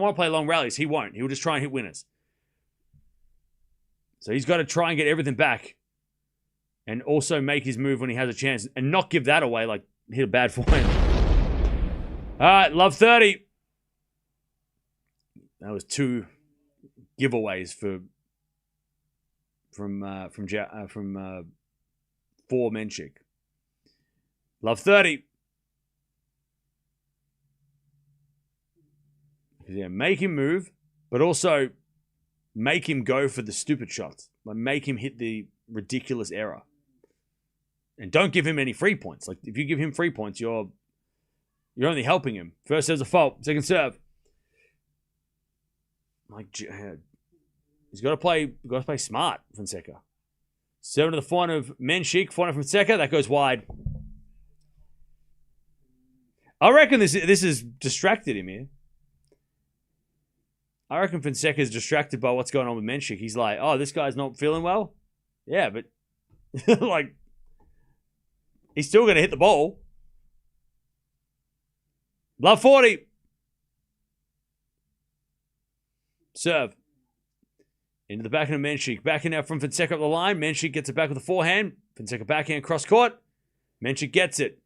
want to play long rallies. He won't. He'll just try and hit winners. So he's got to try and get everything back and also make his move when he has a chance and not give that away, like hit a bad forehand. All right, love 30. That was 2 giveaways for Mensik. Love 30. Yeah, make him move, but also make him go for the stupid shots. Like make him hit the ridiculous error. And don't give him any free points. Like if you give him free points, you're only helping him. First serve's a fault. Second serve. Like he's got to play smart, Fonseca. Serving to the forehand of Mensik, forehand of Fonseca, that goes wide. I reckon this has distracted him here. I reckon Fonseca's distracted by what's going on with Mensik. He's like, oh, this guy's not feeling well? Yeah, but like, he's still going to hit the ball. Love 40. Serve. Into the backhand of Mensik. Backhand out from Fonseca up the line. Mensik gets it back with a forehand. Fonseca backhand cross court. Mensik gets it.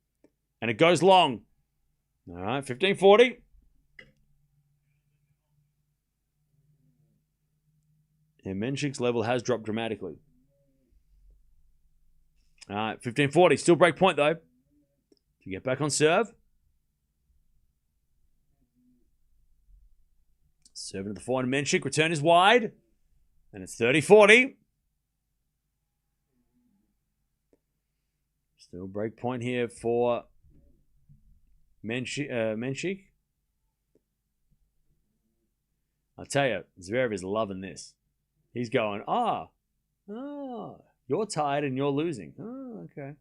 And it goes long. All right, 15-40. And Mensik's level has dropped dramatically. All right, 15-40. Still break point, though. To get back on serve. Serving to the forehand. Mensik. Return is wide. And it's 30-40. Still break point here for Mensik. I'll tell you, Zverev is loving this. He's going, you're tired and you're losing. Oh, okay.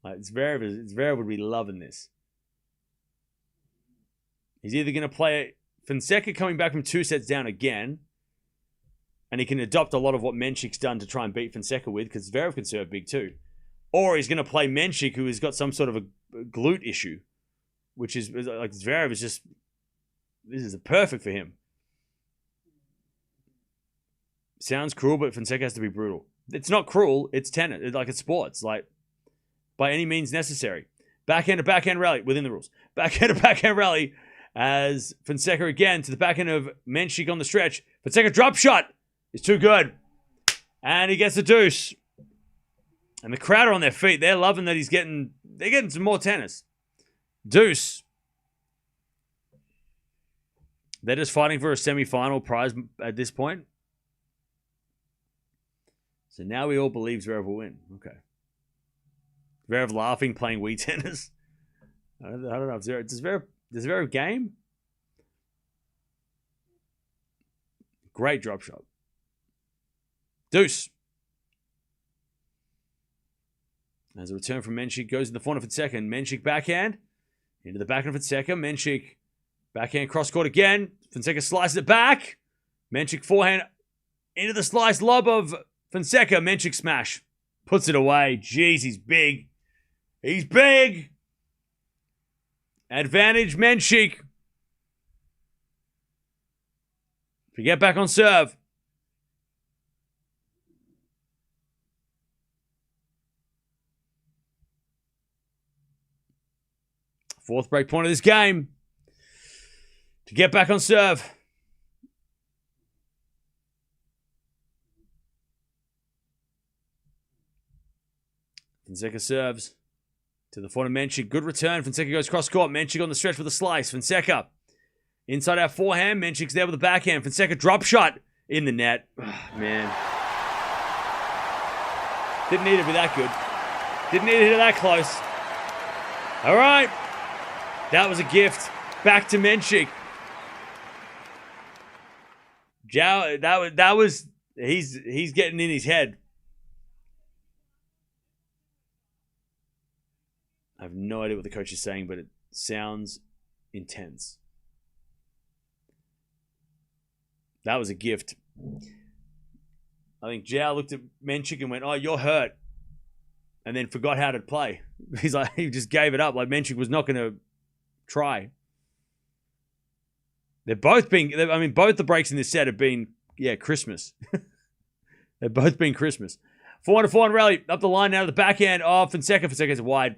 Like Zverev would be loving this. He's either going to play Fonseca coming back from 2 sets down again, and he can adopt a lot of what Mensik's done to try and beat Fonseca with, because Zverev can serve big too. Or he's going to play Mensik, who has got some sort of a glute issue, which is like Zverev is just, this is perfect for him. Sounds cruel, but Fonseca has to be brutal. It's not cruel, it's tennis. It's sports. Like, by any means necessary. Backhand to backhand rally within the rules. Backhand to backhand rally as Fonseca again to the backhand of Mensik on the stretch. Fonseca drop shot is too good. And he gets the deuce. And the crowd are on their feet. They're loving that they're getting some more tennis. Deuce. They're just fighting for a semi-final prize at this point. So now we all believe Zverev will win. Okay. Zverev laughing, playing Wii tennis. I don't know if Zverev... Does Zverev game? Great drop shot. Deuce. As a return from Mensik goes in the front of Fonseca. Mensik backhand. Into the backhand of Fonseca. Mensik backhand cross court again. Fonseca slices it back. Mensik forehand into the slice lob of Fonseca. Mensik smash. Puts it away. Jeez, he's big. He's big. Advantage Mensik. To get back on serve. Fourth break point of this game. To get back on serve. Fonseca serves. To the front of Mensik. Good return. Fonseca goes cross court. Mensik on the stretch with a slice. Fonseca. Inside our forehand. Mensik's there with the backhand. Fonseca drop shot in the net. Oh, man. Didn't need to be that good. Didn't need to hit it that close. All right. That was a gift. Back to Mensik. Joao, that was he's getting in his head. I have no idea what the coach is saying, but it sounds intense. That was a gift. I think Joao looked at Mensik and went, "Oh, you're hurt," and then forgot how to play. He just gave it up. Like Mensik was not going to try. Both the breaks in this set have been, Christmas. They've both been Christmas. 4-4 rally up the line now to the backhand of Fonseca. Fonseca's wide.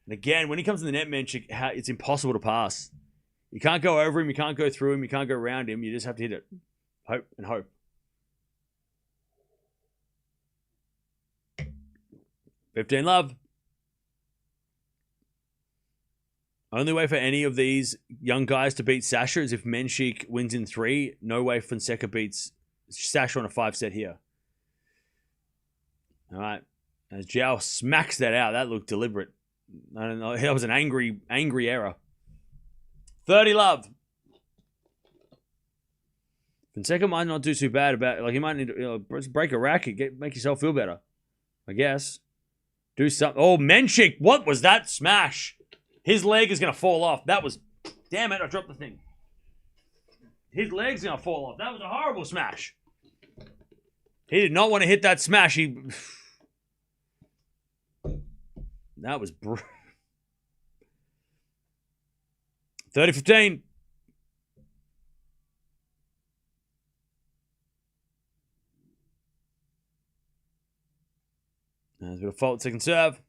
And again, when he comes in the net, Mensik, it's impossible to pass. You can't go over him. You can't go through him. You can't go around him. You just have to hit it. Hope and hope. $15 love. Only way for any of these young guys to beat Sasha is if Mensik wins in 3. No way Fonseca beats Sasha on a 5-set here. All right. As Joao smacks that out, that looked deliberate. I don't know. That was an angry error. 30 love. Fonseca might not do too bad about it. Like, he might need to break a racket, make yourself feel better. I guess. Do something. Oh, Mensik. What was that smash? His leg is going to fall off. That was... Damn it, I dropped the thing. His leg's going to fall off. That was a horrible smash. He did not want to hit that smash. That was... 30-15. There's a bit of fault, second serve.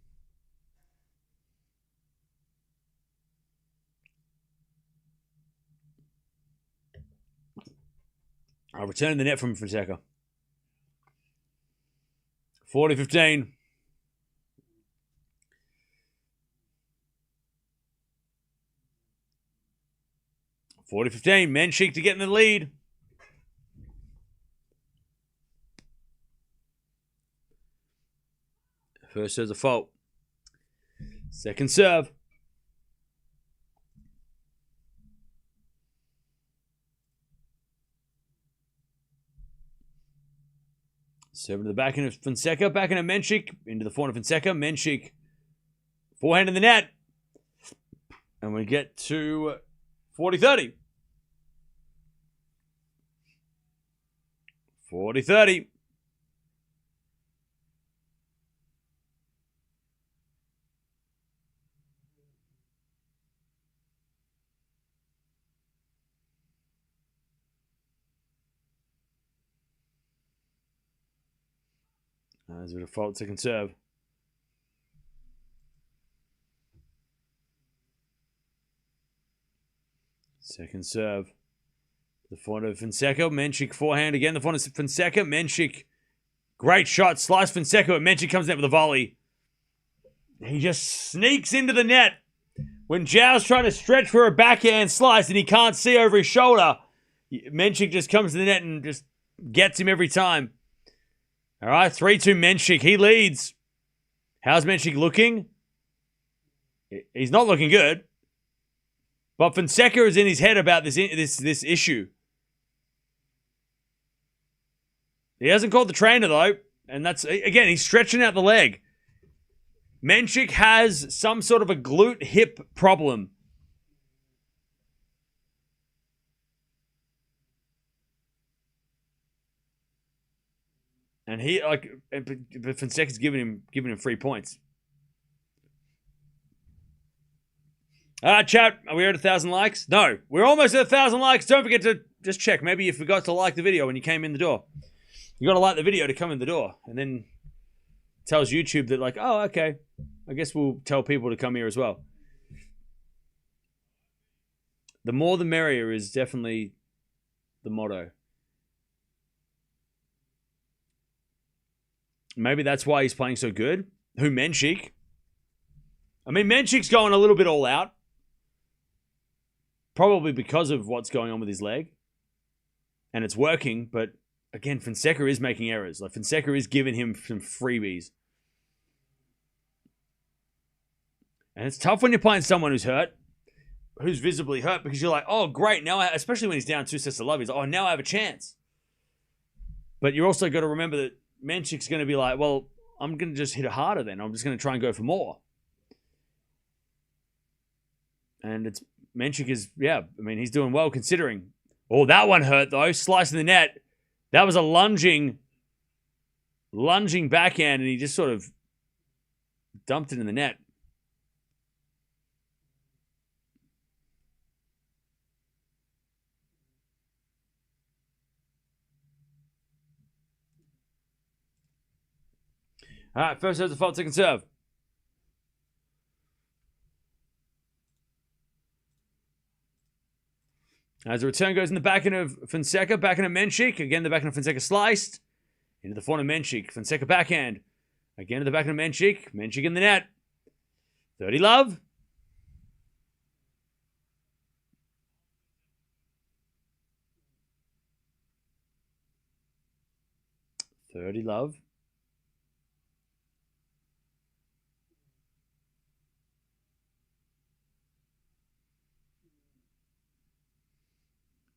I'll return the net from Fonseca. 40-15. Mensik to get in the lead. First serve's a fault. Second serve. Serve to the backhand of Fonseca. Backhand of Mensik. Into the forehand of Fonseca. Mensik. Forehand in the net. And we get to 40-30. 40-30. As a default second serve. Second serve. The forehand of Fonseca. Mensik forehand again. The forehand of Fonseca. Mensik. Great shot. Slice Fonseca. But Mensik comes in with a volley. He just sneaks into the net. When Joao's trying to stretch for a backhand slice and he can't see over his shoulder, Mensik just comes to the net and just gets him every time. All right, 3-2 Mensik. He leads. How's Mensik looking? He's not looking good. But Fonseca is in his head about this issue. He hasn't called the trainer, though. And that's, again, he's stretching out the leg. Mensik has some sort of a glute hip problem. And but Fonseca's giving him 3 points. Chat, are we at 1,000 likes? No, we're almost at 1,000 likes. Don't forget to just check. Maybe you forgot to like the video when you came in the door. You got to like the video to come in the door. And then it tells YouTube that like, oh, okay. I guess we'll tell people to come here as well. The more the merrier is definitely the motto. Maybe that's why he's playing so good. Who, Mensik? I mean, Mensik's going a little bit all out. Probably because of what's going on with his leg. And it's working, but again, Fonseca is making errors. Like, Fonseca is giving him some freebies. And it's tough when you're playing someone who's hurt. Who's visibly hurt, because you're like, oh, great. Now, especially when he's down 2 sets to love, he's like, oh, now I have a chance. But you also got to remember that Mensik's going to be like, well, I'm going to just hit it harder then. I'm just going to try and go for more. And it's Mensik is, yeah, I mean, he's doing well considering. Oh, that one hurt though. Slicing the net. That was a lunging backhand, and he just sort of dumped it in the net. All right, first serve the fault, second serve. As the return goes in the backhand of Fonseca, backhand of Mensik. Again, the backhand of Fonseca sliced. Into the forehand of Mensik. Fonseca backhand. Again to the backhand of Mensik. Mensik in the net. 30 love.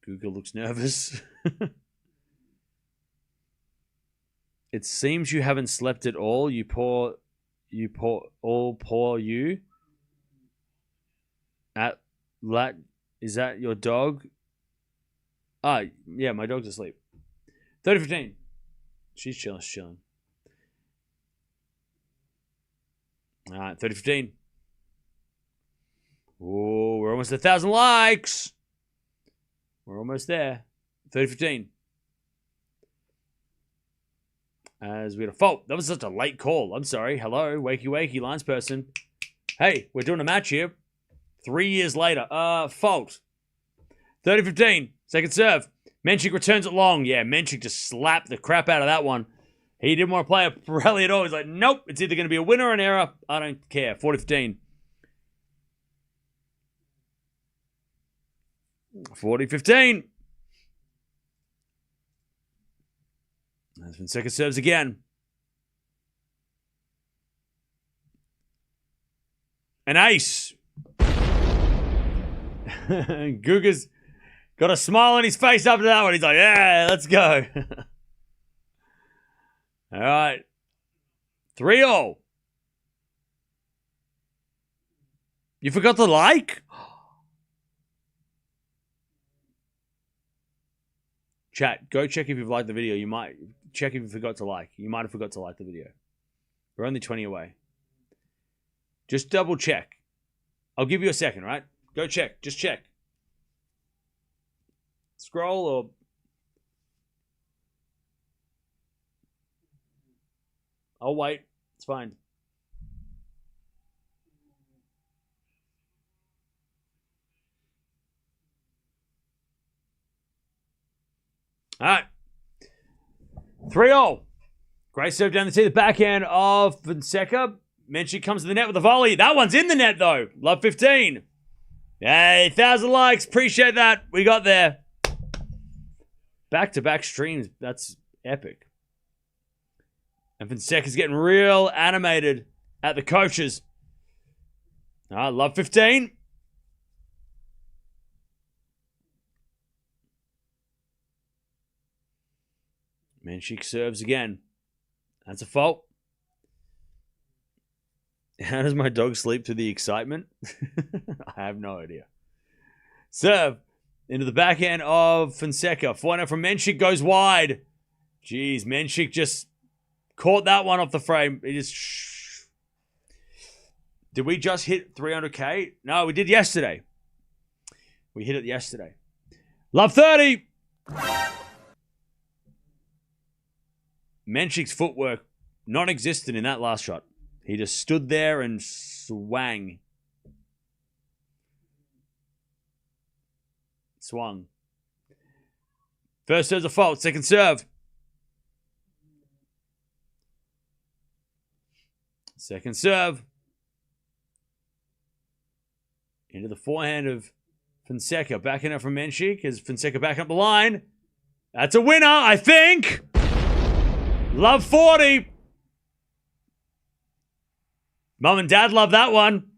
Google looks nervous. It seems you haven't slept at all. You. Is that your dog? Ah, yeah, my dog's asleep. 30-15. She's chilling. All right, 30-15. Oh, we're almost at 1,000 likes. We're almost there. 30-15. As we had a fault. That was such a late call. I'm sorry. Hello, wakey, lines person. Hey, we're doing a match here. 3 years later. Fault. 30-15. Second serve. Mensik returns it long. Yeah, Mensik just slapped the crap out of that one. He didn't want to play a rally at all. He's like, nope. It's either going to be a winner or an error. I don't care. 40-15. 40-15. As Fonseca serves again. An ace. Guga's got a smile on his face after that one. He's like, yeah, let's go. All right. 3-all. You forgot to like? Chat, go check if you've liked the video. You might check if you forgot to like. You might have forgot to like the video. We're only 20 away. Just double check. I'll give you a second, right? Go check. Just check. Scroll or... I'll wait. It's fine. All right. 3-all. Great serve down the tee. The backhand of Fonseca. Mensik comes to the net with a volley. That one's in the net, though. Love 15. Hey, 1,000 likes. Appreciate that. We got there. Back-to-back streams. That's epic. And Fonseca's getting real animated at the coaches. All right, love 15. Mensik serves again. That's a fault. How does my dog sleep through the excitement? I have no idea. Serve into the backhand of Fonseca. Forehand from Mensik goes wide. Jeez, Mensik just caught that one off the frame. He just... Did we just hit 300k? No, we did yesterday. We hit it yesterday. Love 30. Mensik's footwork non-existent in that last shot. He just stood there and swung. First serve's a fault. Second serve. Second serve. Into the forehand of Fonseca. Backing up from Mensik as Fonseca back up the line. That's a winner, I think. Love 40. Mum and Dad love that one.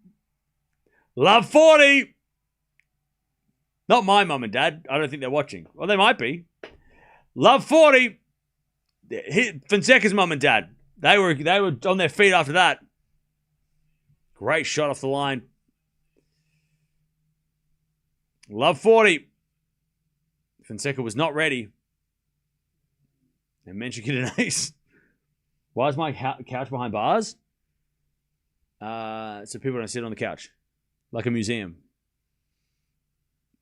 Love 40. Not my mum and dad. I don't think they're watching. Well, they might be. Love 40. Fonseca's mum and dad. They were on their feet after that. Great shot off the line. Love 40. Fonseca was not ready. And Mensik hit an ace. Why is my couch behind bars? So people don't sit on the couch. Like a museum.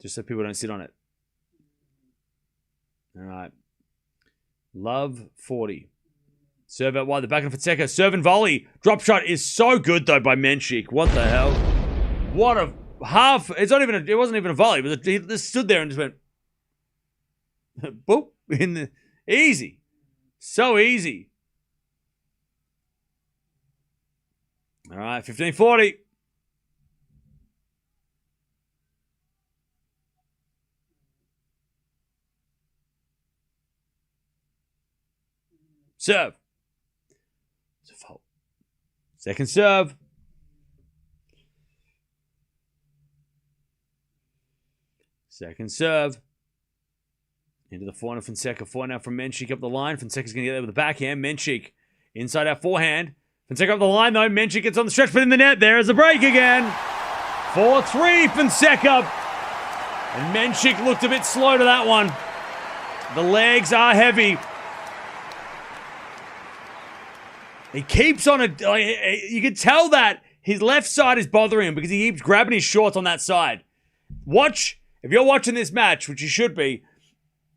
Just so people don't sit on it. All right. Love 40. Serve out wide. The back of Fonseca. Serve and volley. Drop shot is so good, though, by Mensik. What the hell? What a half. It wasn't even a volley. But he just stood there and just went. Boop. Easy. So easy. All right. 15-40. Serve. It's a fault. Second serve. Second serve. Into the forehand of Fonseca. Forehand from Mensik up the line. Fonseca's going to get there with the backhand. Mensik inside our forehand. Fonseca up the line though. Mensik gets on the stretch, but in the net. There is a break again. 4-3 Fonseca. And Mensik looked a bit slow to that one. The legs are heavy. He keeps on you can tell that his left side is bothering him because he keeps grabbing his shorts on that side. Watch, if you're watching this match, which you should be,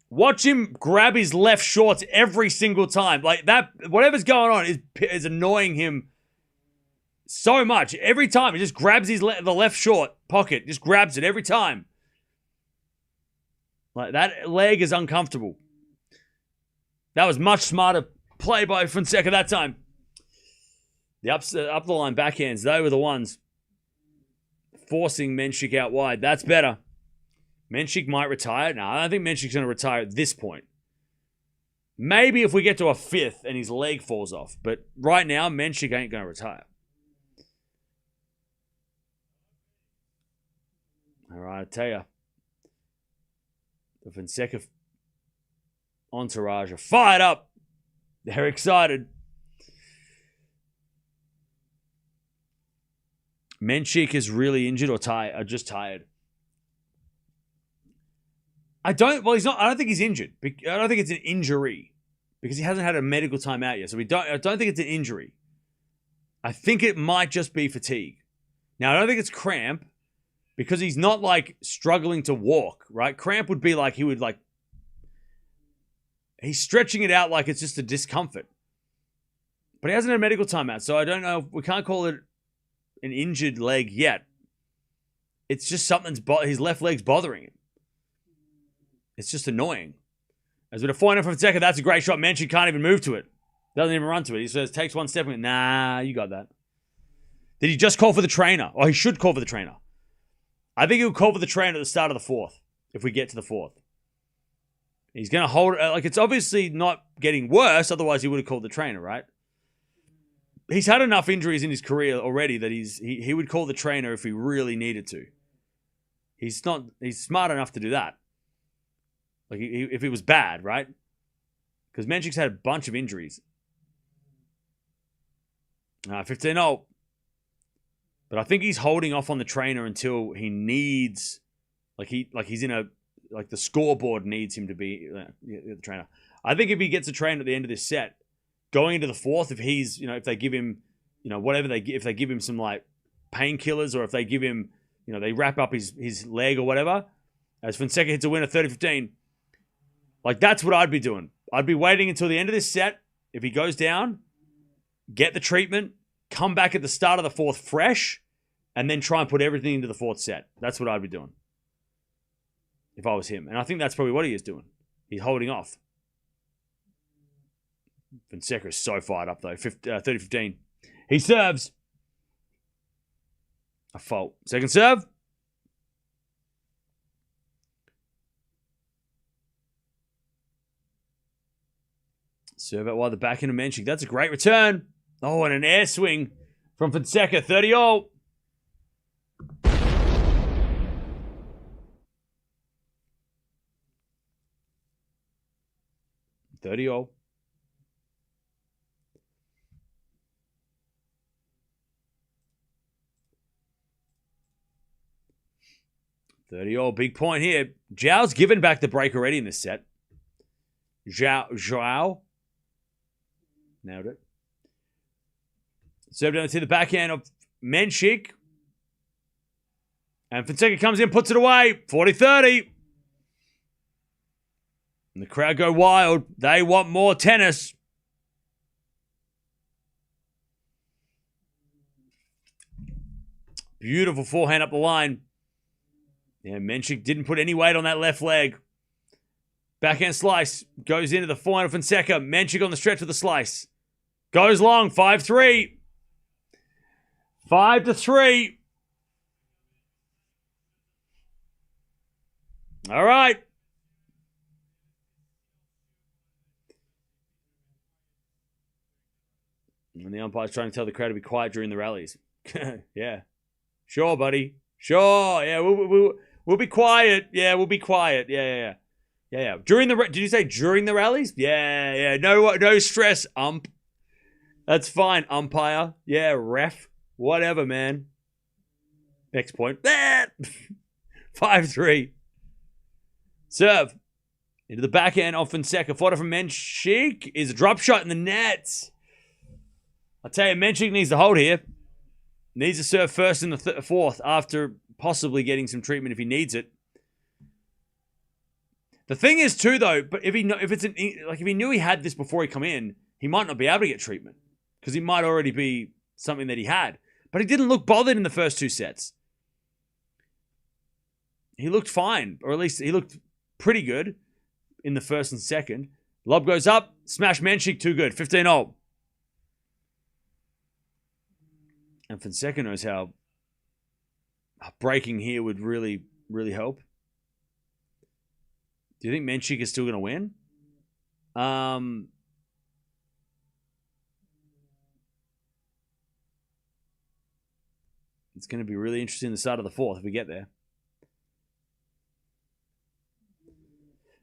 watch him grab his left shorts every single time. Like that, whatever's going on is annoying him so much. Every time he just grabs the left short pocket, just grabs it every time. Like that leg is uncomfortable. That was much smarter play by Fonseca that time. The up the line backhands, they were the ones forcing Mensik out wide. That's better. Mensik might retire. No, I don't think Mensik's going to retire at this point. Maybe if we get to a fifth and his leg falls off. But right now, Mensik ain't going to retire. All right, I tell you. The Fonseca entourage are fired up. They're excited. Mensik is really injured or just tired. He's not. I don't think he's injured. I don't think it's an injury because he hasn't had a medical timeout yet. So I don't think it's an injury. I think it might just be fatigue. Now, I don't think it's cramp because he's not like struggling to walk, right? Cramp would be like he's stretching it out like it's just a discomfort. But he hasn't had a medical timeout, so I don't know. We can't call it an injured leg yet. It's just his left leg's bothering him. It's just annoying. As with a forehand from Fonseca, that's a great shot. Mensik can't even move to it. Doesn't even run to it. He says, takes one step and nah, you got that. Did he just call for the trainer? He should call for the trainer. I think he'll call for the trainer at the start of the fourth, if we get to the fourth. He's going to hold it. It's obviously not getting worse, otherwise he would have called the trainer, right? He's had enough injuries in his career already that he would call the trainer if he really needed to. He's smart enough to do that. If it was bad, right? Because Mensik's had a bunch of injuries. 15-0. But I think he's holding off on the trainer until he needs, he's in the scoreboard needs him to be the trainer. I think if he gets a trainer at the end of this set, going into the fourth, if he's, if they give him, if they give him some painkillers or if they give him, they wrap up his leg or whatever, as Fonseca hits a winner 30-15, that's what I'd be doing. I'd be waiting until the end of this set. If he goes down, get the treatment, come back at the start of the fourth fresh, and then try and put everything into the fourth set. That's what I'd be doing if I was him. And I think that's probably what he is doing. He's holding off. Fonseca is so fired up, though. 30-15. He serves. A fault. Second serve. Serve out wide the backhand of Mensik. That's a great return. Oh, and an air swing from Fonseca. 30-all. $30-all. Big point here. Zhao's given back the break already in this set. Joao. Nailed it. Serve down to the backhand of Mensik. And Fonseca comes in, puts it away. 40-30. And the crowd go wild. They want more tennis. Beautiful forehand up the line. Yeah, Mensik didn't put any weight on that left leg. Backhand slice. Goes into the forehand of Fonseca. Mensik on the stretch with the slice. Goes long. 5-3. 5-3. All right. And the umpire's trying to tell the crowd to be quiet during the rallies. Yeah. Sure, buddy. Sure. Yeah, we'll be quiet. Yeah, we'll be quiet. Yeah. Did you say during the rallies? Yeah. No stress, ump. That's fine, umpire. Yeah, ref. Whatever, man. Next point. 5-3. Serve. Into the backhand of Fonseca. Fodder from Mensik is a drop shot in the net. I'll tell you, Mensik needs to hold here. Needs to serve first in the fourth after possibly getting some treatment if he needs it. The thing is too, though, but if he knew he had this before he come in, he might not be able to get treatment because it might already be something that he had. But he didn't look bothered in the first two sets. He looked fine, or at least he looked pretty good in the first and second. Lob goes up, smash Mensik, too good, 15-0. And Fonseca knows how breaking here would really, really help. Do you think Mensik is still going to win? It's going to be really interesting the start of the fourth if we get there.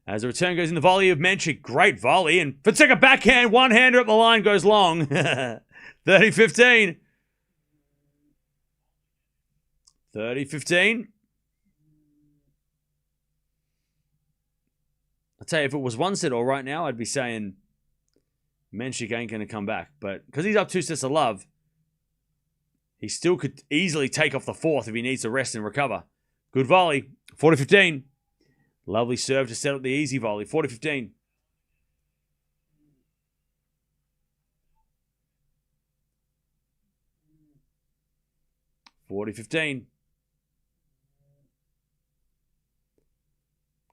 As the return goes in the volley of Mensik. Great volley. And Fonseca backhand. One-hander up the line goes long. 30-15. 30-15. I'll tell you, if it was one set all right now, I'd be saying Mensik ain't going to come back. But because he's up 2 sets of love, he still could easily take off the fourth if he needs to rest and recover. Good volley. 40-15. Lovely serve to set up the easy volley. 40-15.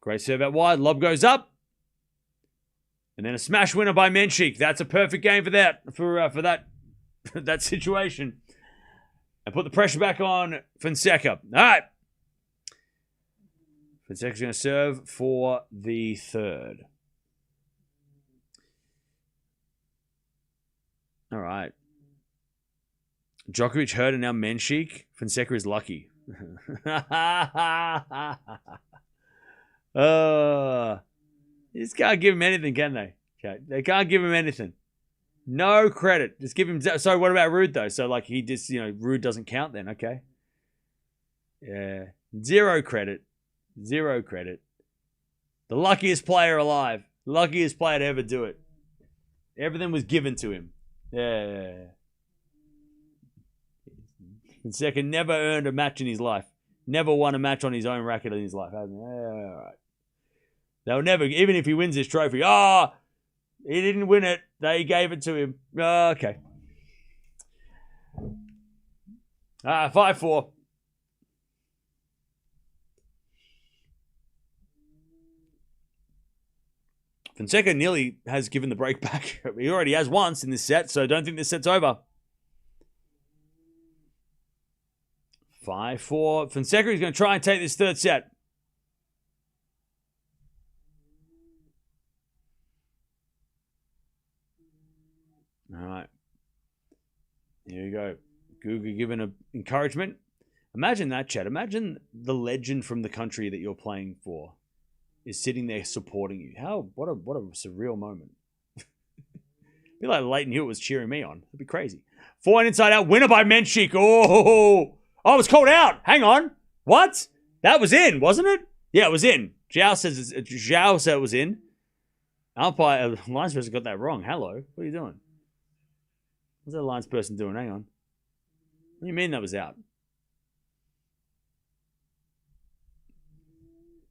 Great serve out wide. Lob goes up. And then a smash winner by Mensik. That's a perfect game for that. For that situation. And put the pressure back on Fonseca. All right. Fonseca's going to serve for the third. All right. Djokovic hurt and now Mensik. Fonseca is lucky. You just can't give him anything, can they? Okay. They can't give him anything. No credit. Just give him... So what about Rude, though? So, like, he just, Rude doesn't count then, okay? Yeah. Zero credit. Zero credit. The luckiest player alive. Luckiest player to ever do it. Everything was given to him. Yeah. Fonseca never earned a match in his life. Never won a match on his own racket in his life, hasn't he? Yeah, all right. They'll never, even if he wins this trophy, he didn't win it. They gave it to him. Okay. 5-4. Fonseca nearly has given the break back. He already has once in this set, so I don't think this set's over. 5-4. Fonseca is going to try and take this third set. All right. Here you go. Guga giving an encouragement. Imagine that, Chad. Imagine the legend from the country that you're playing for is sitting there supporting you. What a surreal moment. Be like Leighton Hewitt was cheering me on. It'd be crazy. 4-1 inside out. Winner by Mensik. Oh, it was called out. Hang on. What? That was in, wasn't it? Yeah, it was in. Joao said it was in. Umpire, lines person got that wrong. Hello. What are you doing? What's that lines person doing? Hang on. What do you mean that was out?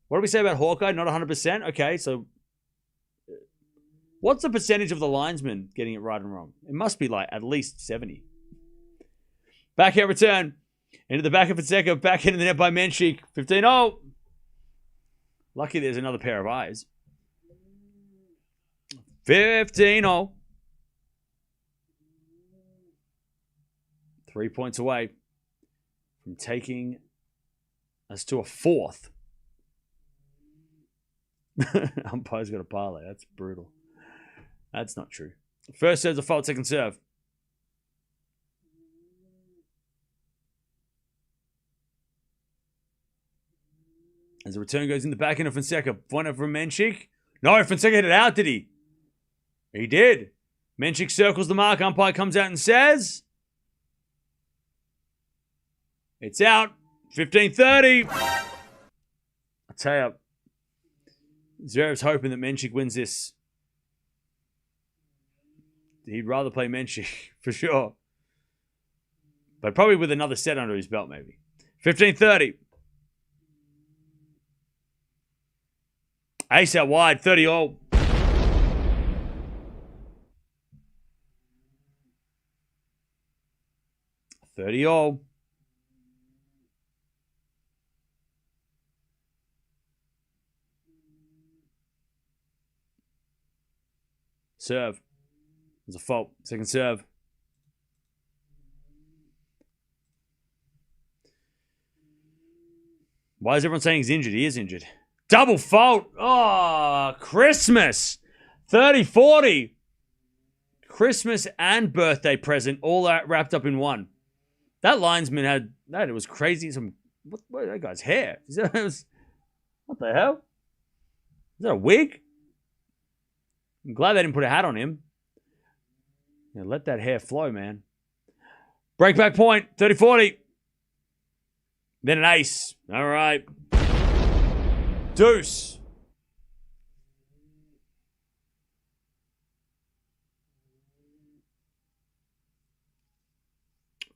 What do we say about Hawkeye? Not 100%? Okay, so what's the percentage of the linesmen getting it right and wrong? It must be like at least 70. Backhand return. Into the back of Fonseca. Back into the net by Mensik. 15-0. Lucky there's another pair of eyes. 15-0. 3 points away from taking us to a fourth. Umpire's got a parlay. That's brutal. That's not true. First serve's a fault, second serve. As the return goes in the back end of Fonseca. Point up from Mensik. No, Fonseca hit it out, did he? He did. Mensik circles the mark. Umpire comes out and says... It's out. 15-30. I tell you, Zverev's hoping that Mensik wins this. He'd rather play Mensik, for sure. But probably with another set under his belt, maybe. 15-30. Ace out wide, 30-all. $30-all. Serve. There's a fault. Second serve. Why is everyone saying he's injured? He is injured. Double fault. Oh, Christmas. 30-40. Christmas and birthday present all wrapped up in one. That linesman had that. It was crazy. What that guy's hair? What the hell? that a wig? I'm glad they didn't put a hat on him. Yeah, let that hair flow, man. Breakback point, 30-40. Then an ace. All right. Deuce.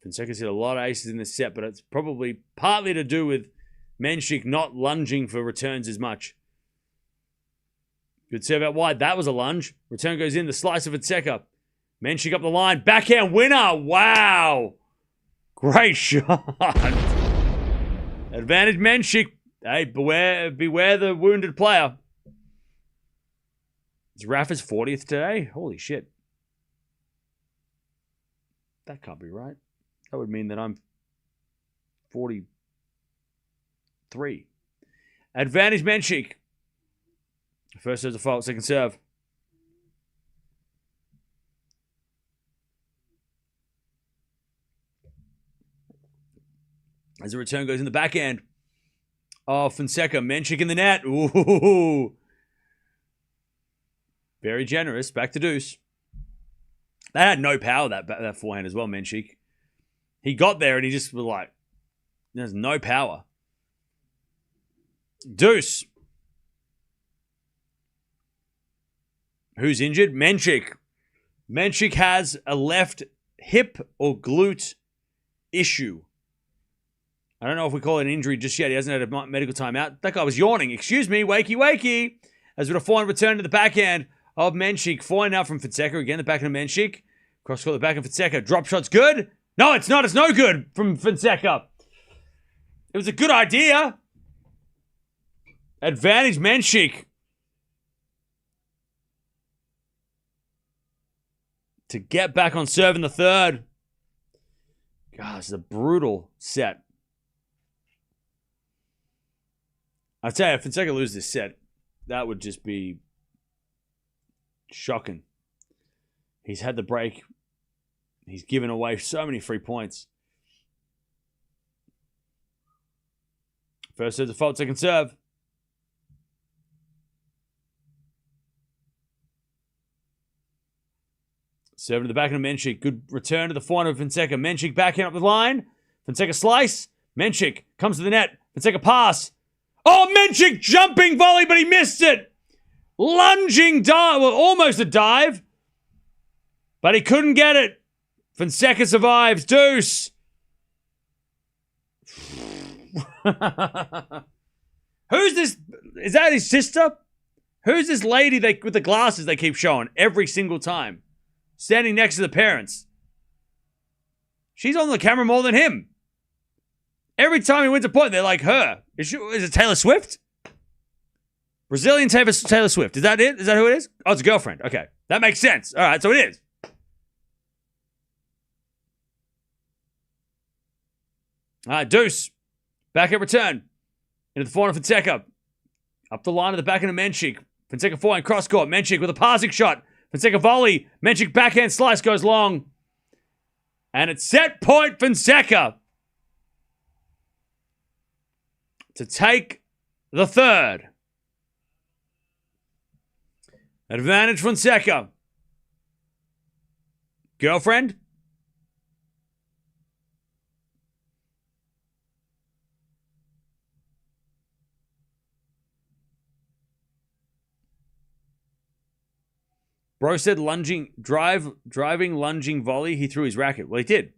Fonseca's hit a lot of aces in this set, but it's probably partly to do with Mensik not lunging for returns as much. Good serve out wide. That was a lunge. Return goes in. The slice of Fonseca. Mensik up the line. Backhand winner. Wow. Great shot. Advantage Mensik. Hey, beware the wounded player. Is Rafa's 40th today? Holy shit. That can't be right. That would mean that I'm 43. Advantage Mensik. First serve default, second serve. As the return goes in the backhand. Oh, Fonseca. Mensik in the net. Ooh. Very generous. Back to deuce. That had no power, that forehand as well, Mensik. He got there and he just was like, there's no power. Deuce. Who's injured? Mensik. Mensik has a left hip or glute issue. I don't know if we call it an injury just yet. He hasn't had a medical timeout. That guy was yawning. Excuse me, wakey, wakey. As with a forehand return to the backhand of Mensik. Forehand out from Fonseca. Again, the backhand of Mensik. Cross court, the backhand of Fonseca. Drop shot's good. No, it's not. It's no good from Fonseca. It was a good idea. Advantage Mensik. To get back on serve in the third. God, this is a brutal set. I tell you, if Fonseca loses this set, that would just be shocking. He's had the break. He's given away so many free points. First serve default, second serve. Serving to the backhand of Mensik. Good return to the forehand of Fonseca. Mensik backhand up the line. Fonseca slice. Mensik comes to the net. Fonseca pass. Oh, Mensik jumping volley, but he missed it. Lunging dive. Well, almost a dive. But he couldn't get it. Fonseca survives. Deuce. Who's this? Is that his sister? Who's this lady with the glasses they keep showing every single time? Standing next to the parents. She's on the camera more than him. Every time he wins a point, they're like her. Is it Taylor Swift? Brazilian Taylor Swift. Is that it? Is that who it is? Oh, it's a girlfriend. Okay. That makes sense. All right, so it is. All right, deuce. Back at return. Into the forehand of Fonseca. Up the line of the backhand of Mensik. Fonseca forehand cross court. Mensik with a passing shot. Fonseca volley. Mensik backhand slice goes long. And it's set point Fonseca to take the third. Advantage Fonseca. Girlfriend? Bro said driving, lunging volley. He threw his racket. Well, he did.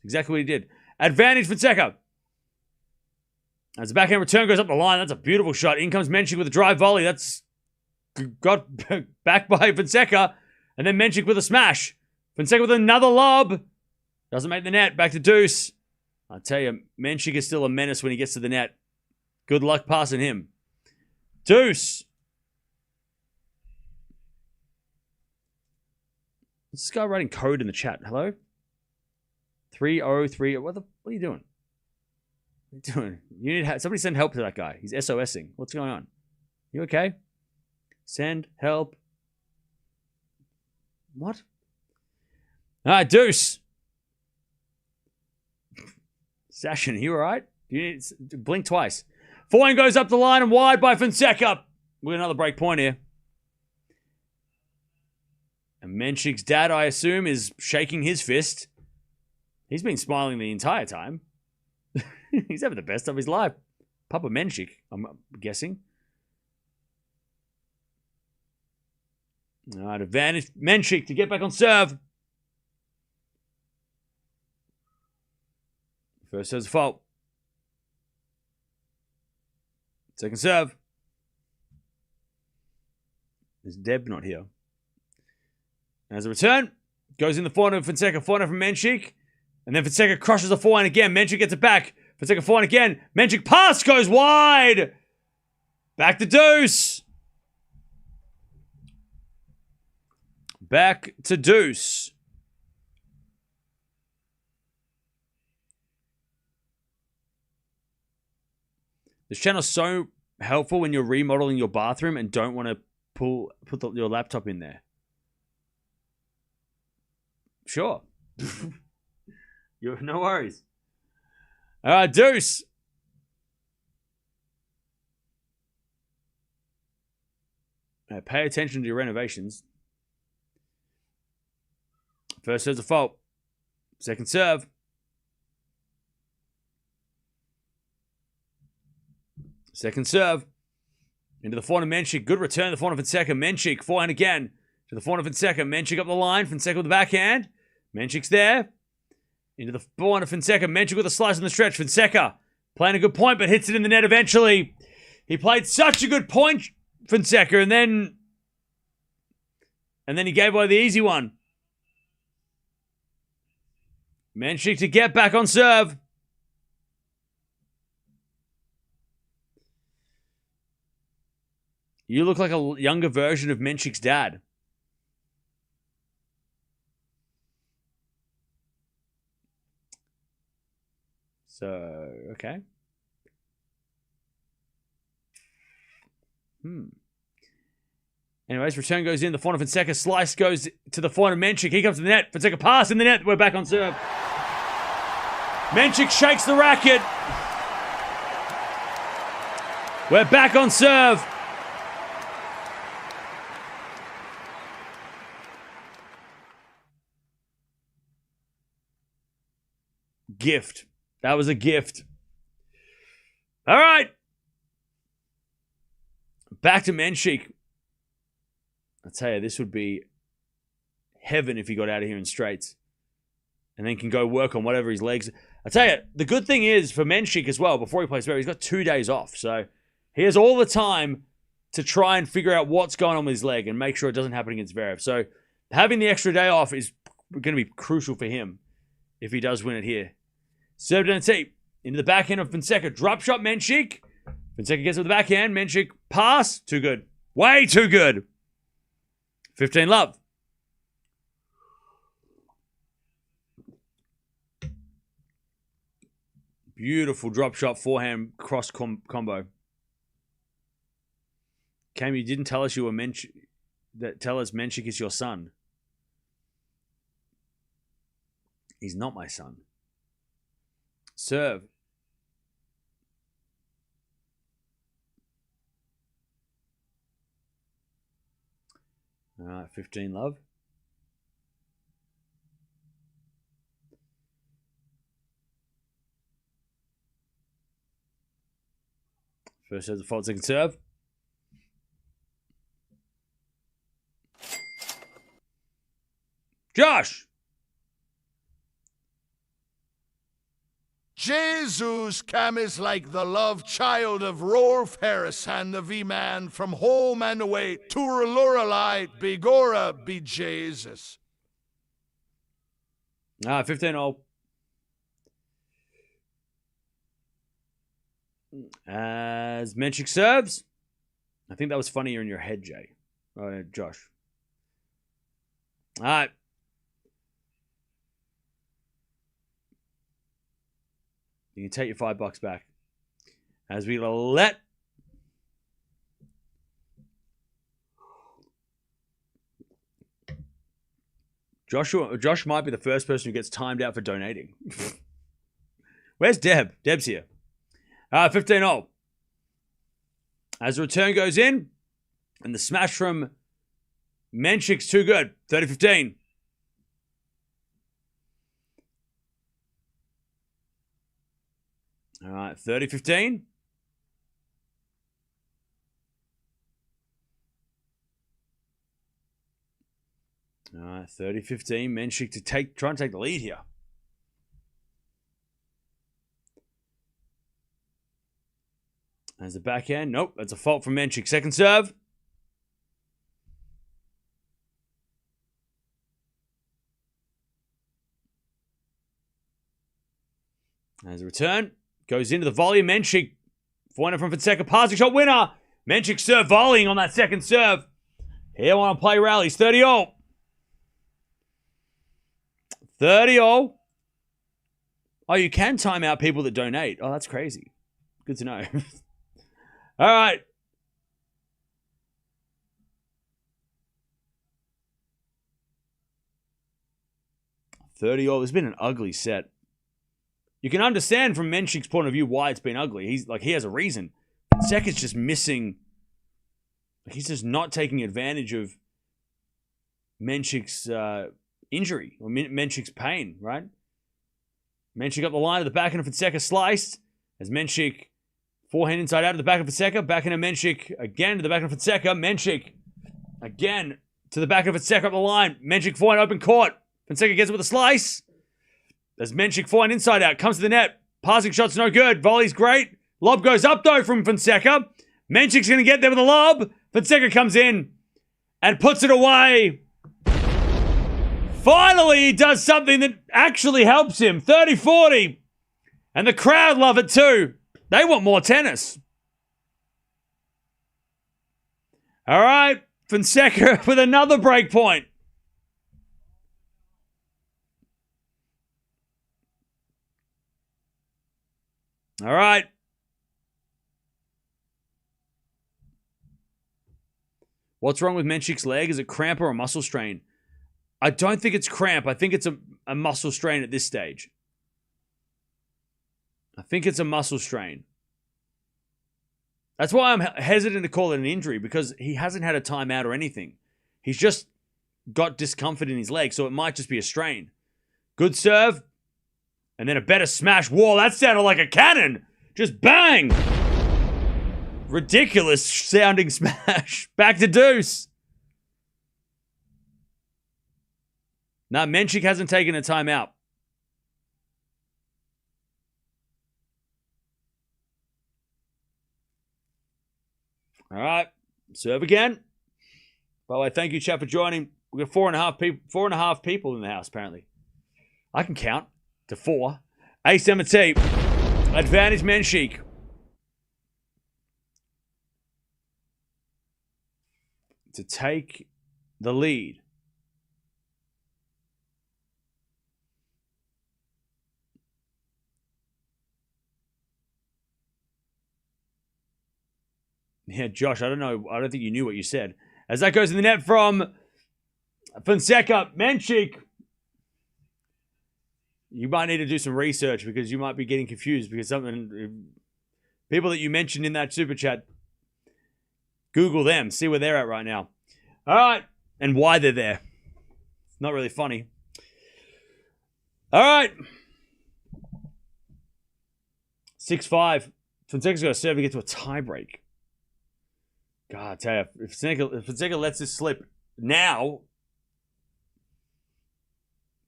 Exactly what he did. Advantage Fonseca. As the backhand return goes up the line, that's a beautiful shot. In comes Mensik with a drive volley. That's got back by Fonseca. And then Mensik with a smash. Fonseca with another lob. Doesn't make the net. Back to deuce. I tell you, Mensik is still a menace when he gets to the net. Good luck passing him. Deuce. This guy writing code in the chat. Hello? 303. What are you doing? What are you doing? You need somebody send help to that guy. He's SOSing. What's going on? You okay? Send help. What? All right, deuce. Sashin, you all right? You need blink twice. Forehand goes up the line and wide by Fonseca. We've got another break point here. And Mensik's dad, I assume, is shaking his fist. He's been smiling the entire time. He's having the best of his life. Papa Mensik, I'm guessing. All right, advantage Mensik to get back on serve. First serve's a fault. Second serve. Is Deb not here? As a return, goes in the forehand of Fonseca. Forehand from Mensik. And then Fonseca crushes the forehand again. Mensik gets it back. Fonseca forehand again. Mensik pass goes wide. Back to deuce. Back to deuce. This channel's so helpful when you're remodeling your bathroom and don't want to put your laptop in there. Sure. No worries. All right, deuce. Pay attention to your renovations. First serve's a fault. Second serve. Second serve. Into the forehand of Mensik. Good return to the forehand of Fonseca. Mensik, forehand again. To the forehand of Fonseca. Mensik up the line. Fonseca with the backhand. Mensik's there. Into the forehand of Fonseca. Mensik with a slice on the stretch. Fonseca playing a good point, but hits it in the net eventually. He played such a good point, Fonseca, and then he gave away the easy one. Mensik to get back on serve. You look like a younger version of Mensik's dad. So, okay. Anyways, return goes in. The forehand of Fonseca. Slice goes to the forehand of Mensik. He comes to the net. Fonseca pass in the net. We're back on serve. Mensik shakes the racket. We're back on serve. Gift. That was a gift. All right. Back to Mensik. I tell you, this would be heaven if he got out of here in straights. And then can go work on whatever his legs. I tell you, the good thing is for Mensik as well, before he plays Zverev, he's got 2 days off. So he has all the time to try and figure out what's going on with his leg and make sure it doesn't happen against Zverev. So having the extra day off is going to be crucial for him if he does win it here. Serve down the into the backhand of Fonseca. Drop shot Mensik. Fonseca gets it with the backhand. Mensik pass. Too good. Way too good. 15 love. Beautiful drop shot forehand cross combo. Cam, you didn't tell us you were Mensik. Tell us Mensik is your son. He's not my son. Serve. All right, 15 love. First serve, the fault, second serve. Josh! Jesus Cam is like the love child of Rolf Harris and the V-Man from home and away. Turaluralite, Bigora, be Jesus. 15-0. As Mensik serves. I think that was funnier in your head, Jay. Josh. All right. You can take your $5 back. As we let Josh might be the first person who gets timed out for donating. Where's Deb? Deb's here. 15-0. As the return goes in, And the smash from Mensik's too good. 30-15. All right, 30-15. All right, 30-15. Mensik to try and take the lead here. There's the backhand. Nope, that's a fault from Mensik. Second serve. There's a return. Goes into the volley. Mensik. Forehand from Fonseca. Passing shot winner. Mensik serve volleying on that second serve. Here want to play rallies. 30-all. 30-all. Oh, you can time out people that donate. Oh, that's crazy. Good to know. All right. 30-all. It's been an ugly set. You can understand from Mensik's point of view why it's been ugly. He has a reason. Fonseca's just missing. He's just not taking advantage of Mensik's injury or Mensik's pain, right? Mensik up the line at the backhand of Fonseca sliced. As Mensik forehand inside out of the back of Fonseca. Backhand of Mensik again to the back of Fonseca. Mensik again to the back of Fonseca up the line. Mensik forehand open court. Fonseca gets it with a slice. As Mensik forehand inside out. Comes to the net. Passing shot's no good. Volley's great. Lob goes up though from Fonseca. Mensik's going to get there with a lob. Fonseca comes in and puts it away. Finally, he does something that actually helps him. 30-40. And the crowd love it too. They want more tennis. All right. Fonseca with another break point. All right. What's wrong with Mensik's leg? Is it cramp or a muscle strain? I don't think it's cramp. I think it's a muscle strain at this stage. I think it's a muscle strain. That's why I'm hesitant to call it an injury, because he hasn't had a timeout or anything. He's just got discomfort in his leg, so it might just be a strain. Good serve. And then a better smash. Whoa, that sounded like a cannon. Just bang. Ridiculous sounding smash. Back to deuce. Now, Mensik hasn't taken a timeout. All right. Serve again. By the way, thank you, chat, for joining. We've got four and a half people in the house, apparently. I can count to 4. Ace M&T. Advantage Mensik. To take the lead. Yeah, Josh, I don't know. I don't think you knew what you said. As that goes in the net from Fonseca. Mensik. You might need to do some research because you might be getting confused because people that you mentioned in that super chat, Google them, see where they're at right now. All right. And why they're there. It's not really funny. All right. 6-5. Fonseca's got to serve to get to a tiebreak. God, I tell you, if Fonseca lets this slip now,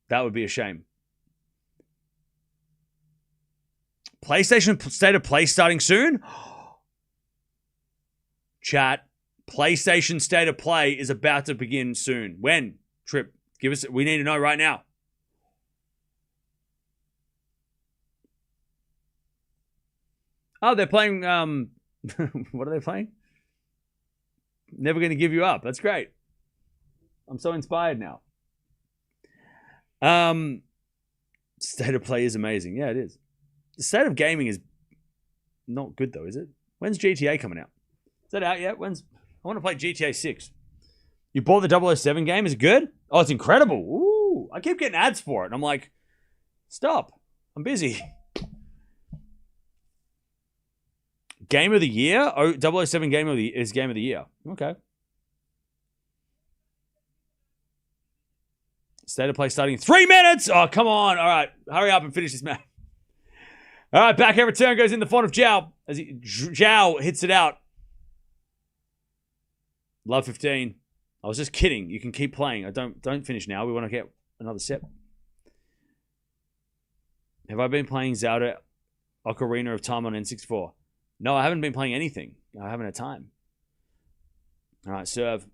that would be a shame. PlayStation State of Play starting soon? Chat, PlayStation State of Play is about to begin soon. When? Trip, give us, we need to know right now. Oh, they're playing, what are they playing? Never Gonna Give You Up. That's great. I'm so inspired now. State of Play is amazing. Yeah, it is. The state of gaming is not good though, is it? When's GTA coming out? Is that out yet? I want to play GTA 6. You bought the 007 game? Is it good? Oh, it's incredible. Ooh, I keep getting ads for it. And I'm like, stop. I'm busy. Game of the year? Oh, 007 game of the year. Okay. State of play starting in 3 minutes. Oh, come on. All right. Hurry up and finish this match. All right. Backhand return goes in the front of Joao. As Joao hits it out. Love 15. I was just kidding. You can keep playing. Don't finish now. We want to get another set. Have I been playing Zelda Ocarina of Time on N64? No, I haven't been playing anything. I haven't had time. All right, serve.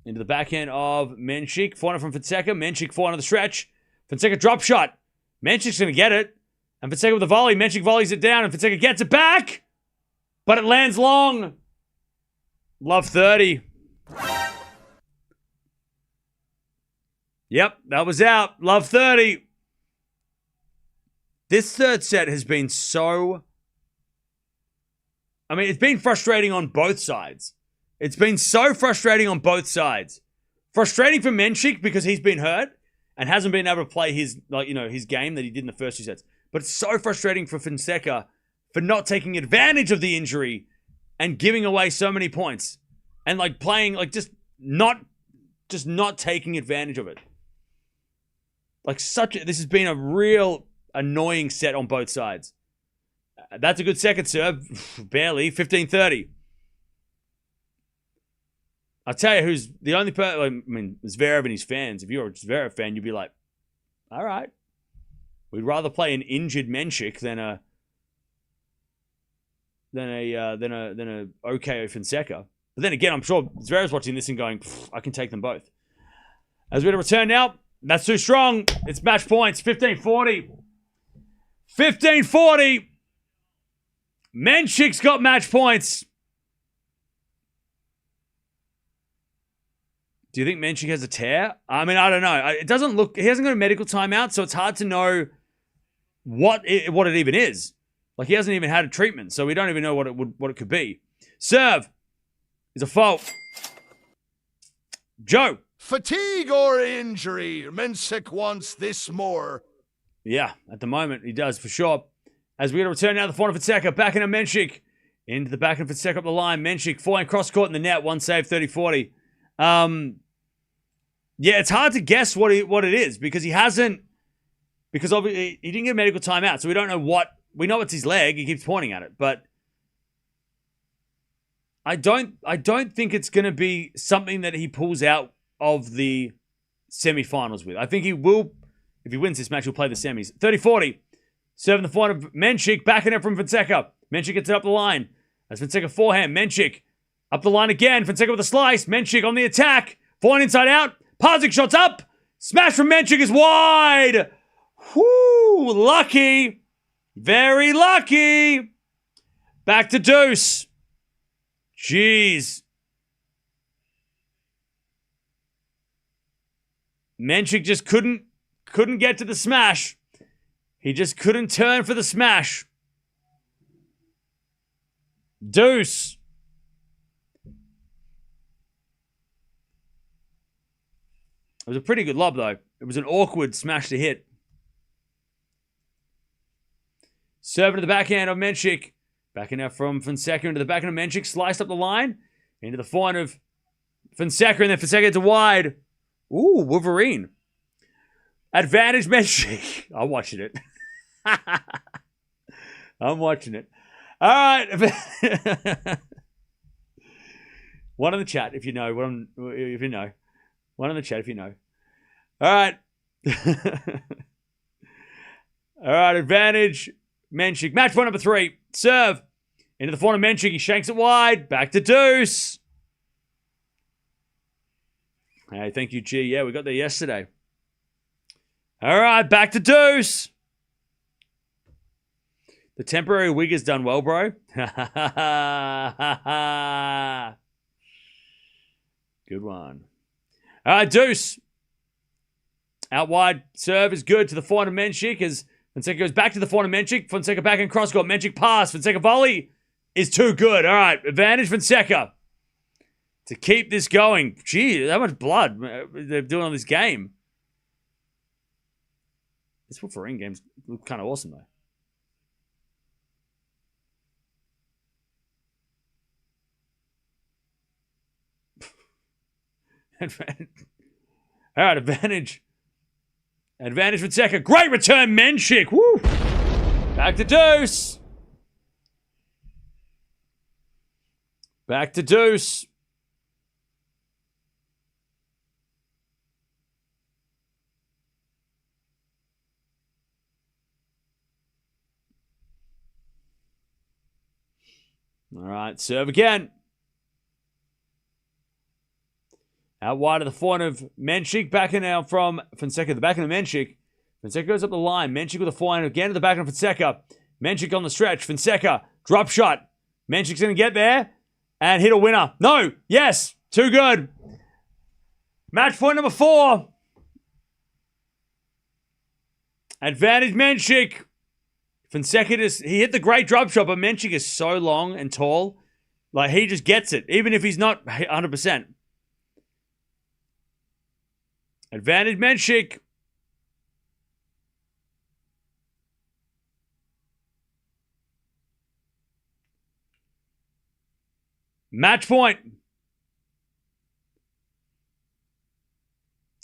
Into the backhand of Mensik. Forehand from Fonseca. Mensik forehand on the stretch. Fonseca drop shot. Mensik's going to get it. And Fonseca with the volley. Mensik volleys it down. And Fonseca gets it back. But it lands long. Love 30. Yep, that was out. Love 30. This third set has been so... I mean, it's been frustrating on both sides. It's been so frustrating on both sides. Frustrating for Mensik because he's been hurt and hasn't been able to play his, his game that he did in the first 2 sets. But it's so frustrating for Fonseca for not taking advantage of the injury and giving away so many points. And playing, just not taking advantage of it. This has been a real annoying set on both sides. That's a good second serve. Barely. 15-30. I'll tell you who's the only person. I mean, Zverev and his fans. If you're a Zverev fan, you'd be like, all right. We'd rather play an injured Mensik than a okay Fonseca. But then again, I'm sure Zverev's watching this and going, I can take them both. As we return now, that's too strong. It's match points. 15-40. 15-40. Mensik's got match points. Do you think Mensik has a tear? I mean, I don't know. It doesn't look... He hasn't got a medical timeout, so it's hard to know what it even is. He hasn't even had a treatment, so we don't even know what it could be. Serve is a fault. Joe. Fatigue or injury? Mensik wants this more. Yeah, at the moment, he does, for sure. As we return now to the front of Fonseca, back into Mensik. Into the back of Fonseca up the line. Mensik, forehand cross-court in the net. One save, 30-40. Yeah, it's hard to guess what it is because he hasn't... Because obviously, he didn't get a medical timeout, so we don't know what... We know it's his leg. He keeps pointing at it, but... I don't think it's going to be something that he pulls out of the semifinals with. I think he will... If he wins this match, he'll play the semis. 30-40. Serving the forehand of Mensik. Backing it from Fonseca. Mensik gets it up the line. That's Fonseca forehand. Mensik up the line again. Fonseca with a slice. Mensik on the attack. Forehand inside out. Parzyk shots up. Smash from Mensik is wide. Whoo! Lucky. Very lucky. Back to deuce. Jeez. Mensik just couldn't get to the smash. He just couldn't turn for the smash. Deuce. It was a pretty good lob, though. It was an awkward smash to hit. Serving to the backhand of Mensik. Backing out from Fonseca into the backhand of Mensik. Sliced up the line. Into the forehand of Fonseca. And then Fonseca to wide. Ooh, Wolverine. Advantage Mensik. I'm watching it. I'm watching it. All right. One in the chat if you know. One in the chat if you know. All right. All right. Advantage Mensik. Match point number 3. Serve. Into the forehand of Mensik. He shanks it wide. Back to deuce. Hey, thank you, G. Yeah, we got there yesterday. All right, back to deuce. The temporary wig has done well, bro. Good one. All right, deuce. Out wide serve is good to the forehand of Mensik as Fonseca goes back to the forehand of Mensik. Fonseca back in cross court. Mensik pass. Fonseca volley is too good. All right, advantage Fonseca to keep this going. Gee, how much blood they're doing on this game. This Wolverine game's look kind of awesome, though. All right, advantage Advantage Fonseca. Great return, Mensik. Woo! Back to deuce. Back to deuce. All right, serve again. Out wide of the forehand of Mensik. Backhand now from Fonseca. The backhand of Mensik. Fonseca goes up the line. Mensik with a forehand again to the backhand of Fonseca. Mensik on the stretch. Fonseca. Drop shot. Mensik's going to get there and hit a winner. No. Yes. Too good. Match point number 4. Advantage Mensik. Fonseca he hit the great drop shot, but Mensik is so long and tall. Like, he just gets it, even if he's not 100%. Advantage Mensik. Match point.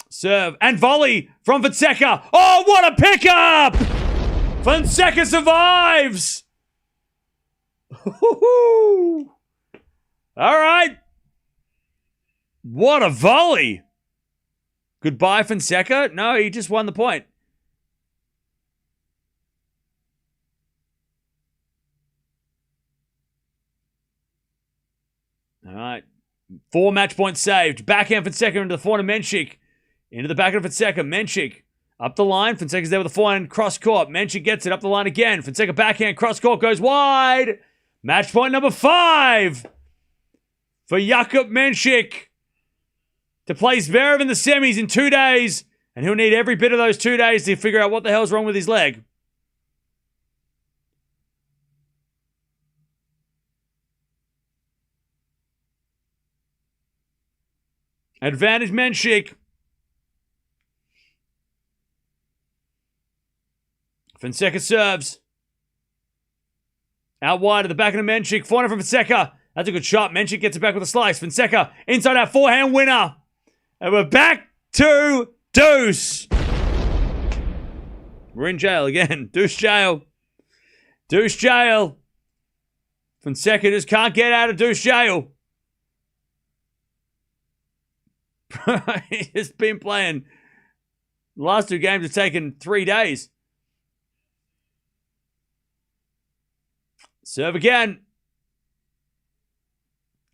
Serve and volley from Fonseca. Oh, what a pickup! Fonseca survives! All right. What a volley. Goodbye, Fonseca. No, he just won the point. All right. 4 match points saved. Backhand Fonseca into the forehand of Mensik. Into the backhand of Fonseca. Mensik up the line. Fonseca's there with the forehand cross court. Mensik gets it up the line again. Fonseca backhand cross court goes wide. Match point number 5 for Jakub Mensik to place Zverev in the semis in 2 days. And he'll need every bit of those 2 days to figure out what the hell's wrong with his leg. Advantage Mensik. Fonseca serves. Out wide at the back of the Mensik. Forehand from Fonseca. That's a good shot. Mensik gets it back with a slice. Fonseca inside out forehand winner. And we're back to deuce. We're in jail again. Deuce jail. Deuce jail. Fonseca just can't get out of deuce jail. He's been playing. The last 2 games have taken 3 days. Serve again.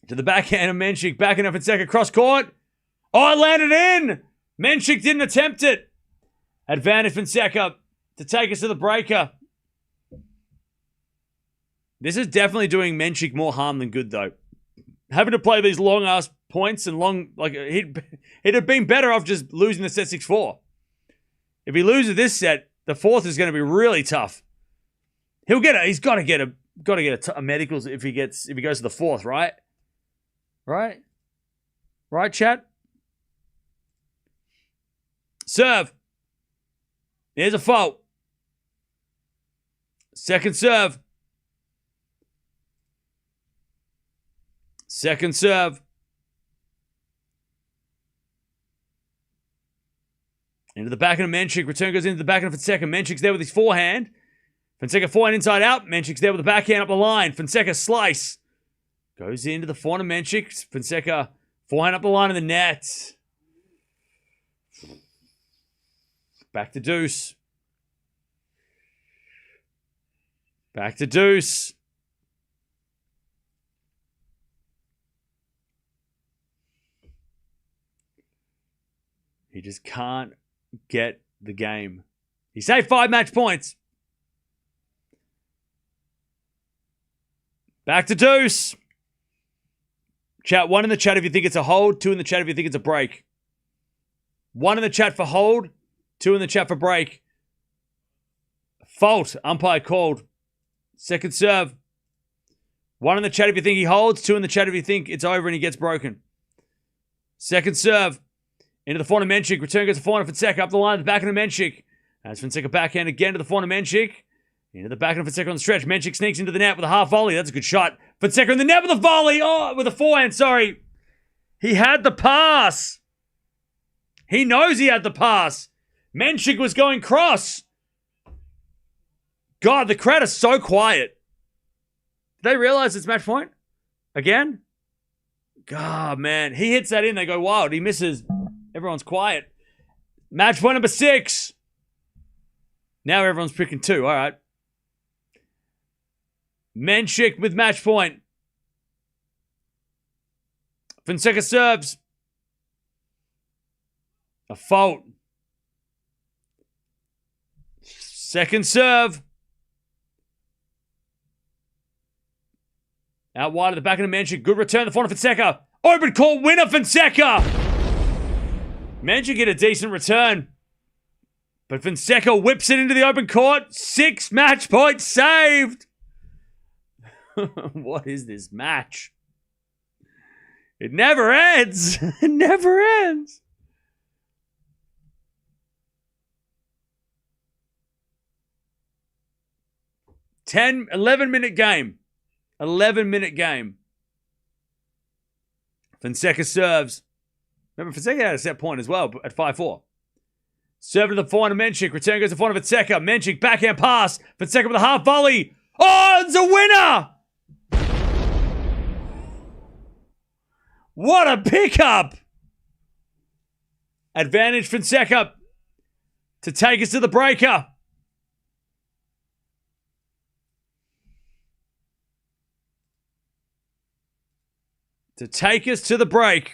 To the backhand of Mensik. Backhand of Fonseca. Cross court. Oh, it landed in. Mensik didn't attempt it. Advantage Fonseca to take us to the breaker. This is definitely doing Mensik more harm than good, though. Having to play these long-ass points and long... Like, he'd have been better off just losing the set 6-4. If he loses this set, the 4th is going to be really tough. He'll get he's got to get a medicals if he goes to the 4th, right? Right? Right, chat? Serve. Here's a fault. Second serve. Second serve. Into the backhand of Mensik. Return goes into the backhand of Fonseca. Mensik's there with his forehand. Fonseca forehand inside out. Mensik's there with the backhand up the line. Fonseca slice. Goes into the forehand of Mensik. Fonseca forehand up the line of the net. Back to deuce. Back to deuce. He just can't get the game. He saved 5 match points. Back to deuce. Chat, 1 in the chat if you think it's a hold. 2 in the chat if you think it's a break. 1 in the chat for hold. 2 in the chat for break. Fault. Umpire called. Second serve. 1 in the chat if you think he holds. 2 in the chat if you think it's over and he gets broken. Second serve. Into the forehand of Mensik. Return goes to forehand of Fonseca. Up the line, the backhand of Mensik. As Fonseca backhand again to the forehand of Mensik. Into the backhand of Fonseca on the stretch. Mensik sneaks into the net with a half volley. That's a good shot. Fonseca in the net with a volley. Oh, with a forehand, sorry. He had the pass. He knows he had the pass. Mensik was going cross. God, the crowd is so quiet. Did they realize it's match point? Again? God, man. He hits that in. They go wild. He misses. Everyone's quiet. Match point number 6. Now everyone's picking 2. All right. Mensik with match point. Fonseca serves. A fault. Second serve. Out wide at the back of the Mensik. Good return to the front of Fonseca. Open court winner, Fonseca. Mensik get a decent return. But Fonseca whips it into the open court. 6 match points saved. What is this match? It never ends. It never ends. 11-minute game. 11-minute game. Fonseca serves. Remember, Fonseca had a set point as well at 5-4. Serve to the forehand of Mensik. Return goes to the forehand of Fonseca. Mensik backhand pass. Fonseca with a half volley. Oh, it's a winner! What a pickup! Advantage Fonseca to take us to the breaker. To take us to the break.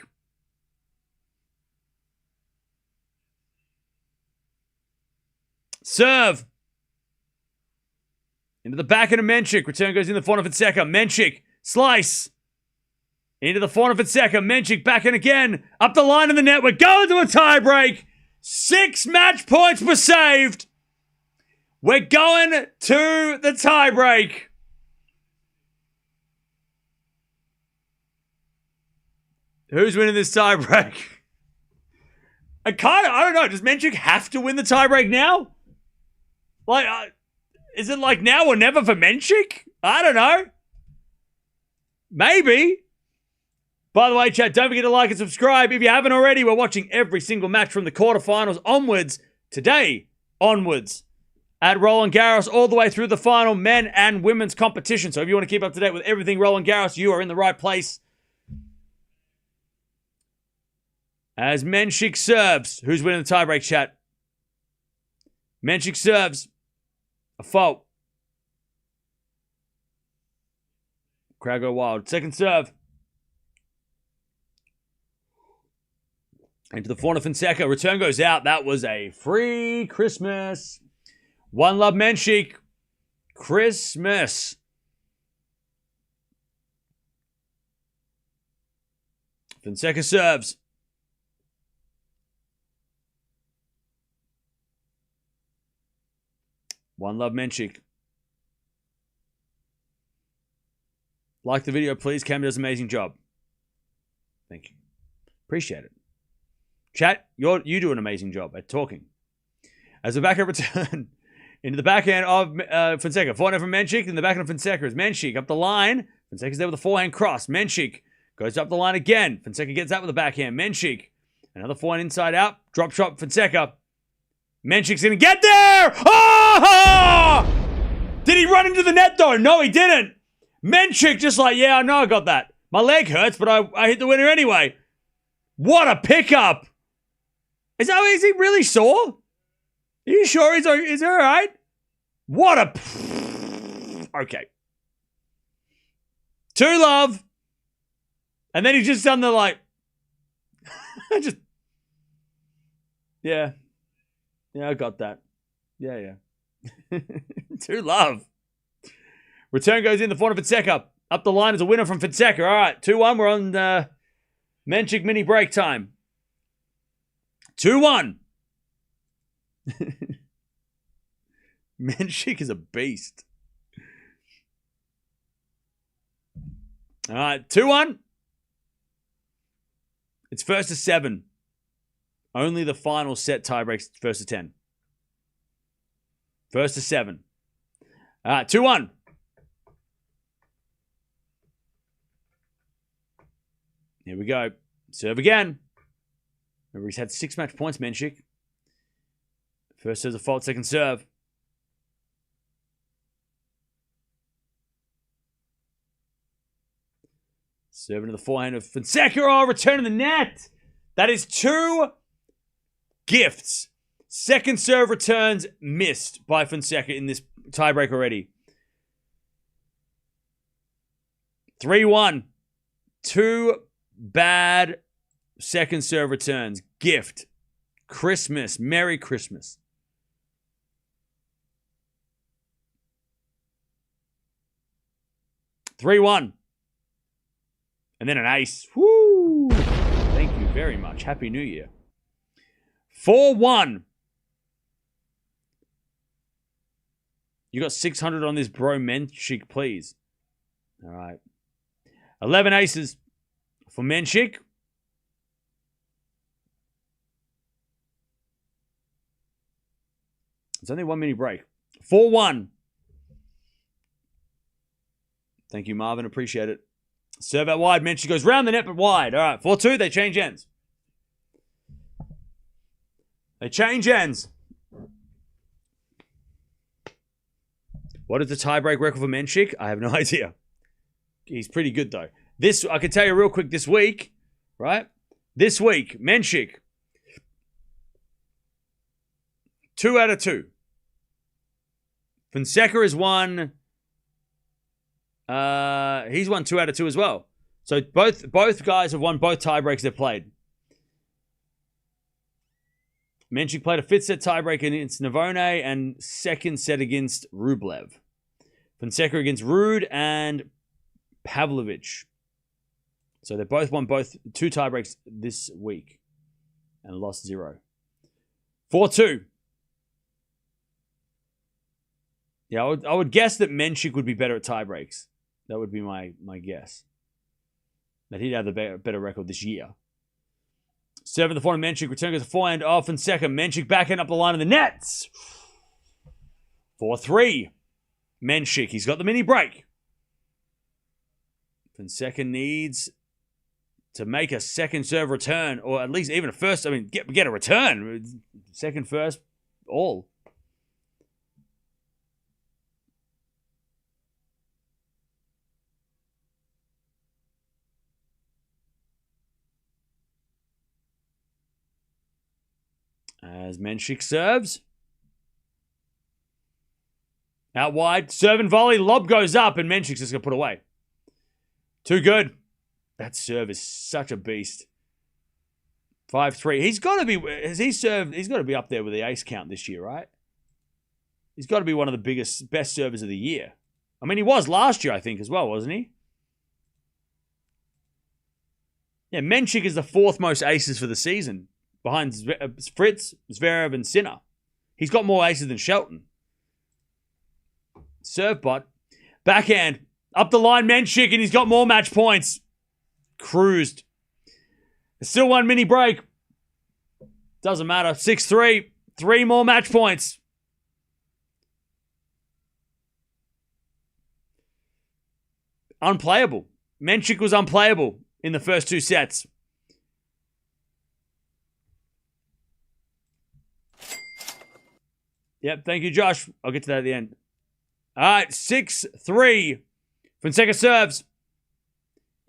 Serve. Into the back end of Mensik. Return goes in the front of Fonseca. Mensik. Slice. Into the front of Fonseca. Mensik back in again. Up the line in the net. We're going to a tie-break. 6 match points were saved. We're going to the tie-break. Who's winning this tie-break? I don't know. Does Mensik have to win the tie-break now? Like, is it like now or never for Mensik? I don't know. Maybe. By the way, chat, don't forget to like and subscribe. If you haven't already, we're watching every single match from the quarterfinals onwards, today onwards, at Roland Garros, all the way through the final men and women's competition. So if you want to keep up to date with everything Roland Garros, you are in the right place. As Mensik serves. Who's winning the tiebreak, chat? Mensik serves. A fault. Crowd go wild. Second serve. Into the front of Fonseca. Return goes out. That was a free Christmas. One love, Mensik. Christmas. Fonseca serves. One love, Mensik. Like the video, please. Cam does an amazing job. Thank you. Appreciate it. Chat, you do an amazing job at talking. As the backhand return into the backhand of Fonseca. Forehand from Mensik. In the backhand of Fonseca is Mensik up the line. Fonseca's there with a forehand cross. Mensik goes up the line again. Fonseca gets that with a backhand. Mensik. Another forehand inside out. Drop shot Fonseca. Mensik's going to get there! Oh! Did he run into the net, though? No, he didn't. Mensik just like, yeah, I know I got that. My leg hurts, but I hit the winner anyway. What a pickup. Is he really sore? Are you sure is he all right? What a... Okay. 2-love. And then he's just done the like... just... Yeah. Yeah, I got that. Yeah. 2-love. Return goes in the front of Fonseca. Up the line is a winner from Fonseca. All right, 2-1. We're on Mensik mini break time. 2-1. Mensik is a beast. All right, 2-1. It's first to 7. Only the final set tiebreaks first to 10. First to 7. All right, 2-1. Here we go. Serve again. Remember, he's had 6 match points, Mensik. First serve's a fault, second serve. Serving to the forehand of Fonseca. Oh, return to the net. That is 2 gifts. Second serve returns missed by Fonseca in this tiebreak already. 3-1. 2 bad second serve returns. Gift. Christmas. Merry Christmas. $3-1. And then an ace. Woo! Thank you very much. Happy New Year. 4-1. You got 600 on this bro Mensik, please. All right. 11 aces for Mensik. It's only 1 mini break. 4-1. Thank you, Marvin. Appreciate it. Serve out wide. Mensik goes round the net, but wide. All right. 4-2. They change ends. They change ends. What is the tiebreak record for Mensik? I have no idea. He's pretty good, though. This, I can tell you real quick, this week, right? This week, Mensik, 2 out of 2. Fonseca has won. He's won 2 out of 2 as well. So both guys have won both tiebreaks they've played. Mensik played a 5th set tiebreak against Navone and 2nd set against Rublev. Fonseca against Rude and Pavlovich. So they both won 2 tiebreaks this week and lost 0. 4-2. Yeah, I would guess that Mensik would be better at tiebreaks. That would be my guess. That he'd have the better record this year. Serving the forehand, Mensik. Return goes to forehand off Fonseca. Mensik backhand up the line of the nets. 4-3. Mensik. He's got the mini break. Fonseca needs to make a second serve return, or at least even a first. I mean, get a return. Second, first, all. As Mensik serves. Out wide. Serve and volley. Lob goes up and Mensik's just going to put away. Too good. That serve is such a beast. 5-3. He's got to be... He's got to be up there with the ace count this year, right? He's got to be one of the best servers of the year. I mean, he was last year, I think, as well, wasn't he? Yeah, Mensik is the 4th most aces for the season. Behind Fritz, Zverev, and Sinner. He's got more aces than Shelton. Serve bot. Backhand. Up the line, Mensik, and he's got more match points. Cruised. There's still 1 mini break. Doesn't matter. 6-3. 3 more match points. Unplayable. Mensik was unplayable in the first 2 sets. Yep, thank you, Josh. I'll get to that at the end. All right, 6-3. Fonseca serves.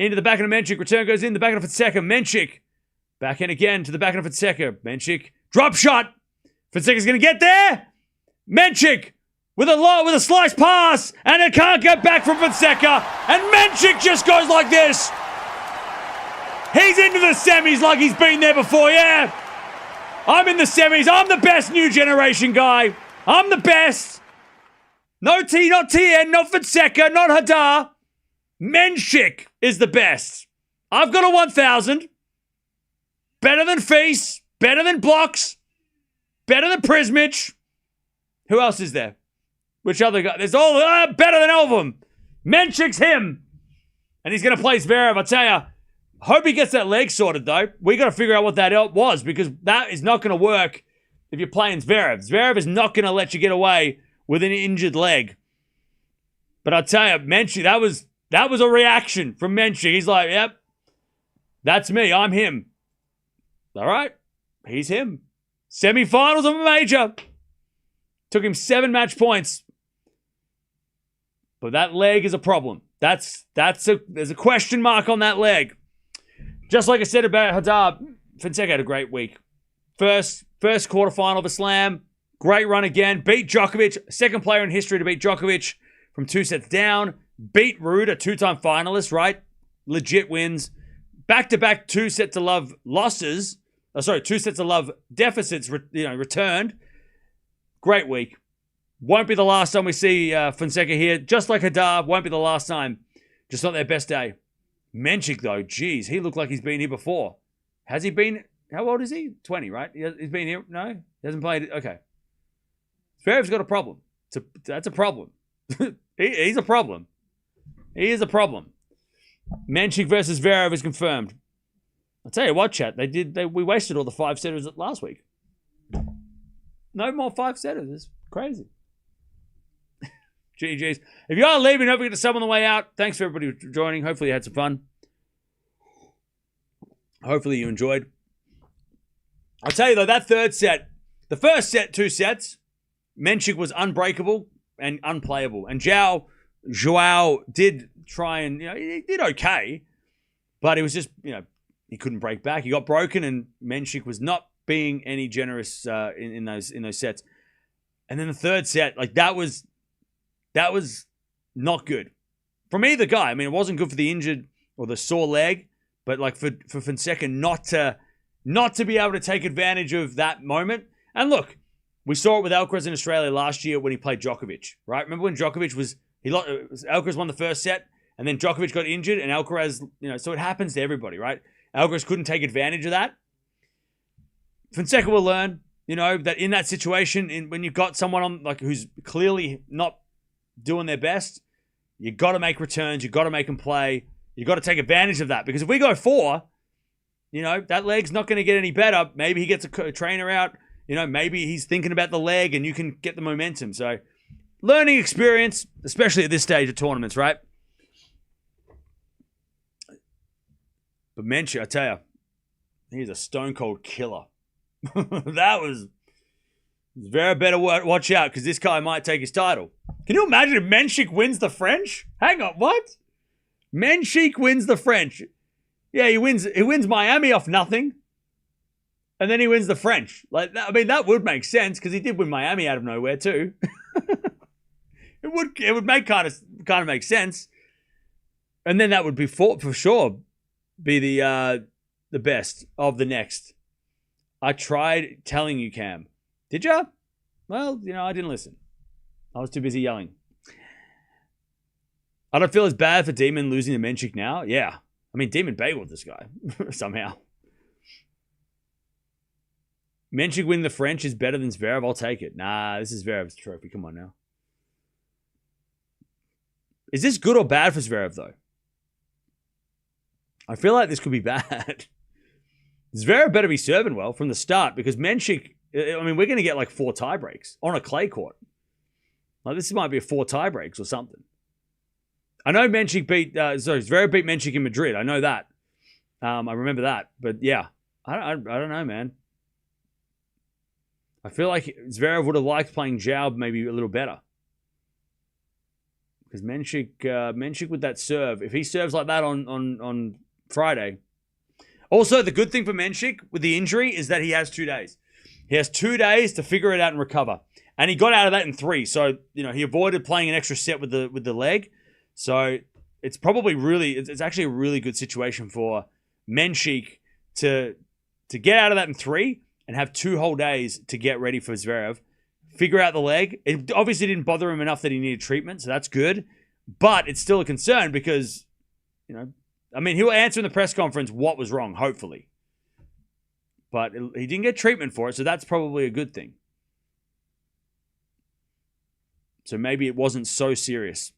Into the backhand of Mensik. Return goes in. The backhand of Fonseca. Mensik. Backhand again to the backhand of Fonseca. Mensik. Drop shot. Fonseca's going to get there. Mensik with a slice pass. And it can't get back from Fonseca. And Mensik just goes like this. He's into the semis like he's been there before, yeah. I'm in the semis. I'm the best new generation guy. I'm the best. No T, not TN, not Fonseca, not Hadar. Mensik is the best. I've got a 1,000. Better than Feast. Better than Blocks. Better than Prismich. Who else is there? Which other guy? There's all better than all of them. Mensik's him. And he's going to play Zverev. I tell you, hope he gets that leg sorted, though. We got to figure out what that was, because that is not going to work if you're playing Zverev. Zverev is not going to let you get away with an injured leg. But I tell you, Mensik, that was a reaction from Mensik. He's like, yep, that's me. I'm him. All right, he's him. Semi-finals of a major. Took him 7 match points. But that leg is a problem. There's a question mark on that leg. Just like I said about Hadar, Fonseca had a great week. First quarterfinal of a slam. Great run again. Beat Djokovic. Second player in history to beat Djokovic from 2 sets down. Beat Ruud, a 2-time finalist, right? Legit wins. Back-to-back 2 sets of love losses. 2 sets of love deficits, returned. Great week. Won't be the last time we see Fonseca here. Just like Hadar, won't be the last time. Just not their best day. Mensik, though, geez, he looked like he's been here before. Has he been? How old is he? 20, right? He's been here? No? He hasn't played? Okay. Zverev's got a problem. That's a problem. He's a problem. He is a problem. Mensik versus Zverev is confirmed. I'll tell you what, chat. We wasted all the 5-setters last week. No more 5-setters. It's crazy. GG's. If you are leaving, don't forget to sub on the way out. Thanks for everybody for joining. Hopefully you had some fun. Hopefully you enjoyed. I'll tell you though, that third set, the first set, 2 sets, Mensik was unbreakable and unplayable. And Joao did try and, he did okay. But it was just, he couldn't break back. He got broken and Mensik was not being any generous in those sets. And then the third set, that was not good from either guy. I mean, it wasn't good for the injured or the sore leg, but for Fonseca not to be able to take advantage of that moment. And look, we saw it with Alcaraz in Australia last year when he played Djokovic, right? Remember when Djokovic Alcaraz won the first set and then Djokovic got injured and Alcaraz, so it happens to everybody, right? Alcaraz couldn't take advantage of that. Fonseca will learn, that in that situation, when you've got someone on who's clearly not doing their best, you got to make returns. You got to make them play. You got to take advantage of that because if we go 4, that leg's not going to get any better. Maybe he gets a trainer out. Maybe he's thinking about the leg and you can get the momentum. So, learning experience, especially at this stage of tournaments, right? But Mensik, I tell you, he's a stone cold killer. That was very better watch out because this guy might take his title. Can you imagine if Mensik wins the French? Hang on, what? Mensik wins the French. Yeah, he wins Miami off nothing. And then he wins the French. That would make sense because he did win Miami out of nowhere too. It would make kind of make sense. And then that would be for sure be the best of the next. I tried telling you, Cam. Did ya? Well, I didn't listen. I was too busy yelling. I don't feel as bad for Demon losing to Mensik now. Yeah. I mean, Demon bageled this guy somehow. Mensik win the French is better than Zverev. I'll take it. Nah, this is Zverev's trophy. Come on now. Is this good or bad for Zverev, though? I feel like this could be bad. Zverev better be serving well from the start because Mensik, we're going to get 4 tie breaks on a clay court. This might be a 4 tie breaks or something. I know Mensik Zverev beat Mensik in Madrid. I know that. I remember that. But yeah, I don't know, man. I feel like Zverev would have liked playing Joao maybe a little better. Because Mensik with that serve, if he serves like that on Friday. Also, the good thing for Mensik with the injury is that he has 2 days. He has 2 days to figure it out and recover. And he got out of that in 3. So, he avoided playing an extra set with the leg. So, it's probably it's actually a really good situation for Mensik to get out of that in 3 and have 2 whole days to get ready for Zverev. Figure out the leg. It obviously didn't bother him enough that he needed treatment, so that's good. But it's still a concern because, he'll answer in the press conference what was wrong, hopefully. But he didn't get treatment for it, so that's probably a good thing. So maybe it wasn't so serious.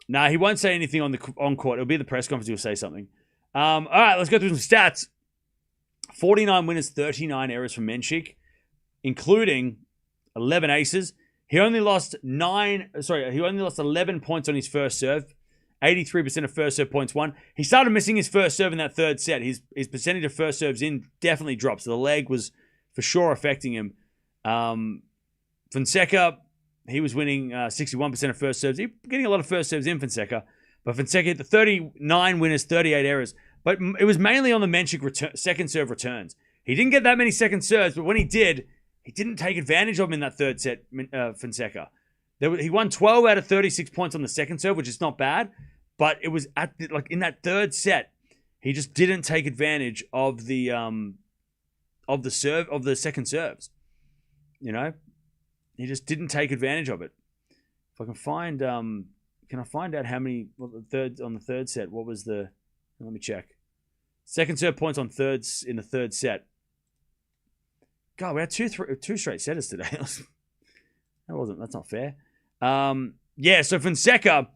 Nah, he won't say anything on court. It'll be the press conference. He'll say something. All right, let's go through some stats. 49 winners, 39 errors from Mensik, including 11 aces. He only lost 11 points on his first serve. 83% of first serve points won. He started missing his first serve in that third set. His percentage of first serves in definitely dropped. So the leg was for sure affecting him. Fonseca, he was winning 61% of first serves. He getting a lot of first serves in Fonseca. But Fonseca hit the 39 winners, 38 errors. But it was mainly on the Mensik second serve returns. He didn't get that many second serves, but when he didn't take advantage of them in that third set, Fonseca. He won 12 out of 36 points on the second serve, which is not bad. But it was in that third set, he just didn't take advantage of the second serves. You know, he just didn't take advantage of it. If I can find, can I find out how many on the third set? What was the? Let me check. Second serve points on thirds in the third set. God, we had two straight setters today. That's not fair. Yeah, so Fonseca,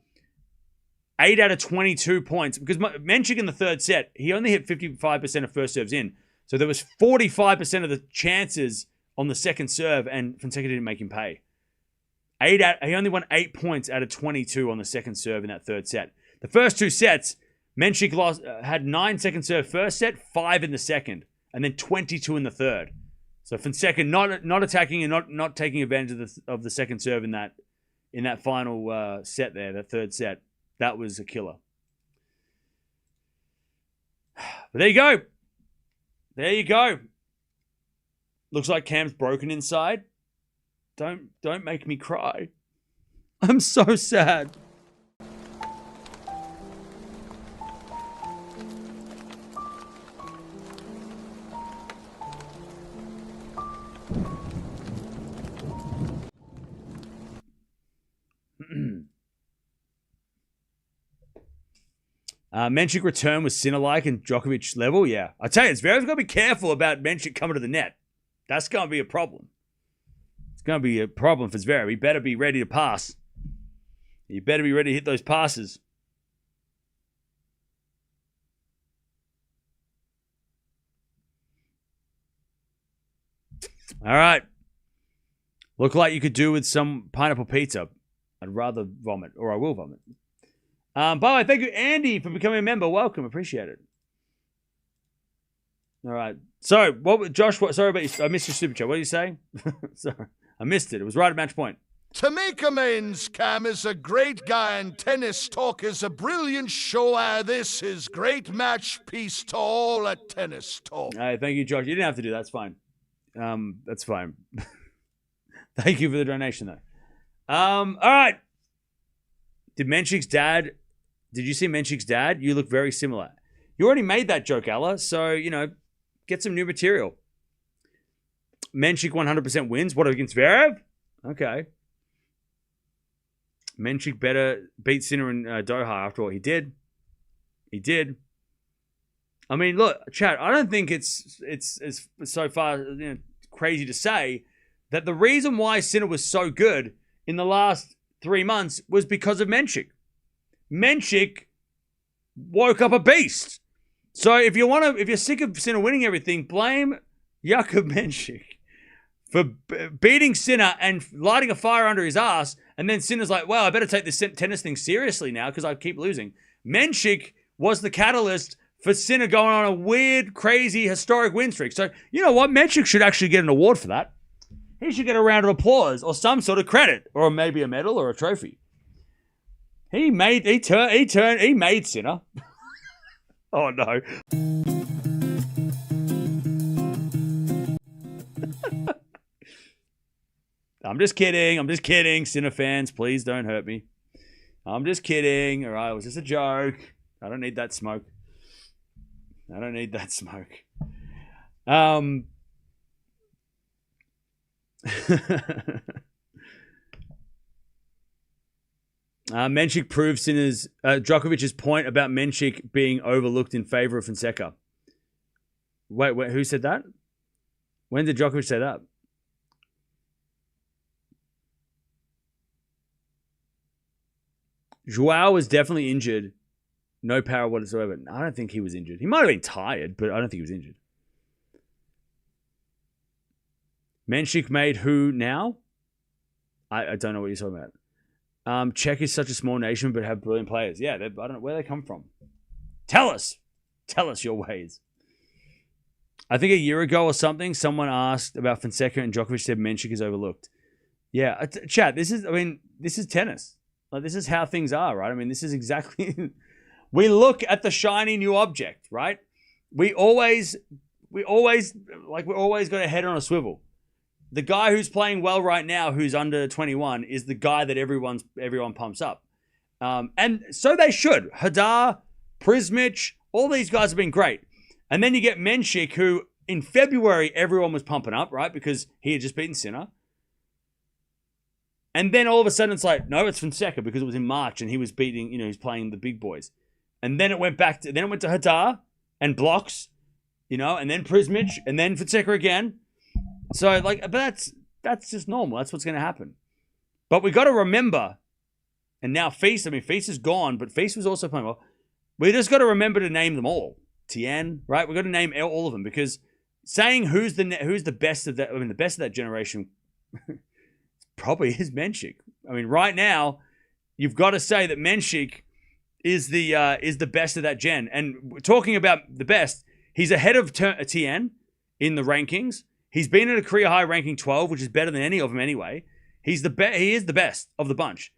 8 out of 22 points. Because Mensik in the third set, he only hit 55% of first serves in. So there was 45% of the chances on the second serve, and Fonseca didn't make him pay. He only won 8 points out of 22 on the second serve in that third set. The first two sets, Mensik had 9 second serve first set, 5 in the second, and then 22 in the third. So Fonseca not attacking and not taking advantage of the second serve in that final set there, that third set. That was a killer. But there you go. There you go. Looks like Cam's broken inside. Don't make me cry. I'm so sad. Mensik return was Sinner-like and Djokovic level. Yeah. I tell you, Zverev's got to be careful about Mensik coming to the net. That's going to be a problem. It's going to be a problem for Zverev. He better be ready to pass. He better be ready to hit those passes. All right. Look like you could do with some pineapple pizza. I'd rather vomit, or I will vomit. By the way, thank you, Andy, for becoming a member. Welcome. Appreciate it. All right. So, Josh, sorry about you. I missed your super chat. What are you saying? Sorry. I missed it. It was right at match point. To make amends, Cam is a great guy and Tennis Talk is a brilliant show. This is great match piece to all at Tennis Talk. All right, thank you, Josh. You didn't have to do that. That's fine. That's fine. Thank you for the donation, though. All right. Did you see Menchik's dad? You look very similar. You already made that joke, Ella, so, get some new material. Mensik 100% wins. What, against Zverev? Okay. Mensik better beat Sinner in Doha after all. He did. I mean, look, chat, I don't think it's so far crazy to say that the reason why Sinner was so good in the last 3 months was because of Mensik. Mensik woke up a beast. So if you're sick of Sinner winning everything, blame Jakub Mensik for beating Sinner and lighting a fire under his ass. And then Sinner's like, well, I better take this tennis thing seriously now because I keep losing. Mensik was the catalyst for Sinner going on a weird, crazy, historic win streak. So you know what? Mensik should actually get an award for that. He should get a round of applause or some sort of credit, or maybe a medal or a trophy. He made Sinner. Oh no. I'm just kidding, Sinner fans. Please don't hurt me. I'm just kidding. All right, it was just a joke. I don't need that smoke. Mensik proves Djokovic's point about Mensik being overlooked in favor of Fonseca. Wait, who said that? When did Djokovic say that? Joao was definitely injured. No power whatsoever. I don't think he was injured. He might have been tired, but I don't think he was injured. Mensik made who now? I don't know what you're talking about. Czech is such a small nation, but have brilliant players. Yeah, I don't know where they come from. Tell us your ways. I think a year ago or something, someone asked about Fonseca and Djokovic said Mensik is overlooked. Yeah, chat, this is tennis. Like, this is how things are, right? I mean, this is exactly... We look at the shiny new object, right? We always got a head on a swivel. The guy who's playing well right now, who's under 21, is the guy that everyone pumps up. And so they should. Hadar, Prismic, all these guys have been great. And then you get Mensik, who in February everyone was pumping up, right? Because he had just beaten Sinner. And then all of a sudden it's like, no, it's Fonseca because it was in March and he was beating, he's playing the big boys. And then it went to Hadar and Blocks, and then Prismic and then Fonseca again. So but that's just normal. That's what's going to happen. But we got to remember, and now Feast is gone, but Feast was also playing well. We just got to remember to name them all. Tien, right? We got to name all of them because saying who's the best of that, the best of that generation probably is Mensik. I mean, right now, you've got to say that Mensik is the best of that gen. And talking about the best, he's ahead of Tien in the rankings. He's been at a career high ranking 12, which is better than any of them anyway. He is the best of the bunch.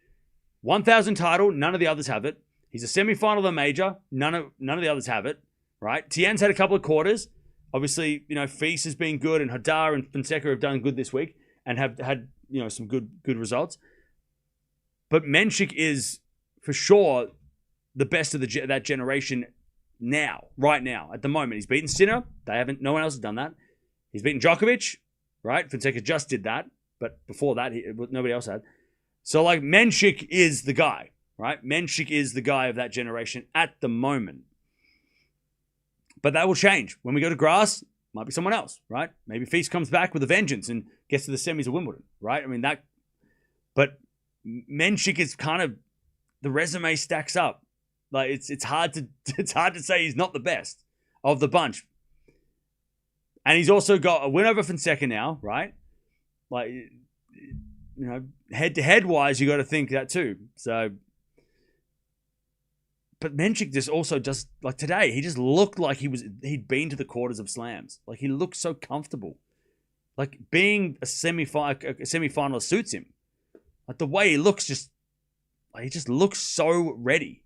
1,000 title, none of the others have it. He's a semi-final of the major, none of the others have it, right? Tien's had a couple of quarters. Obviously, Feast has been good, and Hadar and Fonseca have done good this week and have had, some good results. But Mensik is, for sure, the best of that generation now, right now, at the moment. He's beaten Sinner. No one else has done that. He's beaten Djokovic, right? Fonseca just did that, but before that, nobody else had. So, Mensik is the guy, right? Mensik is the guy of that generation at the moment. But that will change. When we go to grass, might be someone else, right? Maybe Feast comes back with a vengeance and gets to the semis of Wimbledon, right? I mean, but Mensik is kind of, the resume stacks up. It's hard to say he's not the best of the bunch. And he's also got a win over Fonseca now, right? Head-to-head wise, you got to think that too. So, but Mensik just today, he just looked like he'd been to the quarters of slams. He looked so comfortable. Being a semi-finalist suits him. The way he looks he just looks so ready.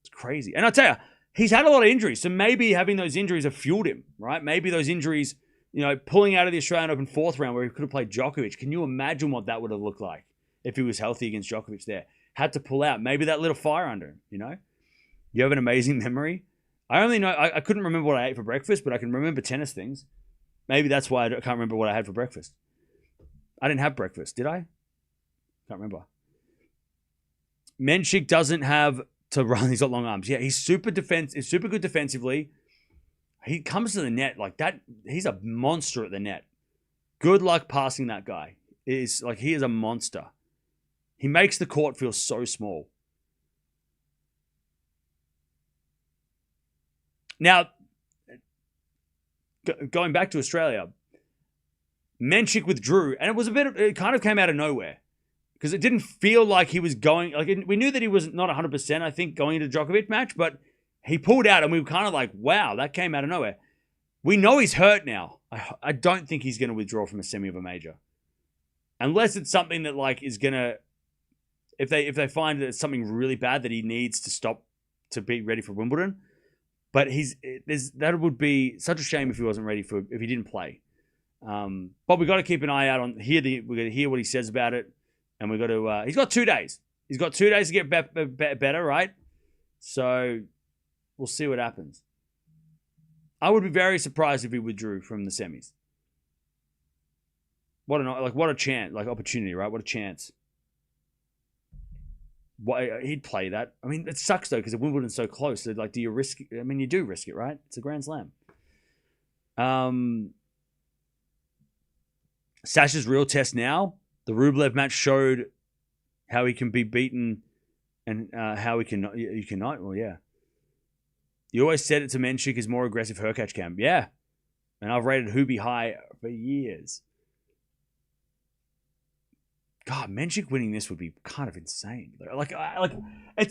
It's crazy. And I'll tell you, he's had a lot of injuries, so maybe having those injuries have fueled him, right? Maybe those injuries, pulling out of the Australian Open fourth round where he could have played Djokovic. Can you imagine what that would have looked like if he was healthy against Djokovic there? Had to pull out. Maybe that lit a fire under him, You have an amazing memory. I only know, I couldn't remember what I ate for breakfast, but I can remember tennis things. Maybe that's why I can't remember what I had for breakfast. I didn't have breakfast, did I? Can't remember. Mensik doesn't have to run. He's got long arms. Yeah, he's super good defensively. He comes to the net like that. He's a monster at the net. Good luck passing that guy. He is a monster. He makes the court feel so small. Now, going back to Australia, Mensik withdrew, and it kind of came out of nowhere. Because it didn't feel like he was going... we knew that he was not 100%, I think, going into the Djokovic match, but he pulled out, and we were kind of like, wow, that came out of nowhere. We know he's hurt now. I don't think he's going to withdraw from a semi of a major. Unless it's something that, is going to... If they find that it's something really bad that he needs to stop to be ready for Wimbledon. But that would be such a shame if he wasn't ready if he didn't play. But we got to keep an eye out on... We're going to hear what he says about it. And we've got to... he's got 2 days. He's got 2 days to get better, right? So we'll see what happens. I would be very surprised if he withdrew from the semis. What a chance, opportunity, right? What a chance. He'd play that. I mean, it sucks though because Wimbledon's so close. So, do you risk? I mean, you do risk it, right? It's a Grand Slam. Sasha's real test now. The Rublev match showed how he can be beaten and how you cannot. Well, yeah. You always said it to Mensik is more aggressive Hurkacz camp. Yeah. And I've rated Hubie high for years. God, Mensik winning this would be kind of insane. It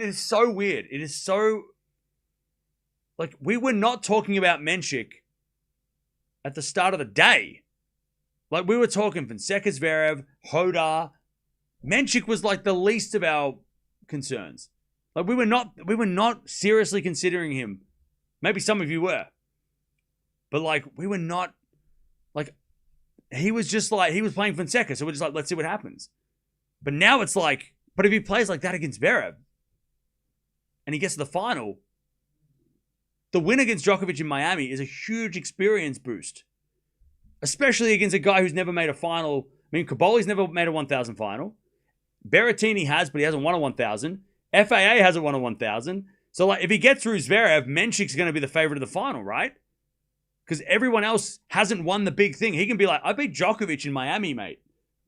is so weird. It is so like, we were not talking about Mensik at the start of the day. Like, we were talking Fonseca, Zverev, Hodar. Mensik was like the least of our concerns. Like, we were not seriously considering him. Maybe some of you were. But like, we were not, like, he was just like, he was playing Fonseca, so we're just like, let's see what happens. But now it's like, but if he plays like that against Zverev and he gets to the final, the win against Djokovic in Miami is a huge experience boost. Especially against a guy who's never made a final. I mean, Caboli's never made a 1,000 final. Berrettini has, but he hasn't won a 1,000. FAA hasn't won a 1,000. So, like, if he gets through Zverev, Menchik's going to be the favorite of the final, right? Because everyone else hasn't won the big thing. He can be like, I beat Djokovic in Miami, mate.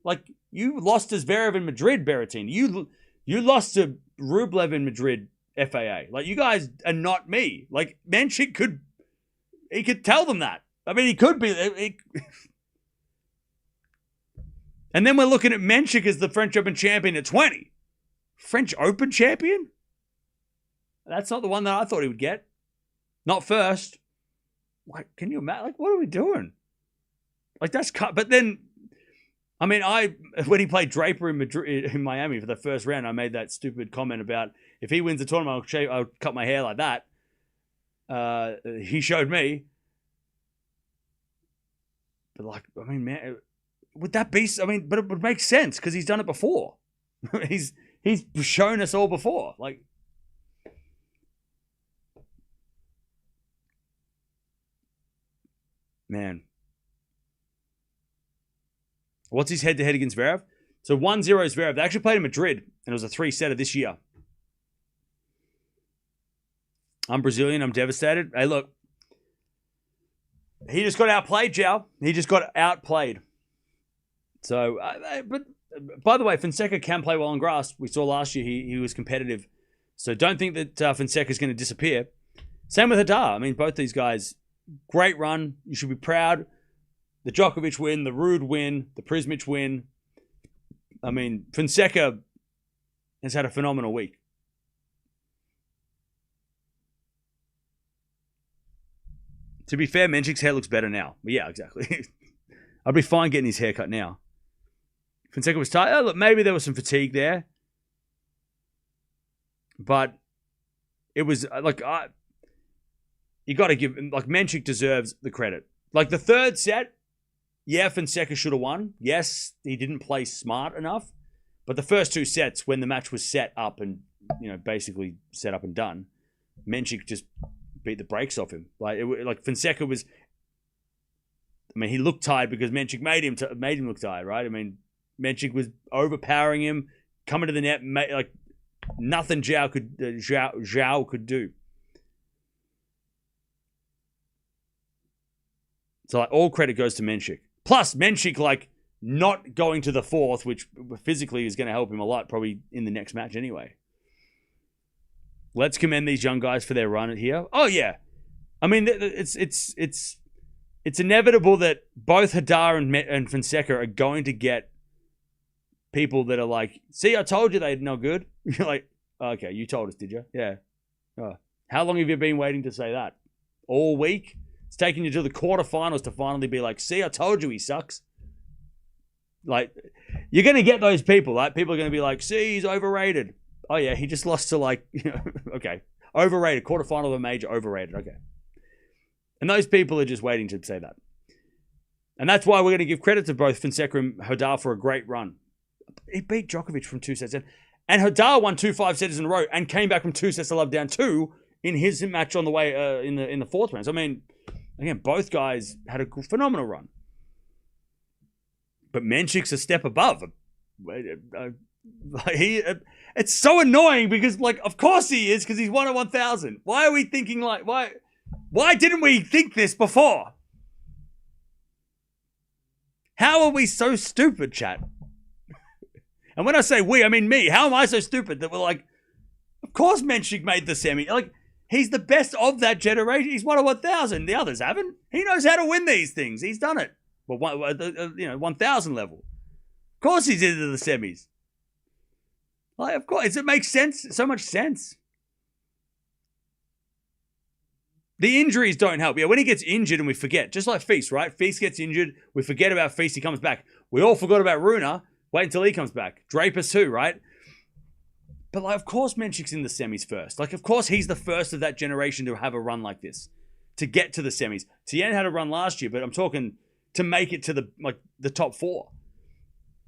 Like, you lost to Zverev in Madrid, Berrettini. You lost to Rublev in Madrid, FAA. Like, you guys are not me. Like, Mensik could tell them that. I mean, he could be. And then we're looking at Mensik as the French Open champion at 20. French Open champion? That's not the one that I thought he would get. Not first. Like, can you imagine? Like, what are we doing? Like, that's cut. But then, I mean, when he played Draper in Miami for the first round, I made that stupid comment about if he wins the tournament, I'll cut my hair like that. He showed me. But like, I mean, man, would that be? I mean, but it would make sense because he's done it before. he's shown us all before. Like, man, what's his head-to-head against Zverev? So 1-0 Zverev. They actually played in Madrid, and it was a 3-setter this year. I'm Brazilian. I'm devastated. Hey, look. He just got outplayed, Joao. He just got outplayed. So, but by the way, Fonseca can play well on grass. We saw last year he was competitive. So don't think that Fonseca is going to disappear. Same with Hadar. I mean, both these guys, great run. You should be proud. The Djokovic win, the Ruud win, the Prismic win. I mean, Fonseca has had a phenomenal week. To be fair, Menchik's hair looks better now. But yeah, exactly. I'd be fine getting his hair cut now. Fonseca was tired. Oh, look, maybe there was some fatigue there. But it was like, you got to give, like, Mensik deserves the credit. Like, the third set, yeah, Fonseca should have won. Yes, he didn't play smart enough. But the first two sets, when the match was set up and, you know, basically set up and done, Mensik just beat the brakes off him. Like Fonseca was, I mean, he looked tired because Mensik made him look tired, right? I mean, Mensik was overpowering him, coming to the net, like nothing Joao could do. So like, all credit goes to Mensik. Plus Mensik, like, not going to the fourth, which physically is going to help him a lot, probably in the next match anyway. Let's commend these young guys for their run here. Oh yeah, I mean, it's inevitable that both Hadar and Fonseca are going to get people that are like, see, I told you they're no good. You're like, okay, you told us, did you? Yeah. Oh. How long have you been waiting to say that? All week? It's taking you to the quarterfinals to finally be like, see, I told you he sucks. Like, you're going to get those people, right? People are going to be like, see, he's overrated. Oh, yeah, he just lost to, like, you know, okay. Overrated. Quarterfinal of a major, overrated. Okay. And those people are just waiting to say that. And that's why we're going to give credit to both Fonseca and Hadar for a great run. He beat Djokovic from 2 sets. And Hadar won 2 5-setters in a row and came back from 2 sets to love down 2 in his match on the way in the fourth round. So, I mean, again, both guys had a phenomenal run. But Menchik's a step above. It's so annoying because, like, of course he is, because he's won a 1,000. Why are we thinking like, why didn't we think this before? How are we so stupid, chat? And when I say we, I mean me. How am I so stupid that we're like, of course Mensik made the semi. Like, he's the best of that generation. He's won a 1,000. The others haven't. He knows how to win these things. He's done it. But 1,000 level. Of course he's into the semis. Like, of course, it makes sense. So much sense. The injuries don't help. Yeah, when he gets injured and we forget, just like Feast, right? Feast gets injured, we forget about Feast, he comes back. We all forgot about Runa. Wait until he comes back. Drapers too, right? But like, of course Mensik's in the semis first. Like, of course he's the first of that generation to have a run like this, to get to the semis. Tien had a run last year, but I'm talking to make it to the top 4.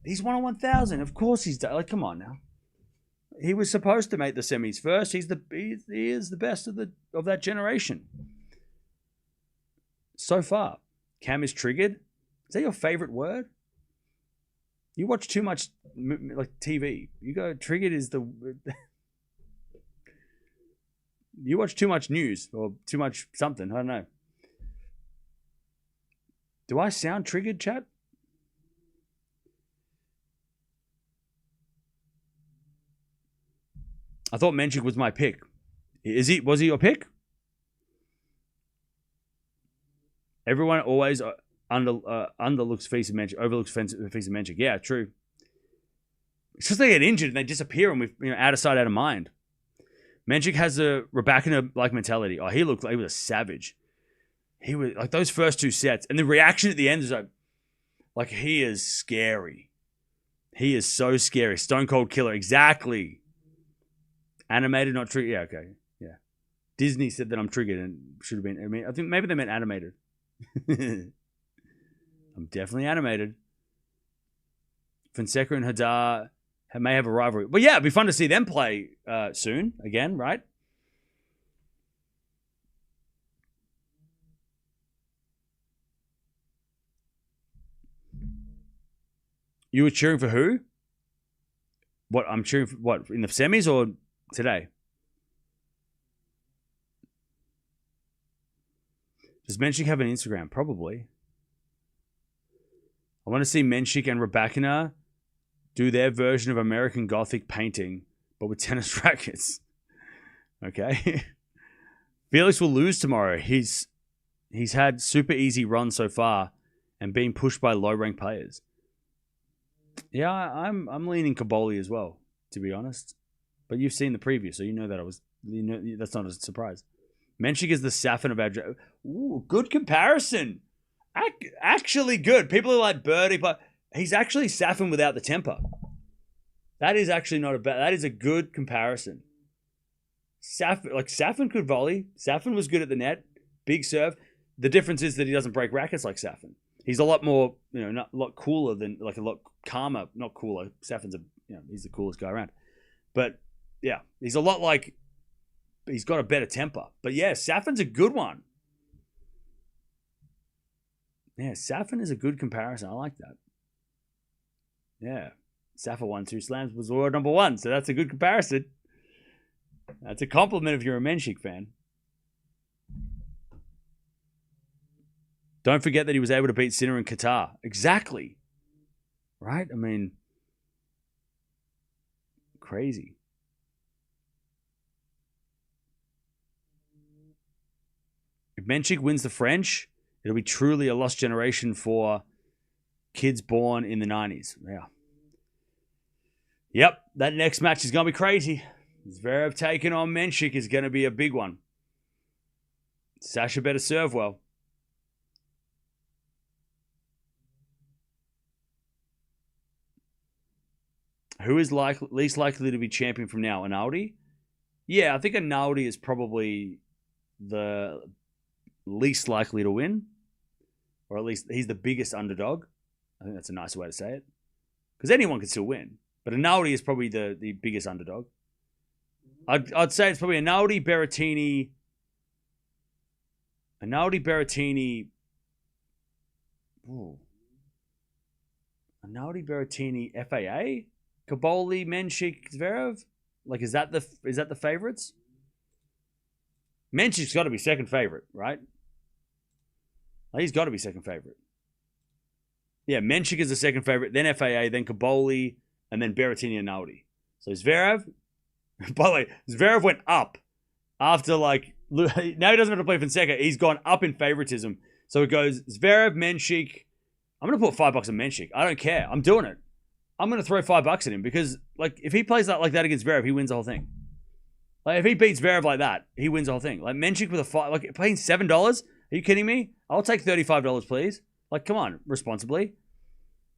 He's 1 on 1,000. Of course he's done. Like, come on now. He was supposed to make the semis first. He is the best of that generation. So far. Cam is triggered. Is that your favorite word? You watch too much like TV. You go, triggered is the... You watch too much news or too much something. I don't know. Do I sound triggered, chat? I thought Mensik was my pick. Was he your pick? Everyone always underlooks Feast and Mensik, overlooks Feast and Mensik. Yeah, true. It's just they get injured and they disappear and we out of sight, out of mind. Mensik has a Raducanu-like mentality. Oh, he looked like he was a savage. He was like those first 2 sets, and the reaction at the end is like he is scary. He is so scary. Stone cold killer. Exactly. Animated, not triggered. Yeah, okay. Yeah. Disney said that I'm triggered and should have been. I mean, I think maybe they meant animated. I'm definitely animated. Fonseca and Hadar may have a rivalry. But yeah, it'd be fun to see them play soon again, right? You were cheering for who? What, I'm cheering for what, in the semis or today? Does Mensik have an Instagram? Probably. I want to see Mensik and Raducanu do their version of American Gothic painting, but with tennis rackets. Okay. Felix will lose tomorrow. He's had super easy runs so far and being pushed by low-ranked players. Yeah, I'm leaning Caboli as well, to be honest. But you've seen the preview, so you know that that's not a surprise. Mensik is the Safin of our... Ooh, good comparison. Actually good. People are like Birdie, but he's actually Safin without the temper. That is actually not a bad... That is a good comparison. Safin could volley. Safin was good at the net. Big serve. The difference is that he doesn't break rackets like Safin. He's a lot more, a lot cooler than, like a lot calmer, not cooler. Safin's he's the coolest guy around. But yeah, he's a lot like, he's got a better temper. But yeah, Safin's a good one. Yeah, Safin is a good comparison. I like that. Yeah. Safin won 2 slams, was world number 1. So that's a good comparison. That's a compliment if you're a Mensik fan. Don't forget that he was able to beat Sinner in Qatar. Exactly. Right? I mean, crazy. If Mensik wins the French, it'll be truly a lost generation for kids born in the 90s. Yeah. Yep, that next match is going to be crazy. Zverev taking on Mensik is going to be a big one. Sasha better serve well. Who is least likely to be champion from now? Analdi? Yeah, I think Analdi is probably the least likely to win. Or at least he's the biggest underdog. I think that's a nicer way to say it. Because anyone can still win. But Analdi is probably the biggest underdog. I'd say it's probably Analdi, Berrettini. Ooh. Analdi, Berrettini, FAA? Caboli, Mensik, Zverev? Like, is that the favorites? Mensik's got to be second favorite, right? Like, he's got to be second favorite. Yeah, Mensik is the second favorite, then FAA, then Caboli, and then Berrettini and Naldi. So Zverev, by the way, Zverev went up after now he doesn't have to play Fonseca. He's gone up in favoritism. So it goes Zverev, Mensik. I'm going to put $5 on Mensik. I don't care. I'm doing it. I'm going to throw $5 at him because if he plays like that against Zverev, he wins the whole thing. Like, if he beats Zverev like that, he wins the whole thing. Like, Mensik with a 5, like, paying $7? Are you kidding me? I'll take $35, please. Like, come on, responsibly.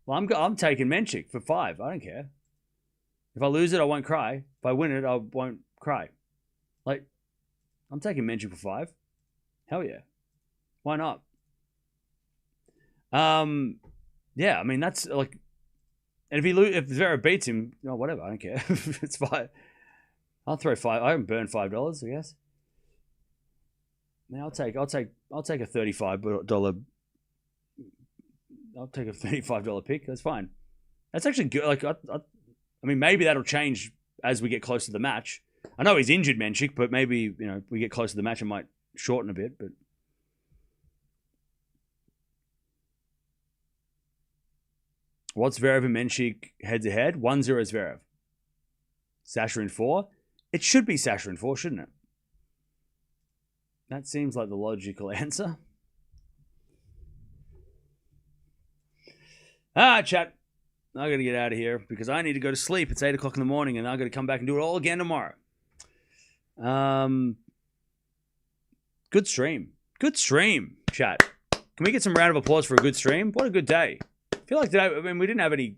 Well, I'm taking Mensik for 5. I don't care. If I lose it, I won't cry. If I win it, I won't cry. Like, I'm taking Mensik for 5. Hell yeah. Why not? Yeah, I mean, that's like, and if Zverev beats him, no, whatever, I don't care. It's fine. I'll throw 5. I can burn $5, I guess. Now I'll take a $35. I'll take a $35 pick. That's fine. That's actually good. Like, I mean, maybe that'll change as we get close to the match. I know he's injured, Mensik, but maybe, we get close to the match, it might shorten a bit. But what's Zverev and Mensik head to head? 1-0 Zverev. Sasha in 4. It should be Sasha in 4, shouldn't it? That seems like the logical answer. Chat. I got to get out of here because I need to go to sleep. It's 8 o'clock in the morning and I got to come back and do it all again tomorrow. Good stream. Good stream, chat. Can we get some round of applause for a good stream? What a good day. I feel like today, I mean, we didn't have any,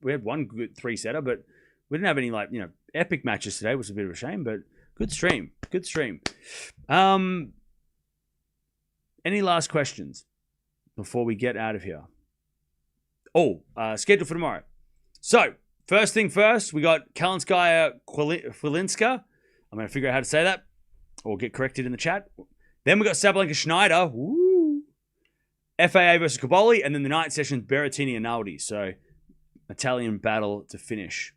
we had one good 3-setter, but we didn't have any, like, epic matches today, which was a bit of a shame, but good stream. Good stream. Any last questions before we get out of here? Schedule for tomorrow. So, first thing first, we got Kalinskaya Kwilinska. I'm going to figure out how to say that or get corrected in the chat. Then we got Sabalenka Schneider. Woo. FAA versus Caboli. And then the night session, Berrettini and Naldi. So, Italian battle to finish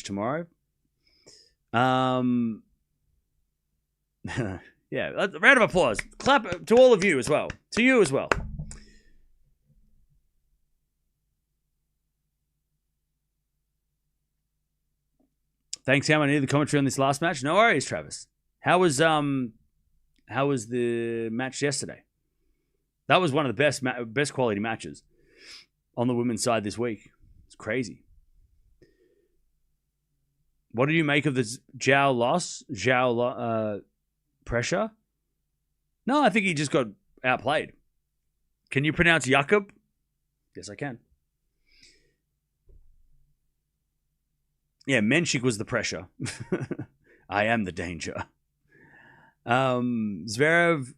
tomorrow. Yeah, a round of applause. Clap to all of you as well. To you as well. Thanks, Ham. I needed the commentary on this last match. No worries, Travis. How was the match yesterday? That was one of the best quality matches on the women's side this week. It's crazy. What did you make of the Joao loss? Pressure? No, I think he just got outplayed. Can you pronounce Jakub? Yes, I can. Yeah, Mensik was the pressure. I am the danger. Zverev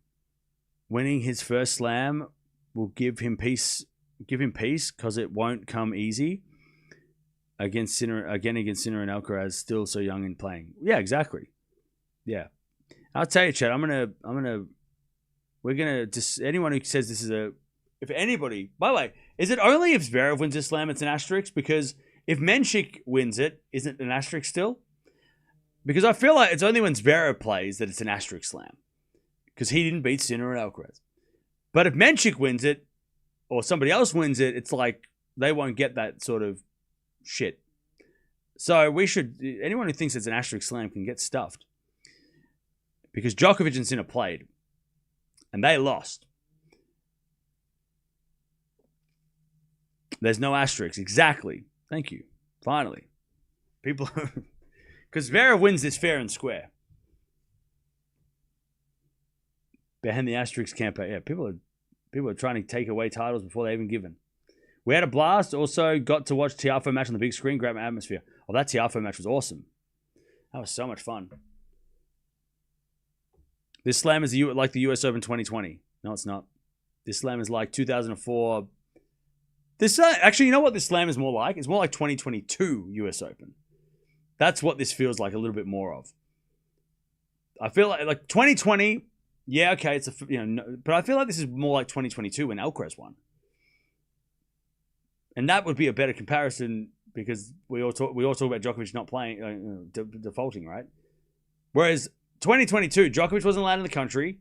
winning his first slam will give him peace because it won't come easy against Sinner and Alcaraz, still so young and playing. Yeah, exactly. Yeah. I'll tell you, Chad, we're gonna just, anyone who says this is if anybody, by the way, is it only if Zverev wins a slam it's an asterisk? Because if Mensik wins it, isn't it an asterisk still? Because I feel like it's only when Zverev plays that it's an asterisk slam. Because he didn't beat Sinner and Alcaraz. But if Mensik wins it, or somebody else wins it, it's like they won't get that sort of shit. So anyone who thinks it's an asterisk slam can get stuffed. Because Djokovic and Sinner played. And they lost. There's no asterisks. Exactly. Thank you. Finally. People... Because Zverev wins this fair and square. Behind the asterisk campaign. Yeah, people are trying to take away titles before they're even given. We had a blast. Also got to watch Tiafoe match on the big screen. Great atmosphere. Oh, that Tiafoe match was awesome. That was so much fun. This slam is like the US Open 2020. No, it's not. This slam is like 2004. Actually, you know what this slam is more like? It's more like 2022 US Open. That's what this feels like a little bit more of. I feel like 2020, yeah, okay, it's but I feel like this is more like 2022 when Alcaraz won. And that would be a better comparison because we all talk about Djokovic not playing, defaulting, right? Whereas 2022, Djokovic wasn't allowed in the country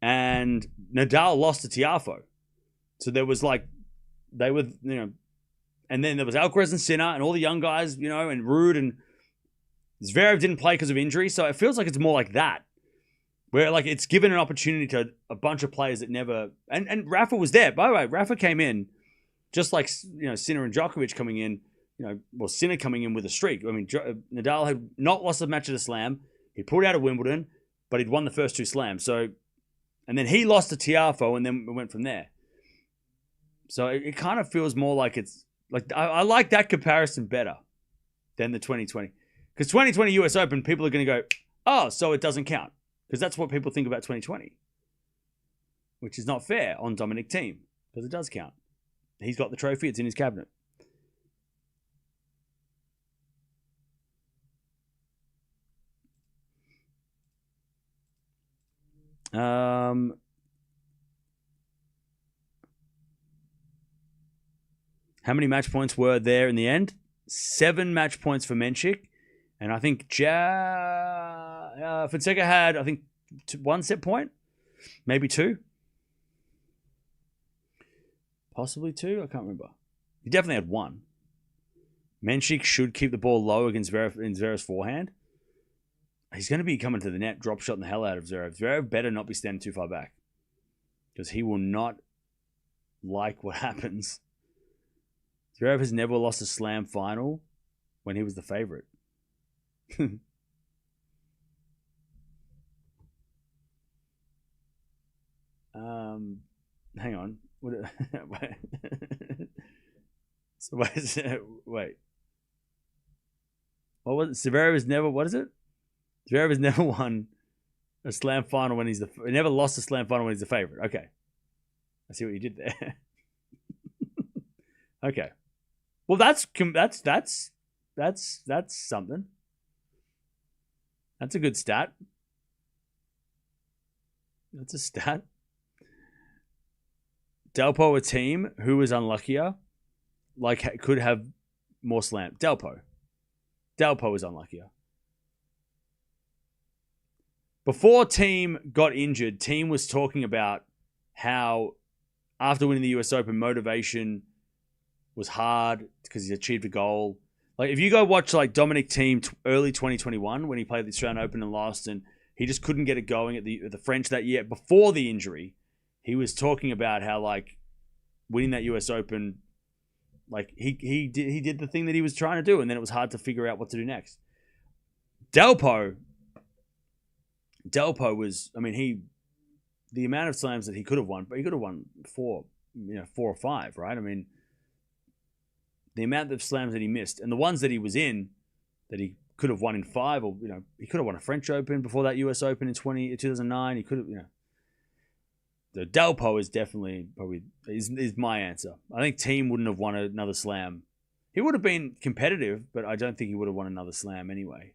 and Nadal lost to Tiafoe. So there was and then there was Alcaraz and Sinner and all the young guys, and Ruud and Zverev didn't play because of injury. So it feels like it's more like that, where like it's given an opportunity to a bunch of players that never, and Rafa was there. By the way, Rafa came in just like, Sinner and Djokovic coming in well, Sinner coming in with a streak. I mean, Nadal had not lost a match at a slam. He pulled out of Wimbledon, but he'd won the first 2 slams. So, and then he lost to Tiafoe, and then it went from there. So it kind of feels more like it's like I like that comparison better than the 2020. Because 2020 US Open, people are going to go, oh, so it doesn't count. Because that's what people think about 2020. Which is not fair on Dominic Thiem. Because it does count. He's got the trophy. It's in his cabinet. How many match points were there in the end? 7 match points for Mensik. And I think Fonseca had, I think, 1 set point. Maybe 2. Possibly 2. I can't remember. He definitely had 1. Mensik should keep the ball low against Zverev's forehand. He's going to be coming to the net, drop shotting the hell out of Zverev. Zverev better not be standing too far back. Because he will not like what happens. Zverev has never lost a slam final when he was the favorite. Hang on. Wait. So wait. What was it? Zverev has never. What is it? Zverev has never won a slam final when he's he never lost a slam final when he's the favorite. Okay, I see what you did there. Okay, well that's something. That's a good stat. That's a stat. Delpo, a team who was unluckier, like could have more slam. Delpo was unluckier. Before Thiem got injured, Thiem was talking about how after winning the US Open, motivation was hard because he achieved a goal. Like if you go watch like Dominic Thiem early 2021 when he played the Australian Open and lost, and he just couldn't get it going at the French that year before the injury, he was talking about how like winning that US Open, like he did the thing that he was trying to do, and then it was hard to figure out what to do next. Delpo was, I mean, the amount of slams that he could have won, but he could have won 4 or 5, right? I mean, the amount of slams that he missed and the ones that he was in that he could have won in 5, or, he could have won a French Open before that US Open in 2009. He could have, The Delpo is definitely is my answer. I think Thiem wouldn't have won another slam. He would have been competitive, but I don't think he would have won another slam anyway.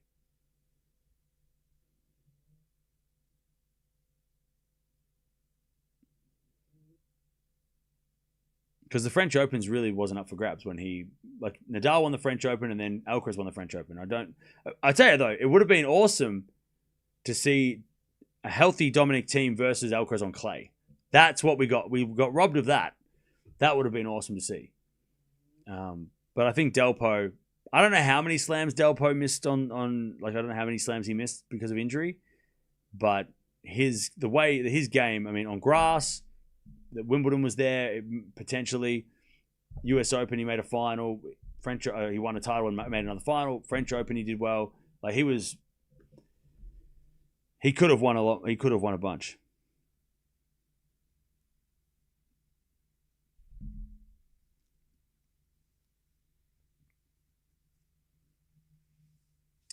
Because the French Opens really wasn't up for grabs when Nadal won the French Open and then Alcaraz won the French Open. I tell you though, it would have been awesome to see a healthy Dominic Thiem versus Alcaraz on clay. That's what we got. We got robbed of that. That would have been awesome to see. But I think Delpo, I don't know how many slams Delpo missed on I don't know how many slams he missed because of injury, but his game, I mean, on grass, that Wimbledon was there potentially. US Open, he made a final. French, he won a title and made another final. French Open, he did well. Like he could have won a lot. He could have won a bunch.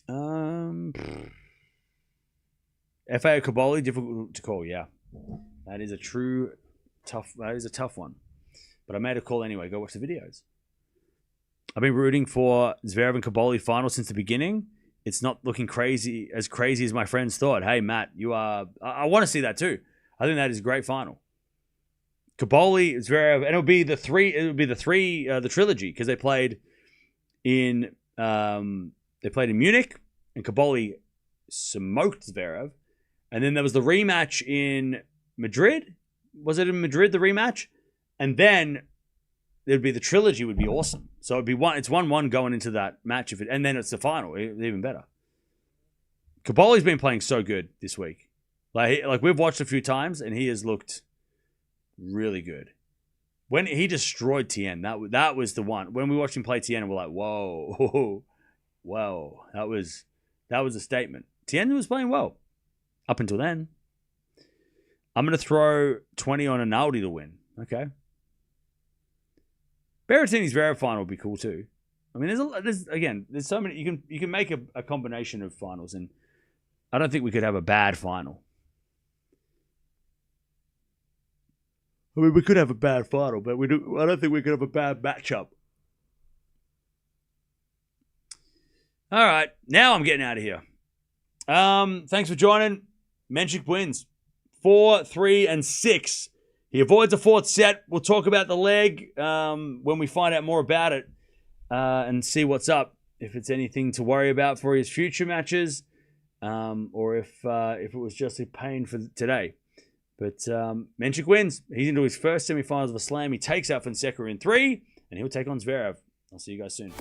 FAO Kaboli, difficult to call. Yeah, that is a tough one. But I made a call anyway. Go watch the videos. I've been rooting for Zverev and Kaboli final since the beginning. It's not looking crazy as my friends thought. Hey, Matt, you are... I want to see that too. I think that is a great final. Kaboli, Zverev, and it'll be the trilogy, because they played in Munich, and Kaboli smoked Zverev. And then there was the rematch in Madrid. Was it in Madrid, the rematch? And then there'd be the trilogy would be awesome. So it'd be it's 1-1 going into that match, and then it's the final, even better. Kaboli's been playing so good this week. Like we've watched a few times, and he has looked really good. When he destroyed Tien, that was the one. When we watched him play Tien, we're like, whoa, whoa, that was a statement. Tien was playing well up until then. I'm going to throw 20 on Rinaldi to win. Okay. Berrettini's Zverev final would be cool too. I mean, there's so many. You can make a combination of finals, and I don't think we could have a bad final. I mean, we could have a bad final, but I don't think we could have a bad matchup. All right, now I'm getting out of here. Thanks for joining. Mensik wins 4-3 and 6. He avoids a fourth set. We'll talk about the leg when we find out more about it and see what's up. If it's anything to worry about for his future matches, or if it was just a pain for today. But Mensik wins. He's into his first semifinals of a slam. He takes out Fonseca in 3, and he'll take on Zverev. I'll see you guys soon.